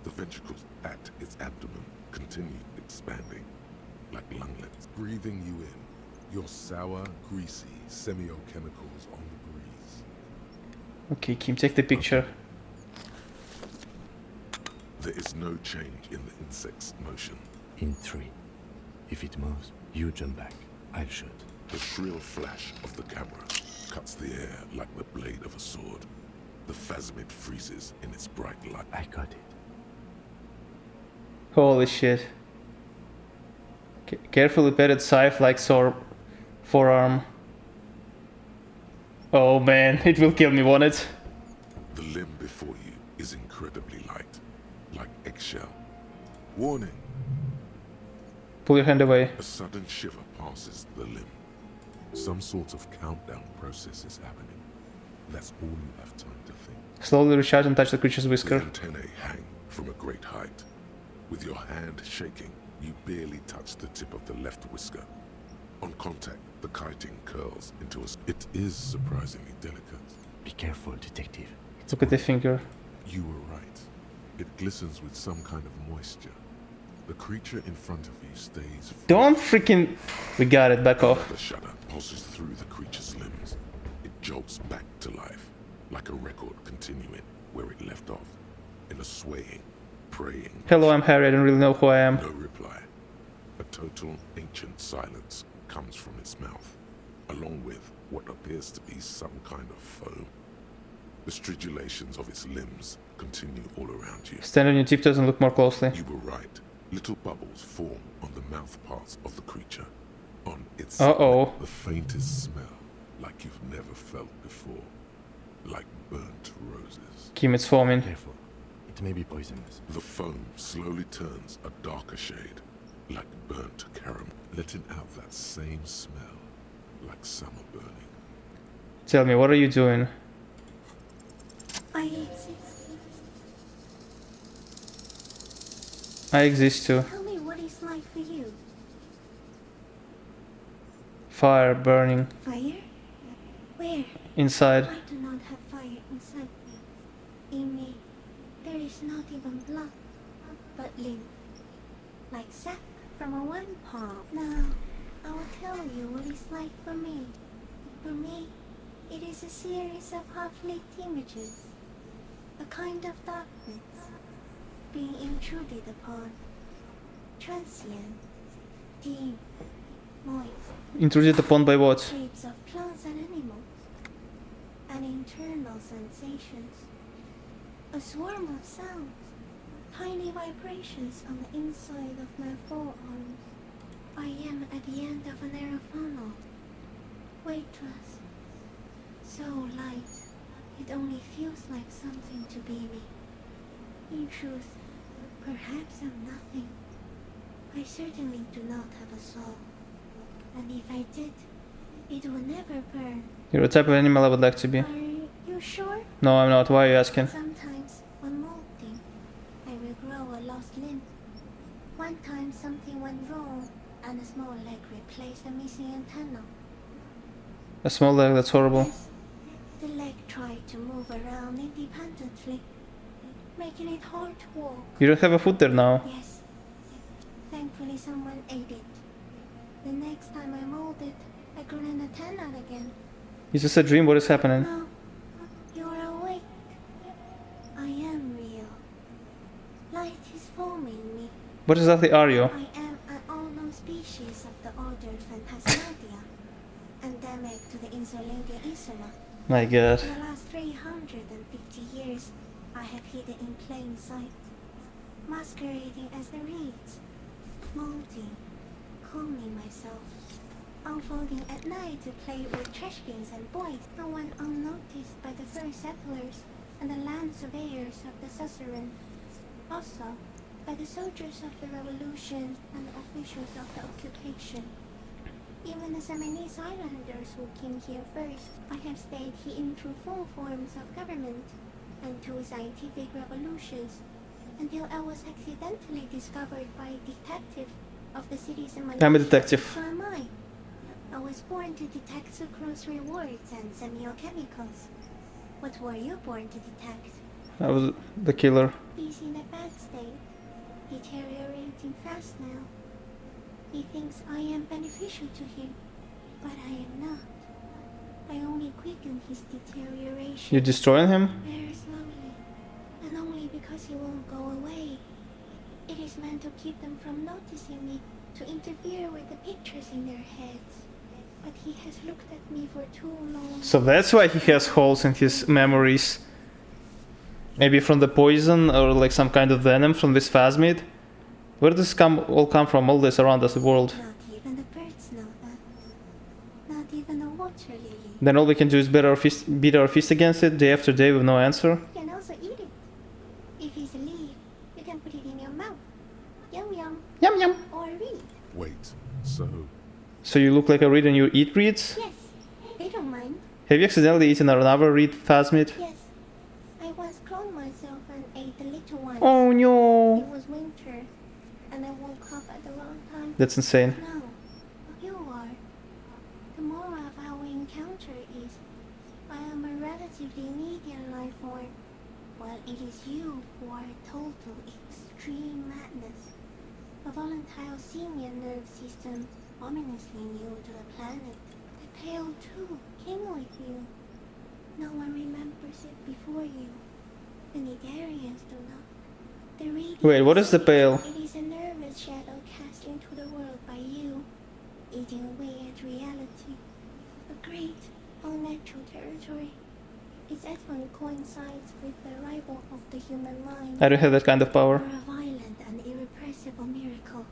The ventricles at its abdomen continue expanding, like lunglets, breathing you in. Your sour, greasy semiochemicals on the breeze. Okay, Kim, take the picture. There is no change in the insect's motion. In 3. If it moves, you jump back. I'll shoot. The shrill flash of the camera cuts the air like the blade of a sword. The phasmid freezes in its bright light. I got it. Holy shit. Carefully padded scythe-like forearm. Oh man, it will kill me, won't it? The limb before you is incredibly light, like eggshell. Warning! Pull your hand away. A sudden shiver passes the limb. Some sort of countdown process is happening. That's all you have time to think. Slowly reach out and touch the creature's The whisker. antennae hang from a great height. With your hand shaking, you barely touch the tip of the left whisker. On contact, the chitin curls into a... It is surprisingly delicate. Be careful, detective. It's Look at the finger. You were right. It glistens with some kind of moisture. The creature in front of you stays... Don't freaking... We got it, back off. The shudder pulses through the creature's limbs. It jolts back to life, like a record continuing where it left off, in a swaying, praying... Hello, I'm Harry, I don't really know who I am. No reply. A total ancient silence comes from its mouth, along with what appears to be some kind of foam. The stridulations of its limbs continue all around you. Stand on your tiptoes and look more closely. You were right. Little bubbles form on the mouth parts of the creature. On its Uh-oh. the faintest smell, like you've never felt before. Like burnt roses. Kim, it's foaming. Careful. It may be poisonous. The foam slowly turns a darker shade, like burnt caramel, letting out that same smell, like summer burning. Tell me, what are you doing? I exist. I exist too. Tell me what it's like for you. Fire burning Fire? Where? inside. I do not have fire inside me. In me, there is not even blood, but lymph. Like sap from a one palm. Now, I will tell you what it's like for me. For me, it is a series of half-lit images. A kind of darkness being intruded upon. Transient, dim, moist. Intruded upon by what? Shapes of plants and animals, and internal sensations. A swarm of sounds, tiny vibrations on the inside of my forearms. I am at the end of a narrow funnel, weightless, so light, it only feels like something to be me. In truth, perhaps I'm nothing. I certainly do not have a soul. And if I did, it would never burn. You're the type of animal I would like to be. Are you sure? No, I'm not. Why are you asking? Sometimes, when molting, I will grow a lost limb. One time something went wrong, and a small leg replaced a missing antenna. A small leg, that's horrible. Yes, the leg tried to move around independently, making it hard to walk. You don't have a foot there now. Yes. Thankfully someone ate it. The next time I molded, I grew an antenna again. Is this a dream? What is happening? No, you're awake. I am real. Light is forming me. What exactly are you? I am an unknown species of the order Phantasmadia, endemic to the Insulated Insula. My god. For the last 350 years, I have hidden in plain sight, masquerading as the reeds, molding, cloning myself, unfolding at night to play with trashkins and boys. No one unnoticed by the first settlers and the land surveyors of the suzerain. Also, by the soldiers of the revolution and the officials of the occupation. Even the Seminese islanders who came here first, I have stayed hidden through 4 forms of government and 2 scientific revolutions until I was accidentally discovered by a detective of the city's I'm a detective. So am I. I was born to detect sucrose rewards and semiochemicals. What were you born to detect? I was the killer. He's in a bad state, deteriorating fast now. He thinks I am beneficial to him, but I am not. I only quicken his deterioration. You're destroying him? Very slowly, and only because he won't go away. It is meant to keep them from noticing me, to interfere with the pictures in their heads. But he has looked at me for too long. So that's why he has holes in his memories. Maybe from the poison or like some kind of venom from this phasmid? Where does this all come from, all this around us, the world? Not even the birds know that. Not even a water lily. Then all we can do is beat our fist against it day after day with no answer? You can also eat it. If it's a leaf, you can put it in your mouth. Yum yum. Yum yum. Or read. Wait, so So you look like a reed and you eat reeds? Yes, they don't mind. Have you accidentally eaten another reed phasmid? Yes. I once cloned myself and ate the little ones. Oh no! It was winter, and I woke up at the wrong time. That's insane. No, you are. The moral of our encounter is, I am a relatively medium life form, while it is you who are total extreme madness. A volatile simian nerve system, ominously new to the planet. The Pale too came with you. No one remembers it before you. The Nigerians do not. The Wait, what is the Pale? It is a nervous shadow cast into the world That one coincides with the arrival of the human mind. I don't have that kind of power. Or a violent and irrepressible miracle.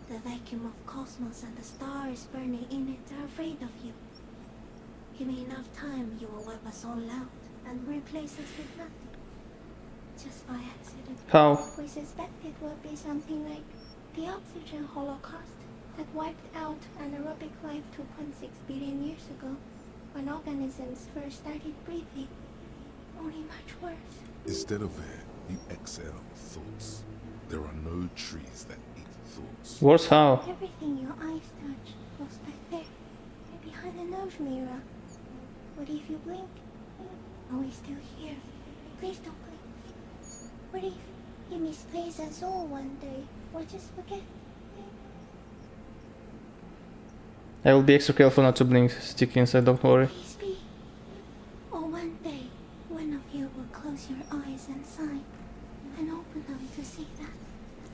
The vacuum of cosmos and the stars burning in it are afraid of you. Give me enough time, you will wipe us all out and replace us with nothing. Just by accident. How? We suspect it will be something like the oxygen holocaust that wiped out anaerobic life 2.6 billion years ago, when organisms first started breathing. Only much worse. Instead of air, you exhale thoughts. There are no trees that eat thoughts. Worse how? Everything your eyes touch goes back there, behind the nose mirror. What if you blink? Are we still here? Please don't blink. What if you misplace us all one day, or just forget? I will be extra careful not to blink, stick inside, don't worry. Please be. Or one day, one of you will close your eyes and sigh, and open them to see that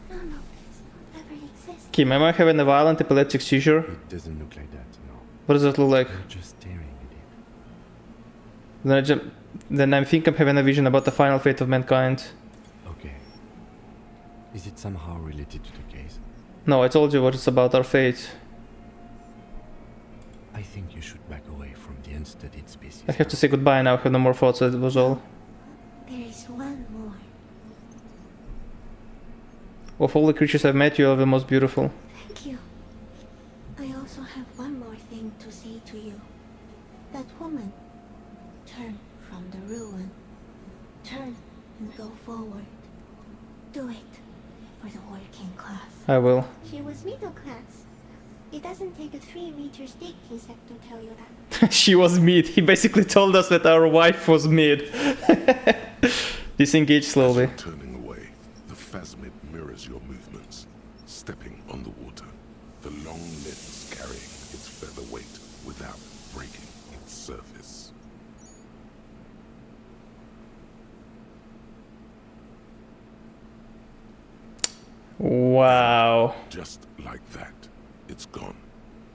none of this ever existed. Kim, am I having a violent epileptic seizure? It doesn't look like that, no. What does that look like? You're just staring at it. Then I think I'm having a vision about the final fate of mankind. Okay. Is it somehow related to the case? No, I told you what it's about, our fate. I think you should back away from the unstudied species. I have to say goodbye now, I have no more thoughts, that was all. There is one more. Of all the creatures I've met, you are the most beautiful. Thank you. I also have one more thing to say to you. That woman. Turn from the ruin. Turn and go forward. Do it for the working class. I will. She was middle class. It doesn't take a 3-meter stick insect to tell you that. She was mid. He basically told us that our wife was mid. Disengage slowly. As you're turning away, the phasmid mirrors your movements, stepping on the water, the long limbs carrying its feather weight without breaking its surface. Wow. Just like that, it's gone,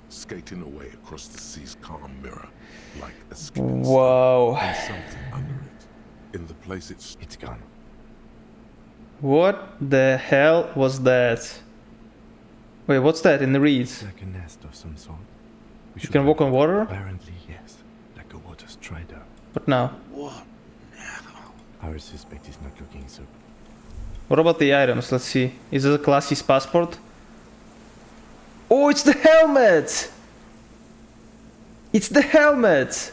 skating away across the sea's calm mirror, like a skipping Wow. stone, and something under it. In the place it's gone. What the hell was that? Wait, what's that in the reeds? It's like a nest of some sort. We You should can walk on water? Apparently, yes. Like a water strider. What now? What? Our suspect is not looking so. What about the items? Let's see. Is it a Classie's passport? Oh, it's the helmet! It's the helmet!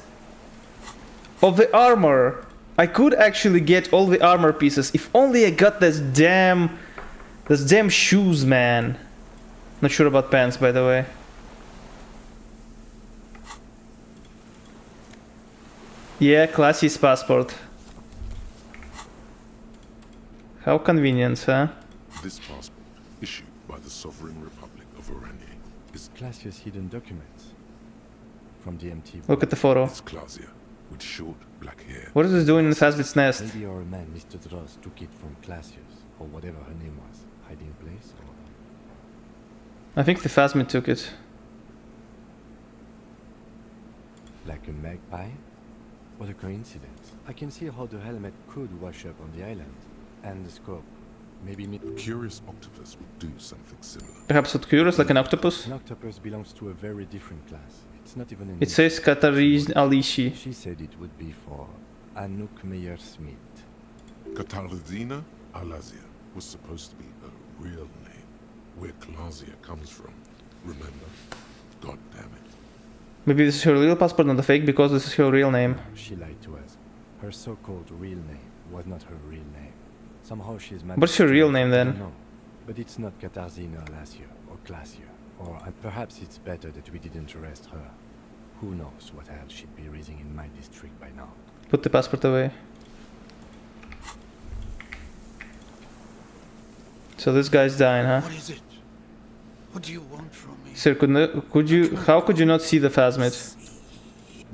Of the armor. I could actually get all the armor pieces if only I got this damn shoes, man. Not sure about pants, by the way. Yeah, Classie's passport. How convenient, huh? This passport, issued by the Sovereign Republic of Oranje, is Classia's hidden documents. From the MT. Look at the photo. It's Clasia, with short black hair. What is this doing in the Phasmit's nest? Maybe our man, Mr. Dross, took it from Classius, or whatever her name was. Hiding place, or... I think the Phasmid took it. Like a magpie? What a coincidence. I can see how the helmet could wash up on the island. And the scope. Maybe A curious octopus would do something similar. Perhaps not curious, like an octopus? An octopus belongs to a very different class. It's not even an... It says Katarzyna Alishi. She said it would be for Anouk Meyer-Smith. Katarzyna Alazia was supposed to be a real name, where Clasia comes from. Remember? God damn it. Maybe this is her real passport, not a fake, because this is her real name. She lied to us. Her so-called real name was not her real name. Somehow she's managed. What's her real name then? No, but it's not Katarzyna Alasia or Clasia. Or perhaps it's better that we didn't arrest her. Who knows what hell she'd be raising in my district by now. Put the passport away. So this guy's dying, huh? What is it? What do you want from me? Sir, how could you not see the Phasmid?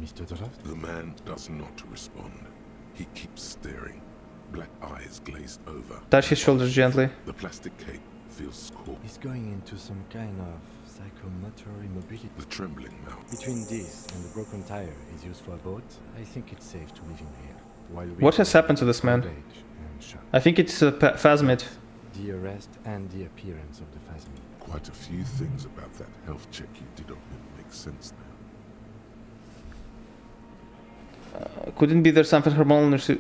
Mr. Dross? The man does not respond. He keeps staring, black eyes glazed over. Touch his shoulders gently. The plastic cape feels scorched. He's going into some kind of psychomotor immobility. The trembling mouth. Between this and the broken tire is used for a boat, I think it's safe to leave him here. while What has happened to this man? old age and shock. I think it's a phasmid. The arrest and the appearance of the phasmid. Quite a few things about that health check you did on him make sense now. Couldn't be there something hormonal?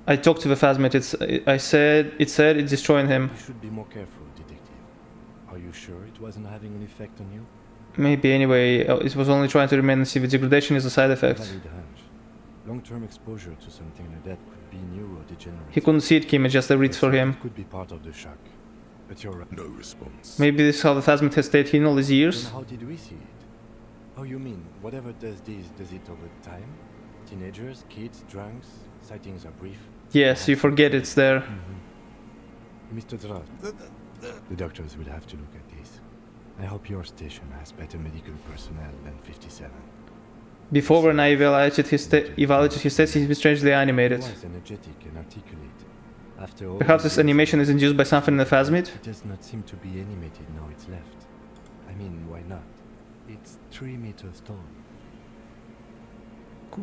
I talked to the phasmid. It said it's destroying him. You should be more careful, detective. Are you sure it wasn't having an effect on you? Maybe anyway. It was only trying to remain and see the degradation is a side effect. Valid hunch. Long-term exposure to something like that could be neurodegenerative. He couldn't see it, Kim. It just a read for him. It could be part of the shock. But you're right. No response. Maybe this is how the phasmid has stayed hidden all these years. Then how did we see it? Oh, you mean whatever does this, does it over time? Teenagers, kids, drunks, sightings are brief. Yes, you forget it's there. Mr. Drost, the doctors will have to look at this. I hope your station has better medical personnel than 57. Before, when I evaluated his tests, he's been strangely animated. He was energetic and articulate. After all Perhaps these this years, animation is induced by something in the phasmid? It does not seem to be animated now it's left. I mean, why not? It's 3 meters tall.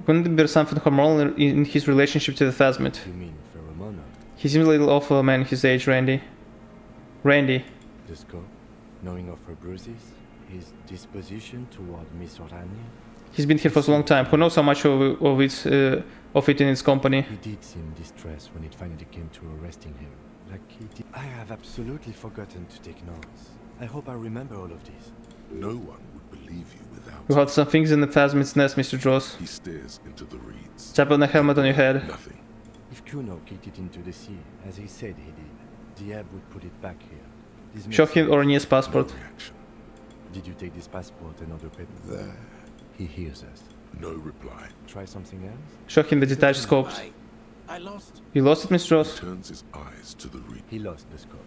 Couldn't it be something hormonal in his relationship to the phasmid? You mean pheromonal? He seems a little off for a man his age, Randy. Randy. The scope, knowing of her bruises, his disposition toward Miss Orania. He's been here for so long time. Who knows how much of it in its company? He did seem distressed when it finally came to arresting him. Like he did. I have absolutely forgotten to take notes. I hope I remember all of this. No one would believe you without. You had some things in the phasmid's nest, Mr. Dross. He stares into the reeds. Tap on the helmet on your head. Nothing. If Kuno kicked it into the sea, as he said he did, Diab would put it back here. This makes Show him sense. Ornia's passport. No reaction. Did you take this passport and other papers? There. He hears us. No reply. Try something else? Show him the detached scopes. I lost. You lost it, Mr. He Dross? turns his eyes to the reed. He lost the scope.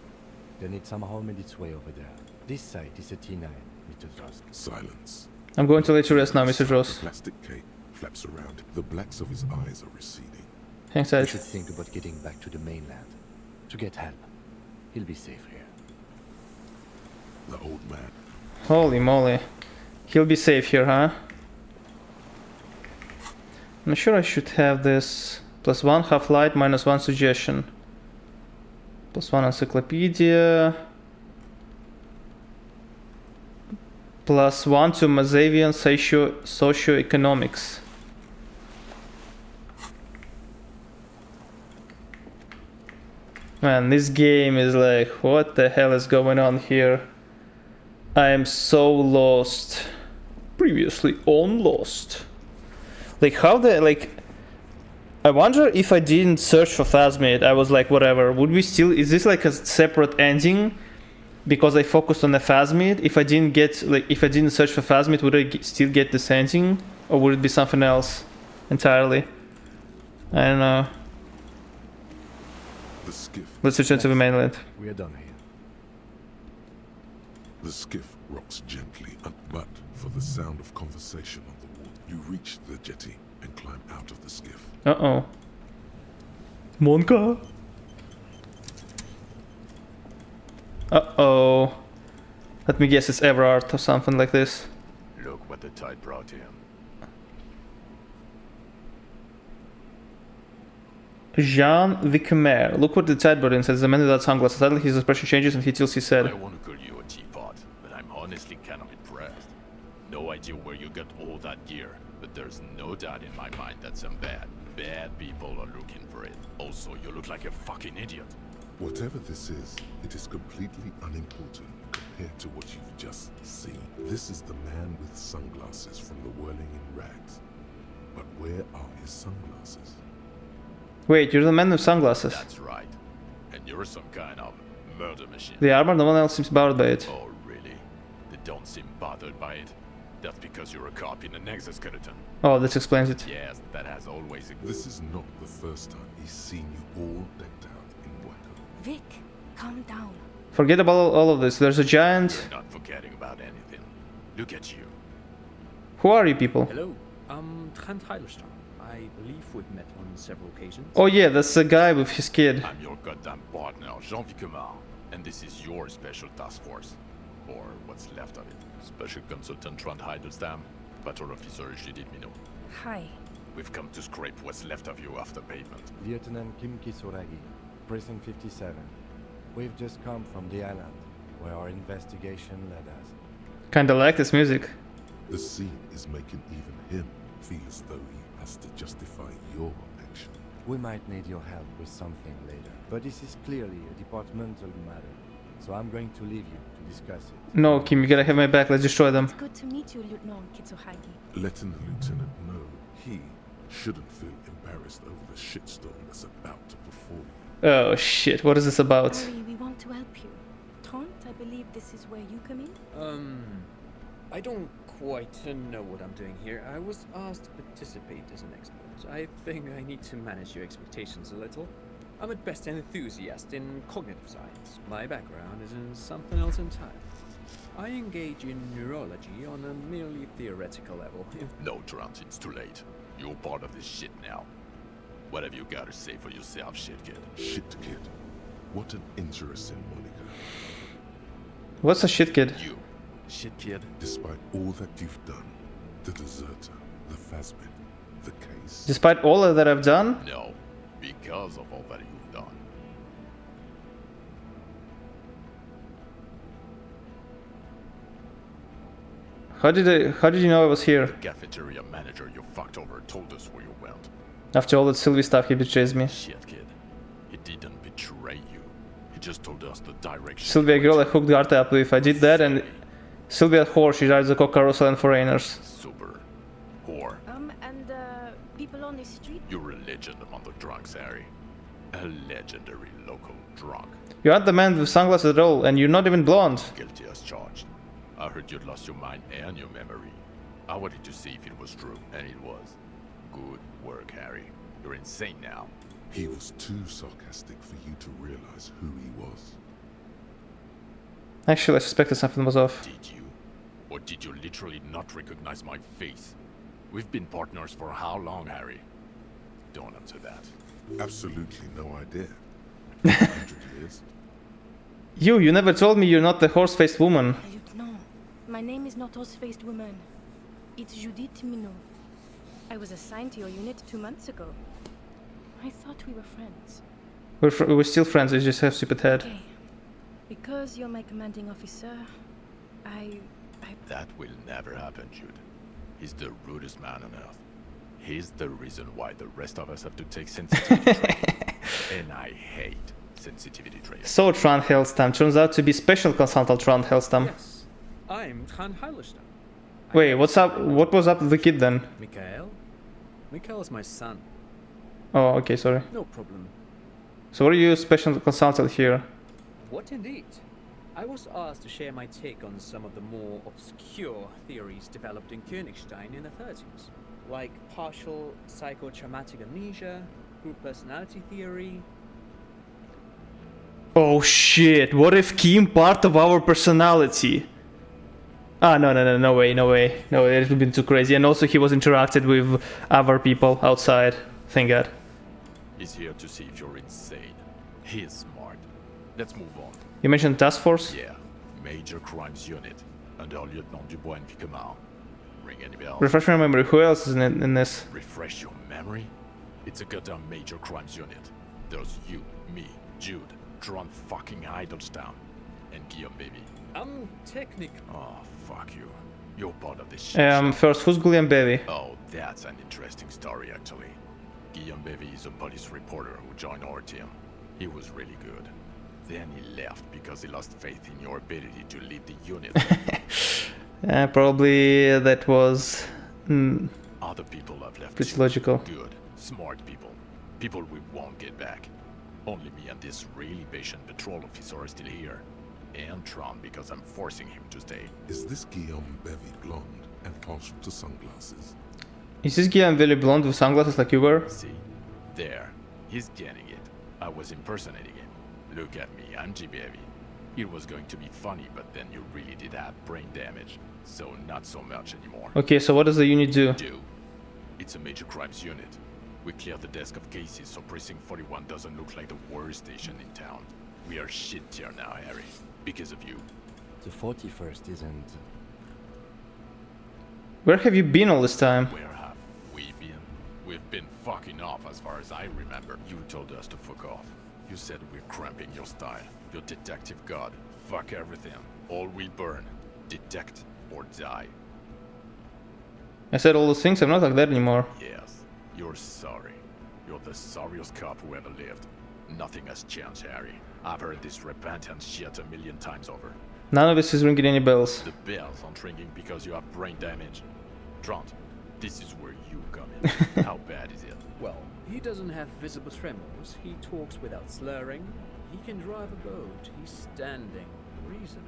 Then it somehow made its way over there. This site is a T9, Mr. Drost. Silence. I'm going to let you rest now, Mr. The Dross. plastic cape flaps around. The blacks of his eyes are receding. Hang We tight. should think about getting back to the mainland. To get help. He'll be safe here. The old man. Holy moly. He'll be safe here, huh? I'm sure I should have this. +1 half light, -1 suggestion. +1 encyclopedia. +1 to Mazavian socioeconomics. Man, this game is like, what the hell is going on here? I am so lost. Previously on Lost. Like, how the, like... I wonder if I didn't search for phasmid, I was like, whatever, would we still... Is this like a separate ending? Because I focused on the phasmid? If I didn't get, like, if I didn't search for phasmid, would I still get this ending? Or would it be something else entirely? I don't know. The skiff. Let's return to the mainland. We are done here. The skiff rocks gently, but for the sound of conversation on the water, you reach the jetty and climb out of the skiff. Uh-oh. Monka? Uh-oh. Let me guess, it's Everard or something like this. Look what the tide brought him. Jean Vicquemer. Look what the tide brought in, says the man without sunglasses. Suddenly his expression changes and he tilts his head. I want to call you a teapot, but I'm honestly kind of impressed. No idea where you got all that gear, but there's no doubt in my mind that some bad people are looking for it. Also, you look like a fucking idiot. Whatever this is, it is completely unimportant compared to what you've just seen. This is the man with sunglasses from the whirling in rags. But where are his sunglasses? Wait, you're the man with sunglasses. That's right. And you're some kind of murder machine. The armor, no one else seems bothered by it. Oh, really? They don't seem bothered by it. That's because you're a cop in an exoskeleton. Oh, this explains it. Yes, that has always existed. This is not the first time he's seen you all decked out in white. Vic, calm down. Forget about all of this. There's a giant... You're not forgetting about anything. Look at you. Who are you people? Hello, I'm Trent Heilerstein. I believe we've met on several occasions. Oh yeah, that's the guy with his kid. I'm your goddamn partner, Jean Vicquemer, and this is your special task force. Or what's left of it. Special Consultant Trent Heilerstein, Patrol Officer Judith Minot. Hi. We've come to scrape what's left of you after payment. Lieutenant Kim Kisuragi, Precinct 57. We've just come from the island, where our investigation led us. Kinda like this music. The scene is making even him feel as though he has to justify your action. We might need your help with something later, but this is clearly a departmental matter, so I'm going to leave you to discuss it. No, Kim, you gotta have my back. Let's destroy them. It's good to meet you, Lieutenant Kitsuhagi. Letting the lieutenant know he shouldn't feel embarrassed over the shitstorm that's about to perform. Oh shit, what is this about? Harry, we want to help you. Trant, I believe this is where you come in? I don't quite know what I'm doing here. I was asked to participate as an expert. I think I need to manage your expectations a little. I'm at best an enthusiast in cognitive science. My background is in something else entirely. I engage in neurology on a merely theoretical level. No, Trant, it's too late. You're part of this shit now. What have you got to say for yourself, shit kid? Shit kid. What an interesting moniker. What's a shit kid? You, shit kid. Despite all that you've done, the deserter, the Phasmid, the case. Despite all that I've done? No, because of all that you've done. How did you know I was here? The cafeteria manager you fucked over told us where you went. After all that Sylvie stuff, he betrays me. Shit, kid. He didn't betray you. He just told us the direction. Sylvia girl I hooked Garta up with. I did that, and Sylvia whore, she rides the cock carousel and foreigners. Super. Whore. And people on the street? You're a legend among the drunks, Harry. A legendary local drunk. You aren't the man with sunglasses at all, and you're not even blonde. Guilty as charged. I heard you'd lost your mind and your memory. I wanted to see if it was true, and it was. Good work, Harry. You're insane now. He was too sarcastic for you to realize who he was. Actually, I suspected something was off. Did you? Or did you literally not recognize my face? We've been partners for how long, Harry? Don't answer that. Absolutely no idea. 100 years. You never told me you're not the horse-faced woman. Lieutenant, my name is not horse-faced woman. It's Judith Minot. I was assigned to your unit 2 months ago. I thought we were friends. We're still friends, I just have stupid head. Okay. Because you're my commanding officer, I... That will never happen, Jude. He's the rudest man on earth. He's the reason why the rest of us have to take sensitivity training. And I hate sensitivity training. So Trant Hellstam turns out to be special consultant Trant Hellstam. Yes, I'm Trant Heilerstam. Wait, what's up? What was up with the kid then? Mikhail? Mikhail is my son. Oh, okay, sorry. No problem. So what are you special consultant here? What indeed? I was asked to share my take on some of the more obscure theories developed in Königstein in the 30s, like partial psychotraumatic amnesia, group personality theory. Oh shit, what if Kim part of our personality? Ah, no way, no, it would have been too crazy. And also he was interacted with other people outside, thank god. He's here to see if you're insane. He is smart. Let's move on. You mentioned task force? Yeah, Major Crimes Unit, under Lieutenant Dubois and Vicomar. Ring any bells? Refresh my memory, who else is in this? Refresh your memory? It's a goddamn Major Crimes Unit. There's you, me, Jude, Trant fucking Heidelstown, and Guillaume Baby. Technically. Oh, fuck you. You're part of this shit. First, who's Guillaume Baby? Oh, that's an interesting story, actually. Guillaume Baby is a police reporter who joined our team. He was really good. Then he left because he lost faith in your ability to lead the unit. Probably that was... Other people have left pretty too. logical. Good, smart people. People we won't get back. Only me and this really patient patrol officer are still here. And Trant because I'm forcing him to stay. Is this Guillaume Bevy blonde and partial to sunglasses? Is this Guillaume very blonde with sunglasses like you were? See? There. He's getting it. I was impersonating him. Look at me, I'm G-Baby. It was going to be funny, but then you really did have brain damage. So not so much anymore. Okay, so what does the unit do? It's a major crimes unit. We cleared the desk of cases so Precinct 41 doesn't look like the worst station in town. We are shit tier now, Harry. Because of you. The 41st isn't... Where have you been all this time? Where have we been? we've been fucking off as far as I remember. You told us to fuck off. You said we're cramping your style. Your detective god. Fuck everything. All we burn. Detect or die. I said all those things, I'm not like that anymore. Yes, you're sorry. You're the sorriest cop who ever lived. Nothing has changed, Harry. I've heard this repentance shit a million times over. None of this is ringing any bells. The bells aren't ringing because you have brain damage. Trant, this is where you come in. How bad is it? Well, he doesn't have visible tremors, he talks without slurring, he can drive a boat, he's standing, reasoning.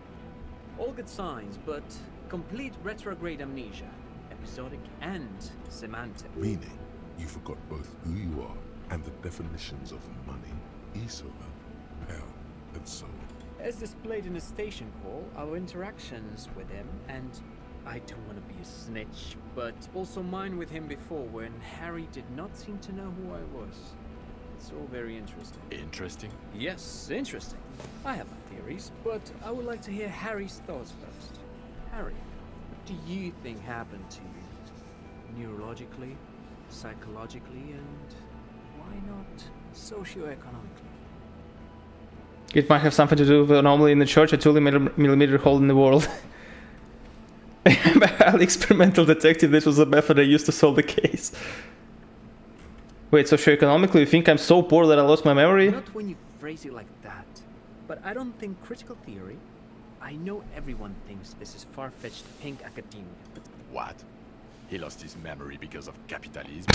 All good signs, but complete retrograde amnesia, episodic and semantic. Meaning, you forgot both who you are and the definitions of money, e-silver, hell, and so on. As displayed in a station call, our interactions with him, and I don't want to be a snitch, but also mine with him before when Harry did not seem to know who I was. It's all very interesting. Interesting? Yes, interesting. I have my theories, but I would like to hear Harry's thoughts first. Harry, what do you think happened to you? Neurologically, psychologically, and why not socioeconomically? It might have something to do with an anomaly in the church, a 2mm hole in the wall. I'm a highly experimental detective. This was a method I used to solve the case. Wait, socioeconomically, you think I'm so poor that I lost my memory? Not when you phrase it like that. But I don't think critical theory. I know everyone thinks this is far-fetched pink academia, but... What? He lost his memory because of capitalism?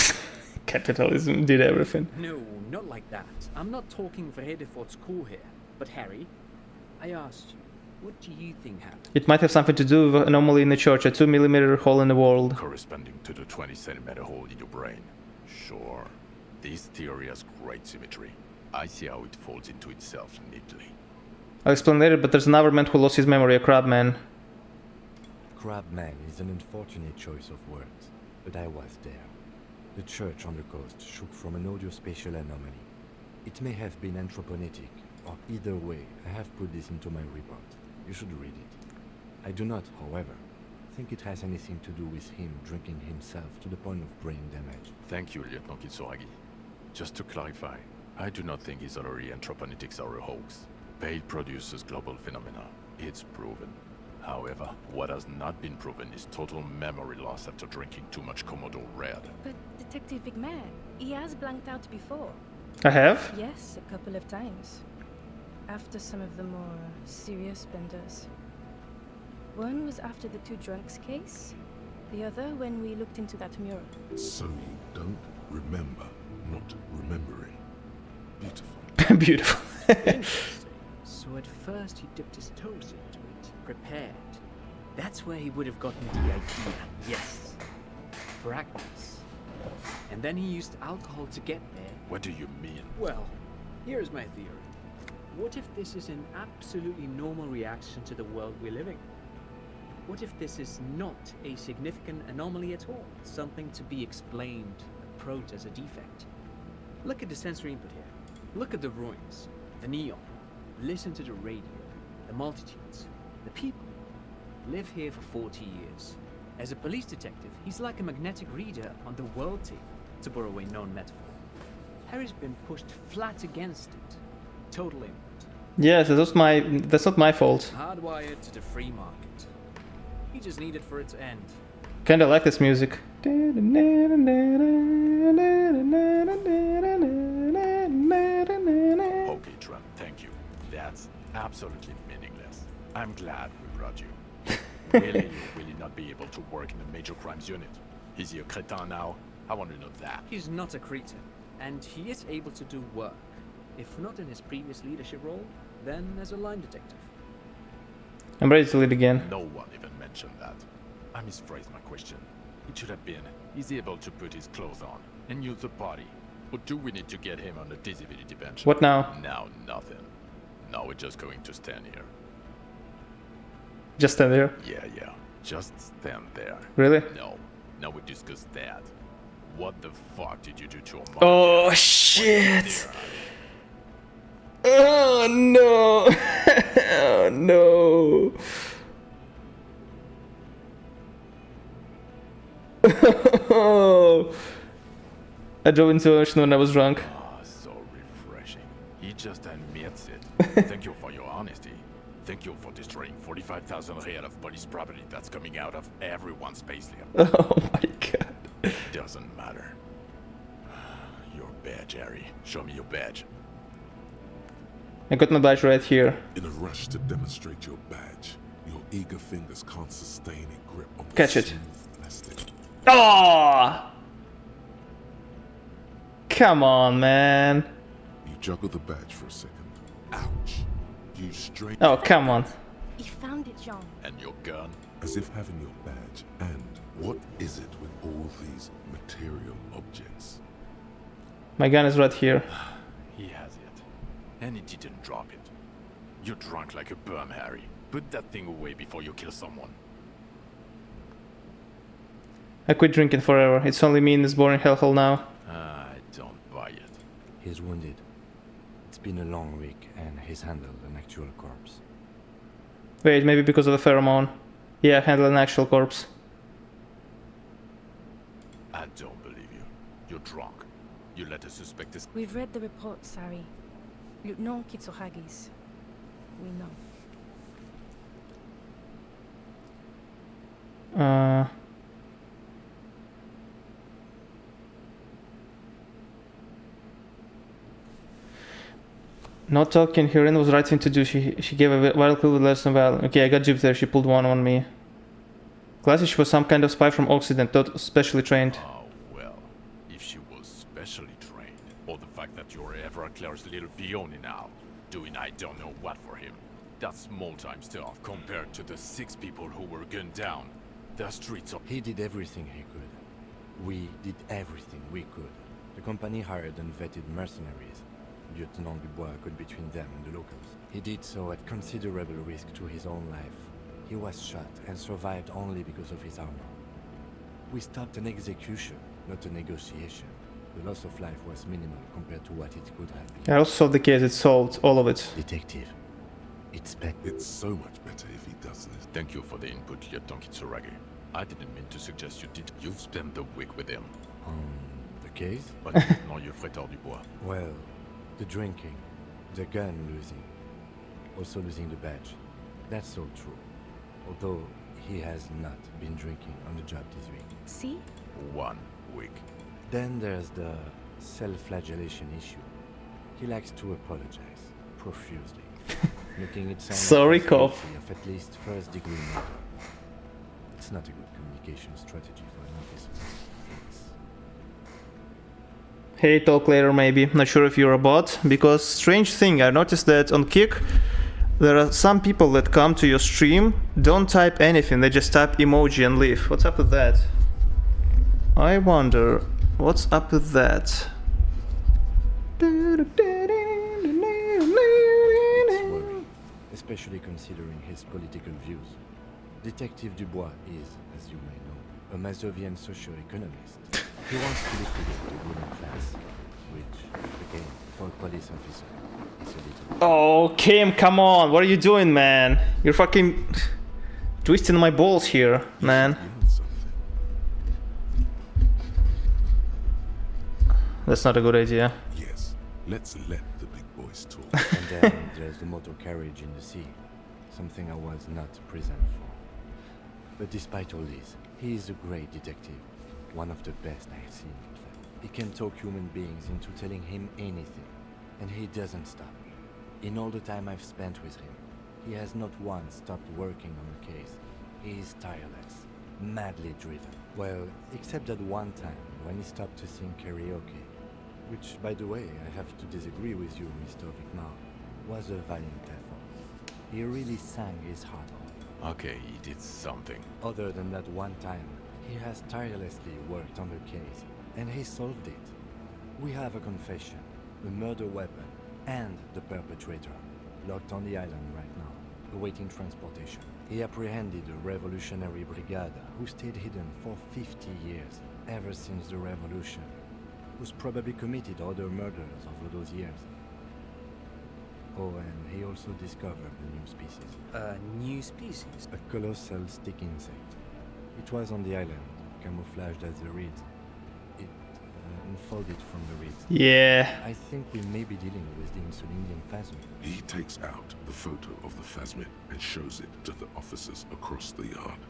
Capitalism did everything. No, not like that. I'm not talking Verrede for school here. But Harry, I asked you, what do you think happened? It might have something to do with an anomaly in the church, a 2mm hole in the wall. Corresponding to the 20cm hole in your brain. Sure. This theory has great symmetry. I see how it folds into itself neatly. I'll explain later, but there's another man who lost his memory, a crabman. Crabman is an unfortunate choice of words, but I was there. The church on the coast shook from an audiospatial anomaly. It may have been anthroponetic, or either way, I have put this into my report. You should read it. I do not, however, think it has anything to do with him drinking himself to the point of brain damage. Thank you, Lieutenant Kitsuragi. Just to clarify, I do not think his honorary anthroponetics are a hoax. Paid produces global phenomena. It's proven. However, what has not been proven is total memory loss after drinking too much Komodo Red. But Detective Vigman, he has blanked out before. I have? Yes, a couple of times. After some of the more serious benders. One was after the two drunks case, the other when we looked into that mural. So you don't remember not remembering. Beautiful. Beautiful. Interesting. So at first he dipped his toes into it, prepared. That's where he would have gotten the idea. Yes. Practice. And then he used alcohol to get there. What do you mean? Well, here's my theory. What if this is an absolutely normal reaction to the world we're living in? What if this is not a significant anomaly at all? Something to be explained, approached as a defect. Look at the sensory input here. Look at the ruins, the neon. Listen to the radio, the multitudes, the people. Live here for 40 years. As a police detective, he's like a magnetic reader on the world tape, to borrow a known metaphor. Harry's been pushed flat against it. Total input. Yes, that's not my fault. Hardwired to the free market. He just needed for it to end. Kinda like this music. Okay, Trent, thank you. That's absolutely meaningless. I'm glad we brought you. Really, will he not be able to work in the major crimes unit? Is he a cretin now? I want to know that. He's not a cretin, and he is able to do work. If not in his previous leadership role, then as a line detective. I'm ready to lead again. No one even mentioned that. I misphrased my question. It should have been, is he able to put his clothes on and use the body? Or do we need to get him on a disability bench? What now? Now nothing. Now we're just going to stand here. Just stand there? Yeah. Just stand there. Really? No. Now we discuss that. What the fuck did you do to him? Oh shit! Oh no! Oh no! Oh. I drove into ocean when I was drunk. Oh, so refreshing. He just admits it. Thank you for your honesty. Thank you for destroying 45,000 real of police property that's coming out of everyone's payslip. Oh my god. Doesn't matter. Your badge, Harry. Show me your badge. I got my badge right here. In a rush to demonstrate your badge, your eager fingers can't sustain a grip on the Catch it. smooth plastic. Oh! Come on, man. You juggle the badge for a second. Ouch. You strain. Oh, come on. You found it, John. And your gun? As if having your badge. And what is it with all these material objects? My gun is right here. He has it. And he didn't drop it. You're drunk like a bum, Harry. Put that thing away before you kill someone. I quit drinking forever. It's only me in this boring hellhole now. I don't buy it. He's wounded. It's been a long week, and he's handled an actual corpse. Wait, maybe because of the pheromone. Yeah, handle an actual corpse. I don't believe you. You're drunk. You let us suspect this. We've read the report, Sari. Lieutenant Kitsuhagi's. We know. Not talking, Hirin was the right thing to do. She gave a vital clue with less than value. Okay, I got gypped there. She pulled one on me. Classy, she was some kind of spy from Occident, not specially trained. Oh, well. If she was specially trained, or the fact that you're Everclear's little peony now, doing I don't know what for him, that's small-time stuff compared to the 6 people who were gunned down. The streets of... He did everything he could. We did everything we could. The company hired and vetted mercenaries. Lieutenant Dubois got between them and the locals. He did so at considerable risk to his own life. He was shot and survived only because of his armor. We stopped an execution, not a negotiation. The loss of life was minimal compared to what it could have been. I also solved the case. It solved all of it. Detective, it's so much better if he does this. Thank you for the input, Lieutenant Kitsuragi. I didn't mean to suggest you did. You've spent the week with him. The case? But Lieutenant Frétard Dubois. Well, the drinking, the gun losing, also losing the badge. That's all true. Although he has not been drinking on the job this week. See? 1 week. Then there's the self-flagellation issue. He likes to apologize profusely, making it sound Sorry, like cop. of at least first-degree murder. It's not a good communication strategy for an officer. Hey, talk later maybe. Not sure if you're a bot, because strange thing, I noticed that on Kick, there are some people that come to your stream, don't type anything, they just type emoji and leave. What's up with that? I wonder, what's up with that? It's worrying, especially considering his political views. Detective Dubois is, as you may know, a Mazovian socio-economist. He wants to liquidate the ruling class, which, again, for a police officer, is a little... Oh, Kim, come on, what are you doing, man? You're fucking twisting my balls here, man. That's not a good idea. Yes, let's let the big boys talk. And then there's the motor carriage in the sea, something I was not present for. But despite all this, he is a great detective. One of the best I've seen, in fact. He can talk human beings into telling him anything, and he doesn't stop. In all the time I've spent with him, he has not once stopped working on the case. He is tireless, madly driven. Well, except that one time when he stopped to sing karaoke, which, by the way, I have to disagree with you, Mr. Vicmar, was a valiant effort. He really sang his heart out. Okay, he did something. Other than that one time, he has tirelessly worked on the case, and he solved it. We have a confession, a murder weapon, and the perpetrator, locked on the island right now, awaiting transportation. He apprehended a revolutionary brigade who stayed hidden for 50 years, ever since the revolution, who's probably committed other murders over those years. Oh, and he also discovered a new species. A new species? A colossal stick insect. It was on the island, camouflaged as a reed. It unfolded from the reeds. Yeah. I think we may be dealing with the Insulindian phasmid. He takes out the photo of the phasmid and shows it to the officers across the yard.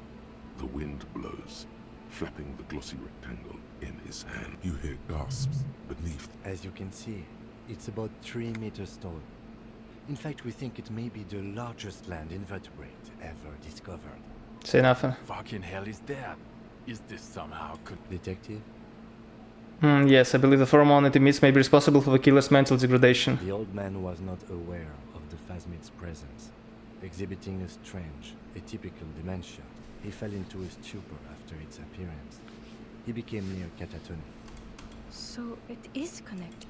The wind blows, flapping the glossy rectangle in his hand. You hear gasps beneath. As you can see, it's about 3 meters tall. In fact, we think it may be the largest land invertebrate ever discovered. Say nothing. Fucking hell is that? Is this somehow Detective? Yes, I believe the pheromone it emits may be responsible for the killer's mental degradation. The old man was not aware of the phasmid's presence. Exhibiting a strange, atypical dementia, he fell into a stupor after its appearance. He became near catatonic. So it is connected.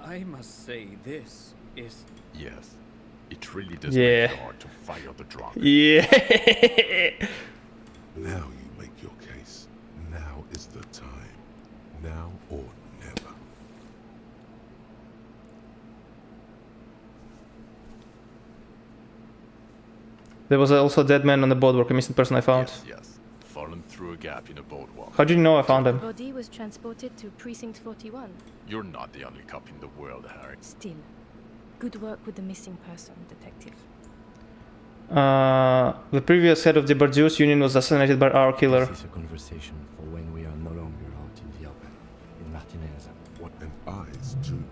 I must say, this is... Yes. It really does Yeah. make it hard to fire the drunk. Yeah. Now you make your case. Now is the time. Now or never. There was also a dead man on the boardwalk, a missing person I found. Yes. Fallen through a gap in a boardwalk. How did you know I found The him? body was transported to Precinct 41. You're not the only cop in the world, Harry. Still, good work with the missing person, detective. The previous head of the Bordeaux union was assassinated by our killer. This is a conversation for when we are no longer out in the open. In Martinez. What and eyes too.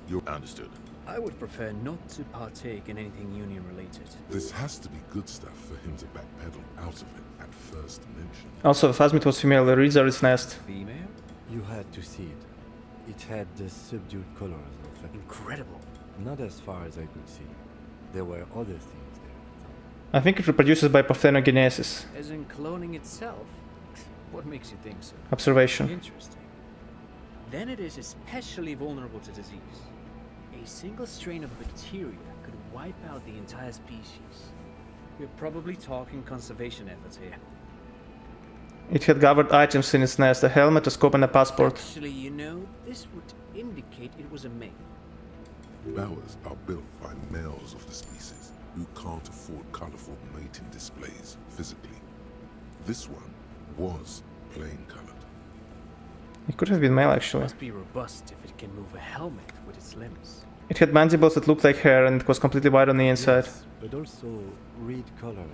You're understood. I would prefer not to partake in anything union-related. This has to be good stuff for him to backpedal out of it at first mention. Also, the phasmid was female. The reeds are its nest. Female? You had to see it. It had the subdued colors of... Incredible. Not as far as I could see. There were other things there. I think it reproduces by parthenogenesis. As in cloning itself? What makes you think so? Observation. Interesting. Then it is especially vulnerable to disease. A single strain of bacteria could wipe out the entire species. We're probably talking conservation efforts here. It had gathered items in its nest, a helmet, a scope and a passport. Actually, you know, this would indicate it was a male. Bowers are built by males of the species who can't afford colorful mating displays physically. This one was plain colored. It could have been male, actually. Must be robust if it can move a helmet with its limbs. It had mandibles that looked like hair and it was completely white on the inside. Yes, but also reed-colored,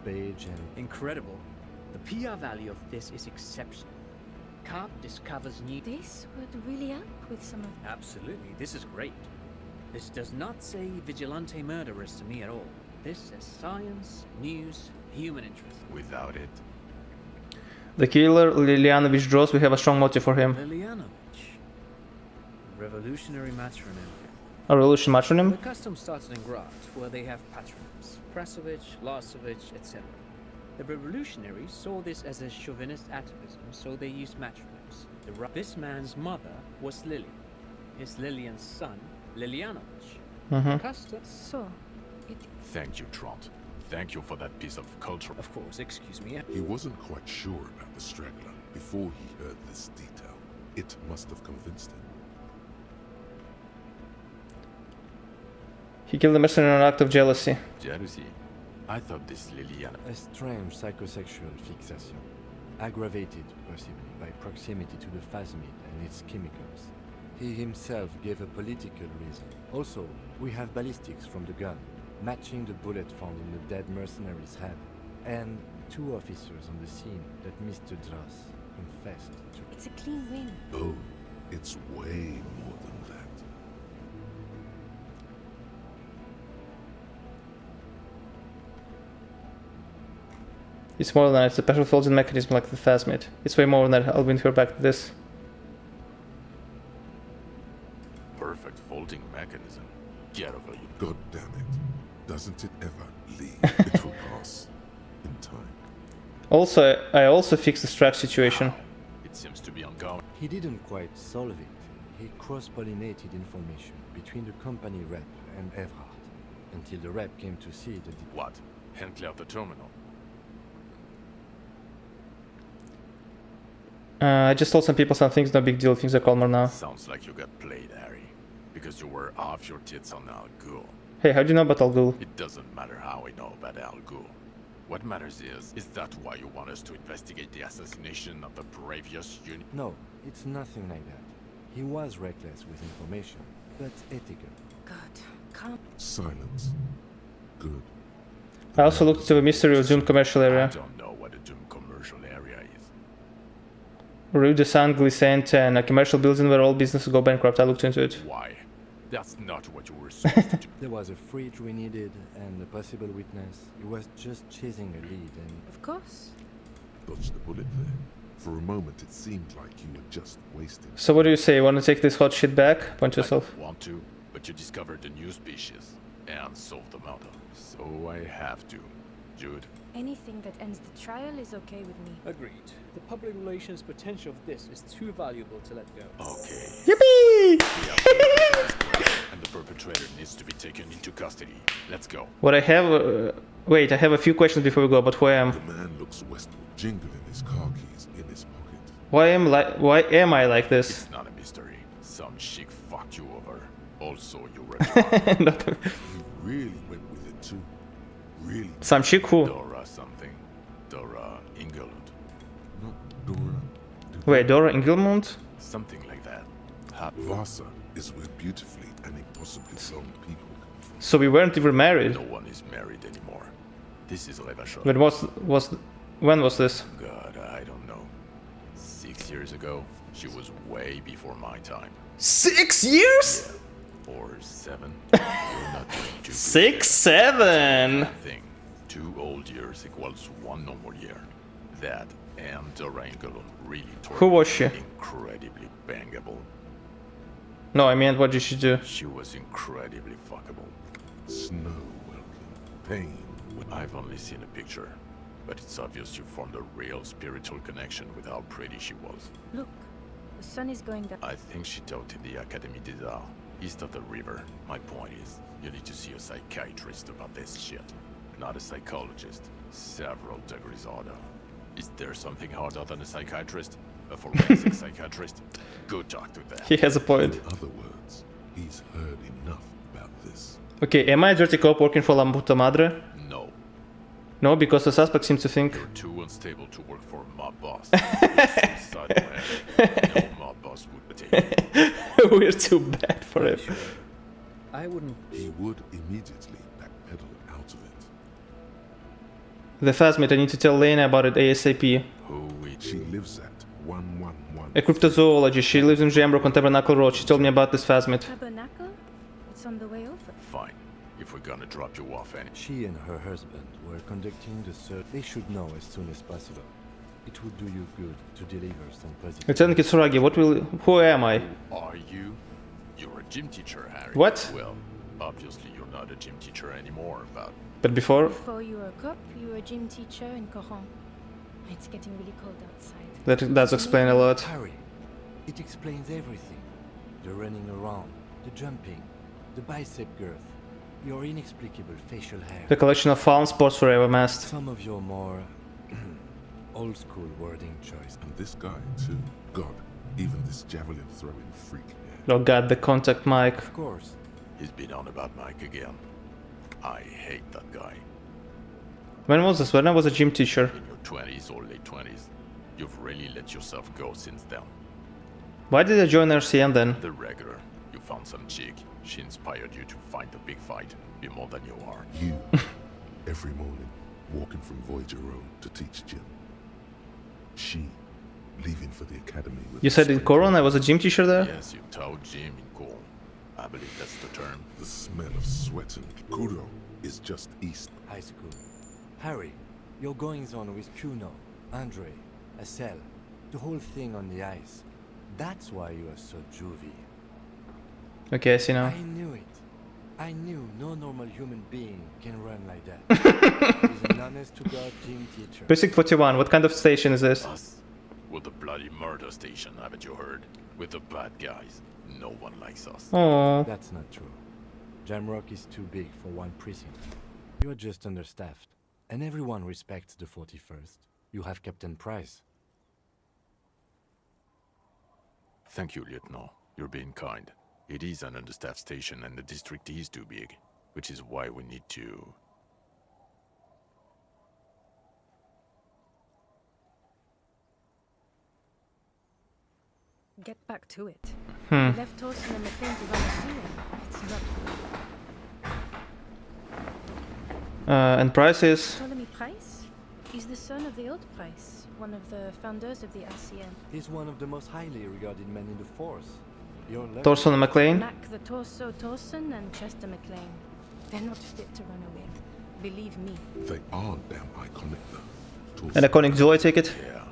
beige and... Incredible. The PR value of this is exceptional. Cop discovers new... This would really help with some of... Absolutely, this is great. This does not say vigilante murderers to me at all. This says science, news, human interest. Without it. The killer, Lilianovich, draws. We have a strong motive for him. Lilianovich. Revolutionary matronym. A revolution matronym? The custom started in Graz, where they have patronyms. Krasovich, Lasovich, etc. The revolutionaries saw this as a chauvinist atavism, so they used matronyms. This man's mother was Lily. His Lillian's son, Lilianovich. Custom. So, it... Thank you, Trot. Thank you for that piece of culture. Of course, excuse me. He wasn't quite sure about the straggler before he heard this detail. It must have convinced him. He killed the mercenary in an act of jealousy. Jealousy? I thought this Liliana... A strange psychosexual fixation, aggravated possibly by proximity to the phasmid and its chemicals. He himself gave a political reason. Also, we have ballistics from the gun, matching the bullet found in the dead mercenary's head, and 2 officers on the scene that Mr. Dras confessed to. It's a clean win. Oh, it's way more than that. It's more than that. It's a special folding mechanism like the phasmid. It's way more than that. I'll refer back to this. Perfect folding mechanism. Get over you. God damn it. Doesn't it ever leave? It will pass in time. Also, I also fixed the Strax situation. Wow. It seems to be ongoing. He didn't quite solve it. He cross-pollinated information between the company rep and Evrard, until the rep came to see that... What? Hentley of the terminal? I just told some people some things, no big deal, things are calmer now. Sounds like you got played, Harry. Because you were off your tits on Al Ghul. Hey, how do you know about Al Ghul? It doesn't matter how I know about Al Ghul. What matters is that why you want us to investigate the assassination of the previous unit? No, it's nothing like that. He was reckless with information, but ethical. God, calm. Silence. Good. I also looked into the mystery of Zoom commercial I area. don't know what a Doom commercial area is. Rue de Saint Glycente and a commercial building where all businesses go bankrupt. I looked into it. Why? That's not what you were supposed to do. There was a fridge we needed and a possible witness. He was just chasing a lead and... Of course. Dodged the bullet there. For a moment, it seemed like you were just wasting. So what do you say? You want to take this hot shit back? Punch I yourself. want to, but you discovered a new species and solved the matter. So I have to. Jude, Anything that ends the trial is okay with me. Agreed. The public relations potential of this is too valuable to let go. okay. Yippee! And the perpetrator needs to be taken into custody. Let's go. What I have... wait, I have a few questions before we go about who I am. The man looks westward, jingling his car keys in his pocket. Why am I like this? It's not a mystery. Some chick fucked you over. Also, you're a Not- You really went with it too. Really. Some chick who? Dora something. Dora Engelund. Not Dora. Wait, Dora Engelmund? Something like that. Vasa is where beautifully and impossibly some people come from. So we weren't even married. No one is married anymore. This is Levashot. But when was this? God, I don't know. 6 years ago, she was way before my time. 6 years? Yeah. Or 7. You're not doing too good 6, there. 7. Thing. 2 old years equals 1 normal year. That and Dora Engelund really Who was she? incredibly bangable. No, I meant what did she do? She was incredibly fuckable. Snow welcome. Pain. I've only seen a picture, but it's obvious you formed a real spiritual connection with how pretty she was. Look, the sun is going down. I think she taught in the Académie des Arts, east of the river. My point is, you need to see a psychiatrist about this shit. Not a psychologist. Several degrees harder. Is there something harder than a psychiatrist? A forensic psychiatrist? Go talk to them. He has a point. In other words, he's heard enough about this. Okay, am I a dirty cop working for La Puta Madre? No, No, because the suspect seems to think... you're too unstable to work for a mob boss. Suicidal head. No mob boss would take you. We're too bad for it. I wouldn't. He would immediately backpedal out of it. The Phasmid, I need to tell Lena about it ASAP. Who we She lives at 111. A cryptozoologist, she lives in Jamrock on Tabernacle Road. She told me about this Phasmid. Tabernacle? It's on the way over. Fine. If we're gonna drop you off any. She and her husband were conducting the search. They should know as soon as possible. It would do you good to deliver some positive. Lieutenant Kitsuragi, who am I? Who are you? You're a gym teacher, Harry. What? Well, obviously you're not a gym teacher anymore, but But before... Before you were a cop, you were a gym teacher in Coron. It's getting really cold outside. That does explain a lot. Harry, it explains everything. The running around, the jumping, the bicep girth, your inexplicable facial hair. The collection of fallen sports forever masked. Some of your more old school wording choice. And this guy, too. God, even this javelin throwing freak. Oh god, the contact mic. Of course. he's been on about Mike again. I hate that guy. When was this? When I was a gym teacher. In your 20s or late 20s, you've really let yourself go since then. Why did I join RCM then? The regular. You found some chick. She inspired you to fight the big fight. Be more than you are. You, every morning, walking from Voyager Road to teach gym. She, leaving for the academy with You said in Coron I was a gym teacher there? Yes, you taught gym in Corn. I believe that's the term. the smell of sweat and Kuro is just east. High school. Harry, your goings on with Kuno, Andre, Acel, the whole thing on the ice. That's why you are so juvie. Okay, I see now. I knew it. I knew no normal human being can run like that. He's an honest-to-God gym teacher. Precinct 41, what kind of station is this? Us. We're the bloody murder station, haven't you heard? We're the bad guys. No one likes us. Oh. That's not true. Jamrock is too big for one precinct. You're just understaffed. And everyone respects the 41st. You have Captain Price. Thank you, Lieutenant. You're being kind. It is an understaffed station and the district is too big, which is why we need to... Get back to it. Hmm. We left Torsten and McLean to run a sewer. It's not good. And Price is... Ptolemy Price? He's the son of the old Price, one of the founders of the RCM. He's one of the most highly regarded men in the force. You're lucky. Torsten and McLean? Mac the Torso Torsen and Chester McLean. They're not fit to run away. Believe me. They are damn iconic though. An iconic duo, I take it? Yeah,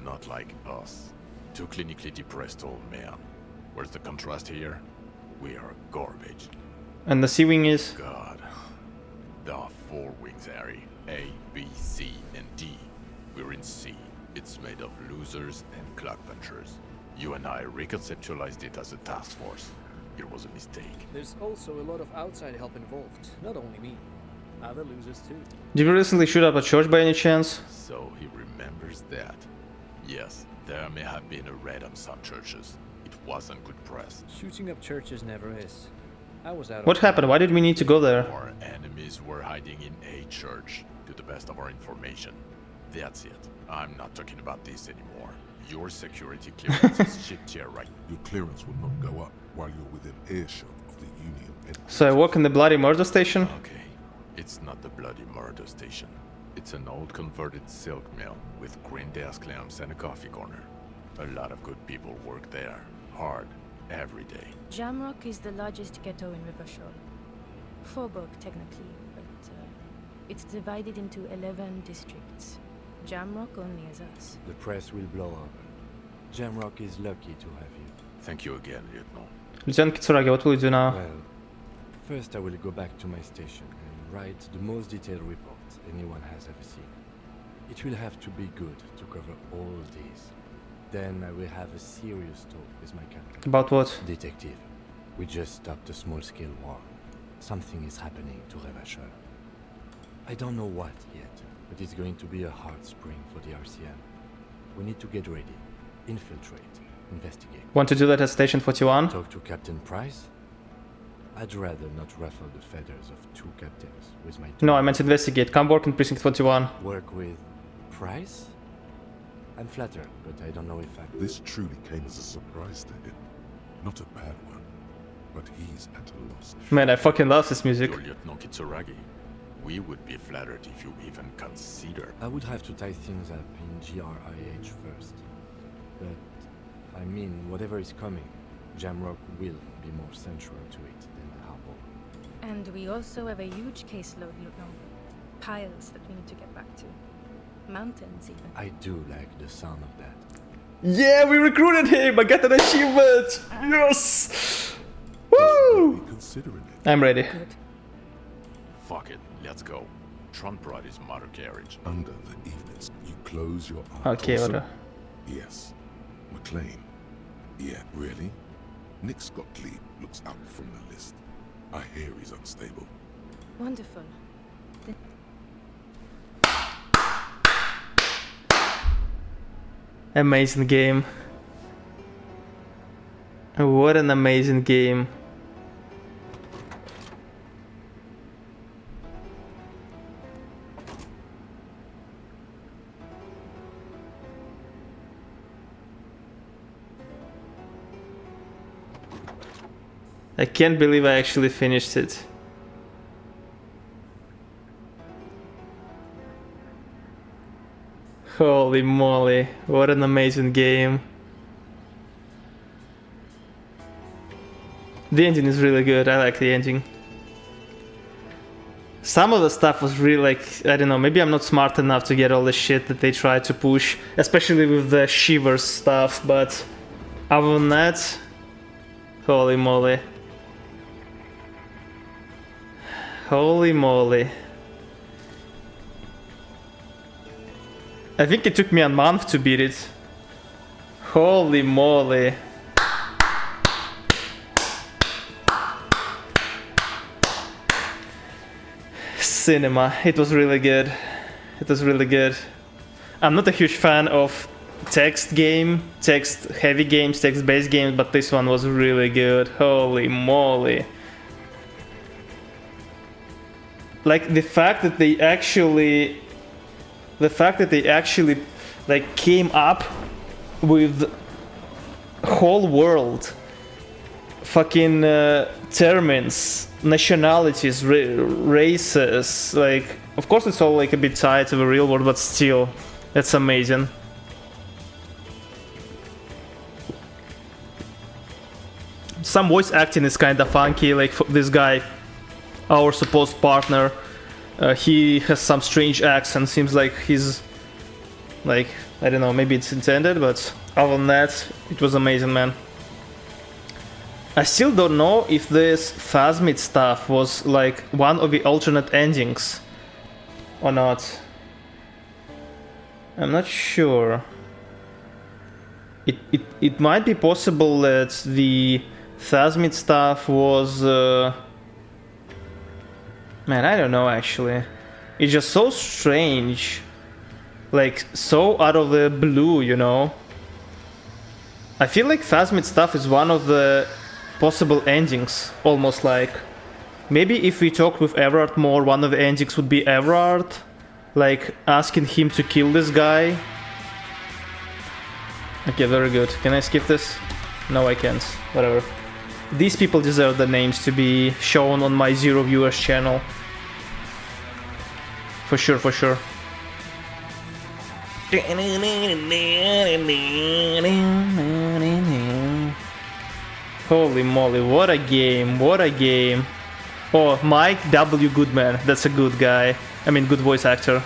not like us. Two clinically depressed old men. Where's the contrast here? We are garbage. And the C-Wing is? God. There are 4 wings, Harry. A, B, C, and D. We're in C. It's made of losers and clock punchers. You and I reconceptualized it as a task force. It was a mistake. There's also a lot of outside help involved, not only me. Other losers too. Did you recently shoot up a church by any chance? So he remembers that. Yes, there may have been a raid on some churches. It wasn't good press. Shooting up churches never is. I was out of What happened? Why did we need to go there? Our enemies were hiding in a church, to the best of our information. That's it. I'm not talking about this anymore. Your security clearance is shipped here, right? Your clearance will not go up while you're within earshot of the Union. So I walk in the bloody murder station? Okay. It's not the bloody murder station. It's an old converted silk mill with green desk lamps and a coffee corner. A lot of good people work there. Hard. Every day. Jamrock is the largest ghetto in Rivershore. Faubourg, technically, but it's divided into 11 districts. Jamrock only has us. The press will blow over. Jamrock is lucky to have you. Thank you again, Lieutenant. Lieutenant Kitsuragi, what will you do now? Well, first I will go back to my station and write the most detailed report anyone has ever seen. It will have to be good to cover all these. Then I will have a serious talk with my captain. About what? Detective, we just stopped a small-scale war. Something is happening to Revachol. I don't know what yet, but it's going to be a hard spring for the RCM. We need to get ready, infiltrate, investigate. Want to do that at Station 41? Talk to Captain Price? I'd rather not ruffle the feathers of 2 captains with my... No, I meant investigate. Come work in Precinct 41. Work with Price? I'm flattered, but I don't know if I... This truly came as a surprise to him. Not a bad one, but he's at a loss. Man, I fucking love this music. Lieutenant Kitsuragi. We would be flattered if you even consider. I would have to tie things up in GRIH first. But, I mean, whatever is coming, Jamrock will be more central to it than the harbor. And we also have a huge caseload, Lieutenant. Piles that we need to get back to. Mountains, even. I do like the sound of that. Yeah, we recruited him! I got an achievement! Yes! Woo! Considering it. I'm ready. Good. Fuck it, let's go. Trump brought his motor carriage. Under the evenings, you close your eyes. Okay, Also, what? yes. McLean. Yeah, really? Nick Gottlieb looks out from the list. I hear he's unstable. Wonderful. Amazing game. What an amazing game. I can't believe I actually finished it. Holy moly, what an amazing game. The engine is really good, I like the engine. Some of the stuff was really like, I don't know, maybe I'm not smart enough to get all the shit that they try to push, especially with the Shivers stuff, but other than that, holy moly. Holy moly. I think it took me a month to beat it. Holy moly. Cinema. It was really good. It was really good. I'm not a huge fan of text heavy games, text-based games, but this one was really good. Holy moly. Like the fact that they actually like came up with whole world, fucking termins, nationalities, races, like, of course it's all like a bit tied to the real world, but still, that's amazing. Some voice acting is kind of funky, like this guy, our supposed partner, he has some strange accent, seems like he's, like, I don't know, maybe it's intended, but other than that, it was amazing, man. I still don't know if this Phasmid stuff was like one of the alternate endings or not. I'm not sure. It might be possible that the Phasmid stuff was... Man, I don't know actually. It's just so strange. Like, so out of the blue, you know? I feel like Phasmid stuff is one of the possible endings, almost like. Maybe if we talk with Everard more, one of the endings would be Everard, like asking him to kill this guy. Okay, very good. Can I skip this? No, I can't. Whatever. These people deserve the names to be shown on my 0 viewers channel. For sure, for sure. Holy moly, what a game, what a game. Oh, Mike W. Goodman, that's a good guy. I mean, good voice actor.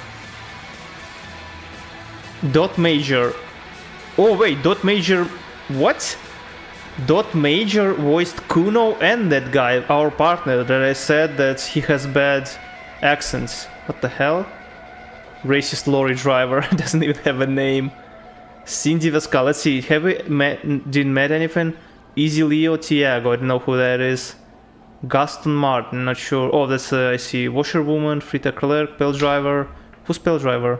Dot Major. Oh wait, Dot Major... What? Dot Major voiced Kuno and that guy, our partner, that I said that he has bad accents. What the hell? Racist lorry driver, doesn't even have a name. Cindy Vascal, let's see, have we didn't met anything? Easy Leo Tiago, I don't know who that is. Gaston Martin, not sure. Oh, that's, I see, Washerwoman, Frita Clerk, Pale Driver. Who's Pale Driver?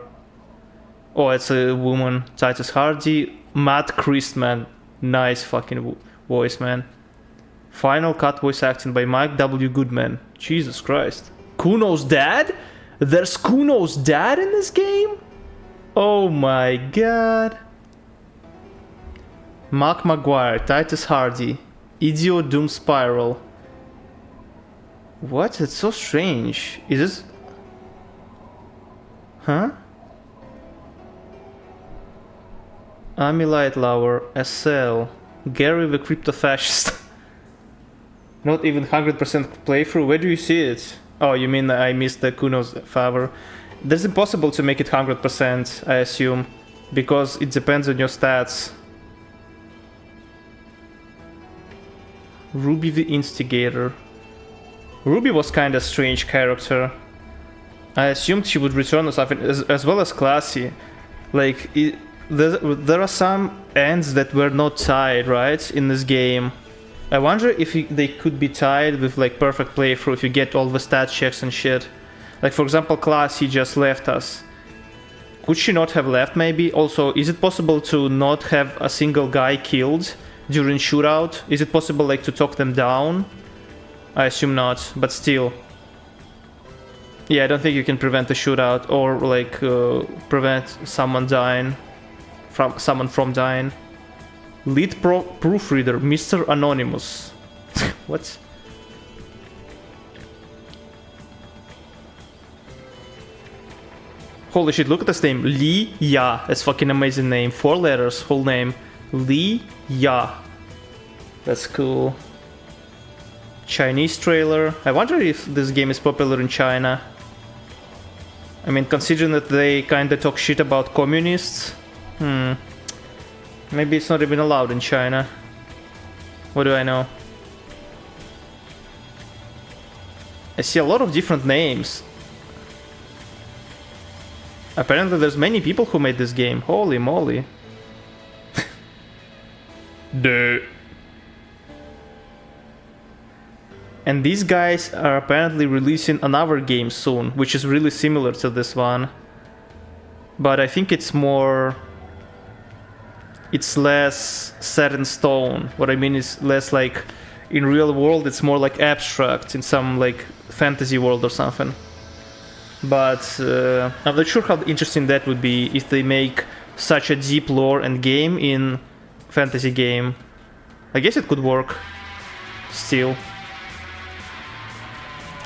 Oh, it's a woman. Titus Hardy, Matt Christman. Nice fucking voice, man. Final Cut voice acting by Mike W. Goodman. Jesus Christ. Kuno's dad? There's Kuno's dad in this game? Oh my god. Mark Maguire, Titus Hardy, Idio Doom Spiral. What? It's so strange. Is this... Huh? Amy Lightlower, SL, Gary the Crypto Fascist. Not even 100% playthrough. Where do you see it? Oh, you mean I missed the Kuno's favor? There's impossible to make it 100%, I assume, because it depends on your stats. Ruby the Instigator. Ruby was kind of strange character. I assumed she would return or something, as well as Classy. Like, there are some ends that were not tied, right, in this game. I wonder if they could be tied with like perfect playthrough if you get all the stat checks and shit. Like for example, Classy just left us. Could she not have left maybe? Also, is it possible to not have a single guy killed during shootout? Is it possible like to talk them down? I assume not, but still. Yeah, I don't think you can prevent a shootout or like prevent someone dying. Someone from dying. Lead proofreader, Mr. Anonymous. What? Holy shit, look at this name. Li Ya. That's fucking amazing name. 4 letters, whole name. Li Ya. That's cool. Chinese trailer. I wonder if this game is popular in China. I mean, considering that they kinda talk shit about communists. Maybe it's not even allowed in China. What do I know? I see a lot of different names. Apparently there's many people who made this game. Holy moly. Duh. And these guys are apparently releasing another game soon, which is really similar to this one. But I think it's more... It's less set in stone. What I mean is less like in real world, it's more like abstract in some like fantasy world or something. But I'm not sure how interesting that would be if they make such a deep lore and game in fantasy game. I guess it could work. Still.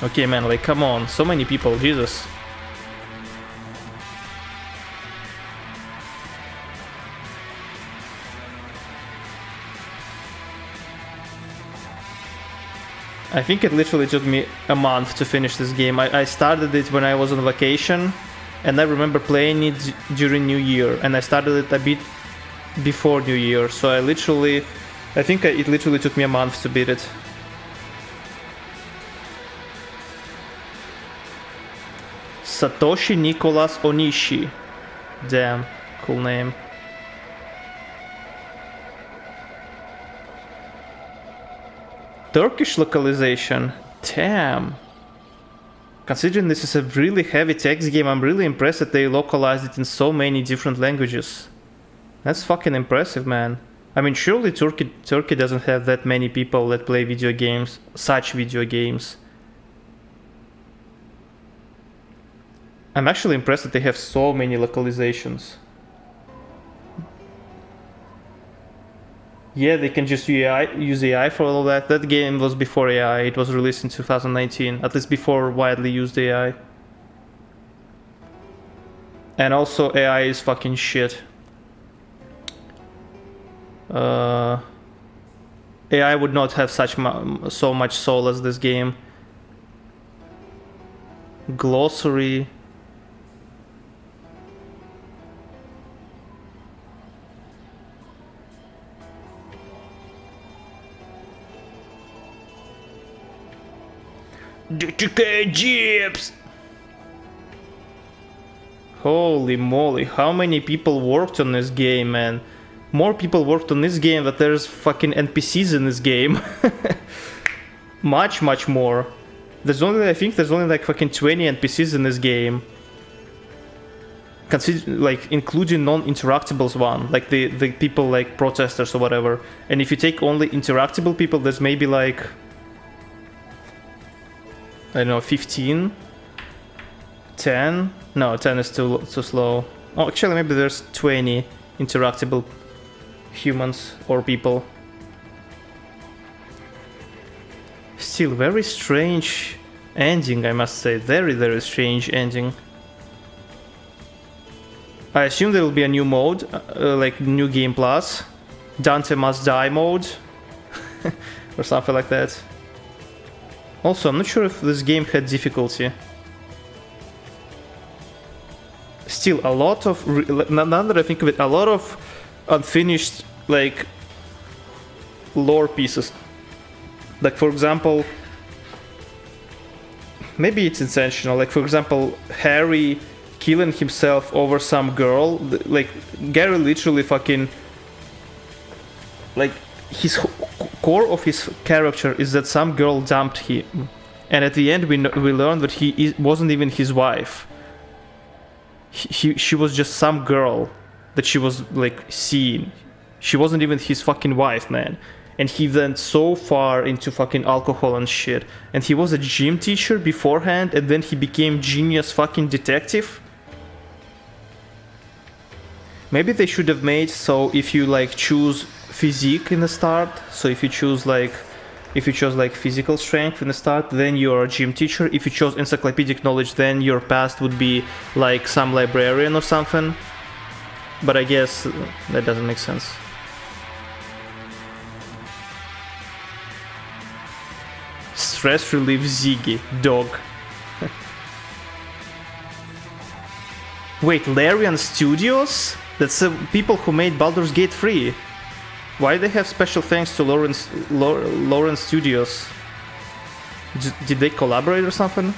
Okay, man, like, come on. So many people, Jesus. I think it literally took me a month to finish this game. I started it when I was on vacation, and I remember playing it during New Year, and I started it a bit before New Year, so it literally took me a month to beat it. Satoshi Nicholas Onishi. Damn, cool name. Turkish localization. Damn. Considering this is a really heavy text game, I'm really impressed that they localized it in so many different languages. That's fucking impressive, man. I mean, surely Turkey doesn't have that many people that play video games, such video games. I'm actually impressed that they have so many localizations. Yeah, they can just use AI for all of that. That game was before AI. It was released in 2019, at least before widely used AI. And also AI is fucking shit. AI would not have so much soul as this game. Glossary. DTK Jeeps! Holy moly, how many people worked on this game, man? More people worked on this game that there's fucking NPCs in this game. much more. I think there's only like fucking 20 NPCs in this game. Like including non-interactables one, like the people like protesters or whatever. And if you take only interactable people, there's maybe like, I don't know, 15? 10? No, 10 is too slow. Oh, actually, maybe there's 20 interactable humans or people. Still, very strange ending, I must say. Very strange ending. I assume there will be a new mode, like New Game Plus. Dante Must Die mode. Or something like that. Also, I'm not sure if this game had difficulty. Still, a lot of, now that I think of it, a lot of unfinished, like, lore pieces. Like, for example, maybe it's intentional. Like, for example, Harry killing himself over some girl. Like, Gary literally fucking, like, his core of his character is that some girl dumped him, and at the end we learn that he wasn't even his wife. She was just some girl that she was like seeing. She wasn't even his fucking wife, man. And he went so far into fucking alcohol and shit. And he was a gym teacher beforehand, and then he became genius fucking detective. Maybe they should have made so if you like choose physique in the start, so if you chose like physical strength in the start, then you're a gym teacher. If you chose encyclopedic knowledge, then your past would be like some librarian or something. But I guess that doesn't make sense. Stress relief Ziggy, dog. Wait, Larian Studios? That's the people who made Baldur's Gate 3. Why do they have special thanks to Lawrence Studios? Did they collaborate or something?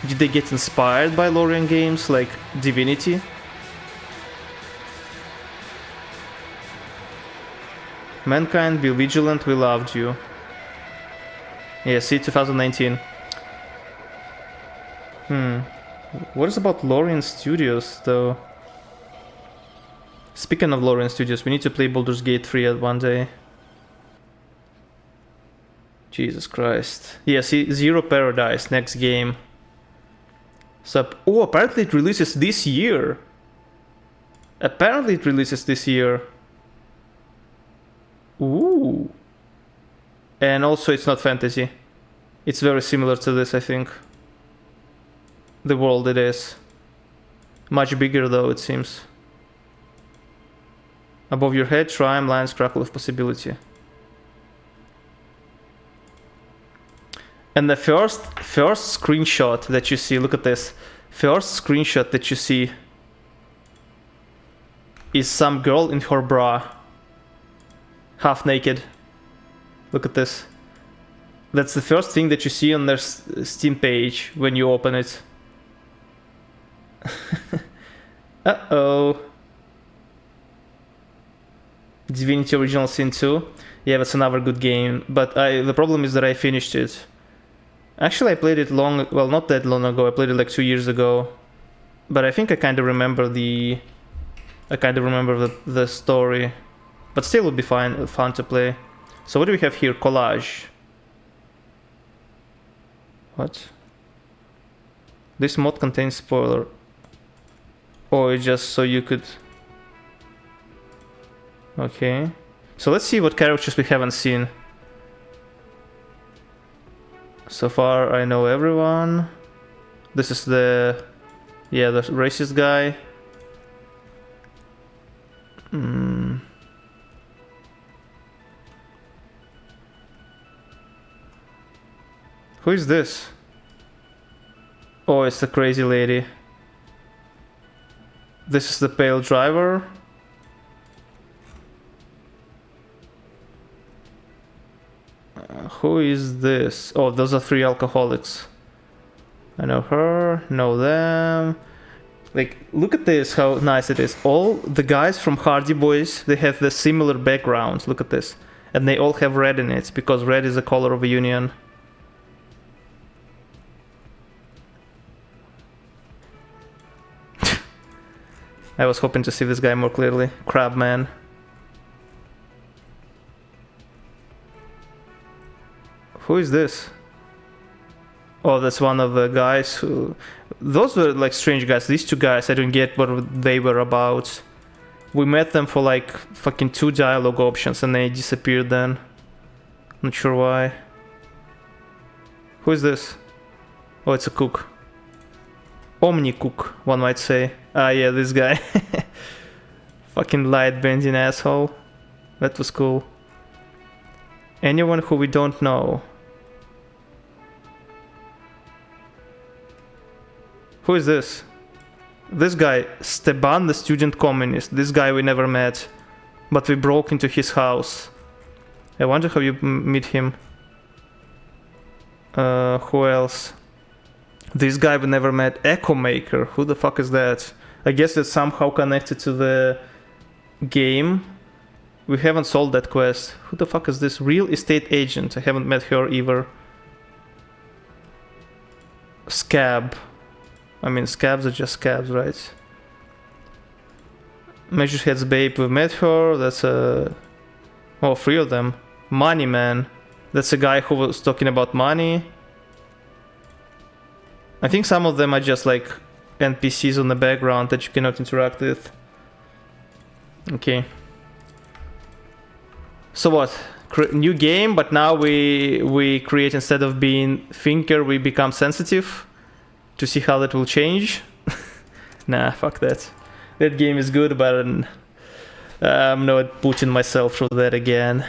Did they get inspired by Lorian games like Divinity? Mankind, be vigilant, we loved you. Yeah, see, 2019. What is about Lorian Studios, though? Speaking of Lorian Studios, we need to play Baldur's Gate 3 at one day. Jesus Christ. Yeah, see, Zero Paradise, next game. So, oh, apparently it releases this year. Ooh. And also it's not fantasy. It's very similar to this, I think. The world it is. Much bigger though, it seems. Above your head, triumph, lines, crackle of possibility. And the first screenshot that you see, look at this. First screenshot that you see is some girl in her bra. Half naked. Look at this. That's the first thing that you see on their Steam page when you open it. Uh-oh. Divinity Original Sin 2. Yeah, that's another good game. But the problem is that I finished it. Actually, I played it well, not that long ago. I played it like 2 years ago. But I think I kind of remember the story. But still would be fun to play. So what do we have here? Collage. What? This mod contains spoiler. Oh, it's just so you could... Okay. So let's see what characters we haven't seen. So far I know everyone. This is the racist guy. Who is this? Oh, it's the crazy lady. This is the pale driver. Who is this? Oh, those are 3 alcoholics. I know her, know them. Like, look at this, how nice it is. All the guys from Hardy Boys, they have the similar backgrounds. Look at this. And they all have red in it, because red is the color of a union. I was hoping to see this guy more clearly. Crabman. Who is this? Oh, that's one of the guys who... Those were like strange guys. These 2 guys, I don't get what they were about. We met them for like fucking 2 dialogue options and they disappeared then. Not sure why. Who is this? Oh, it's a cook. Omni cook, one might say. Ah, yeah, this guy. Fucking light bending asshole. That was cool. Anyone who we don't know. Who is this? This guy, Steban the student communist. This guy we never met. But we broke into his house. I wonder how you meet him. Who else? This guy we never met. Echo Maker. Who the fuck is that? I guess it's somehow connected to the game. We haven't solved that quest. Who the fuck is this? Real estate agent. I haven't met her either. Scab. I mean, scabs are just scabs, right? Measure Head's babe. We met her. That's a... Oh, 3 of them. Money Man. That's a guy who was talking about money. I think some of them are just like NPCs on the background that you cannot interact with. Okay. So what? New game, but now we create, instead of being thinker, we become sensitive. To see how that will change. Nah, fuck that. That game is good, but I'm not putting myself through that again.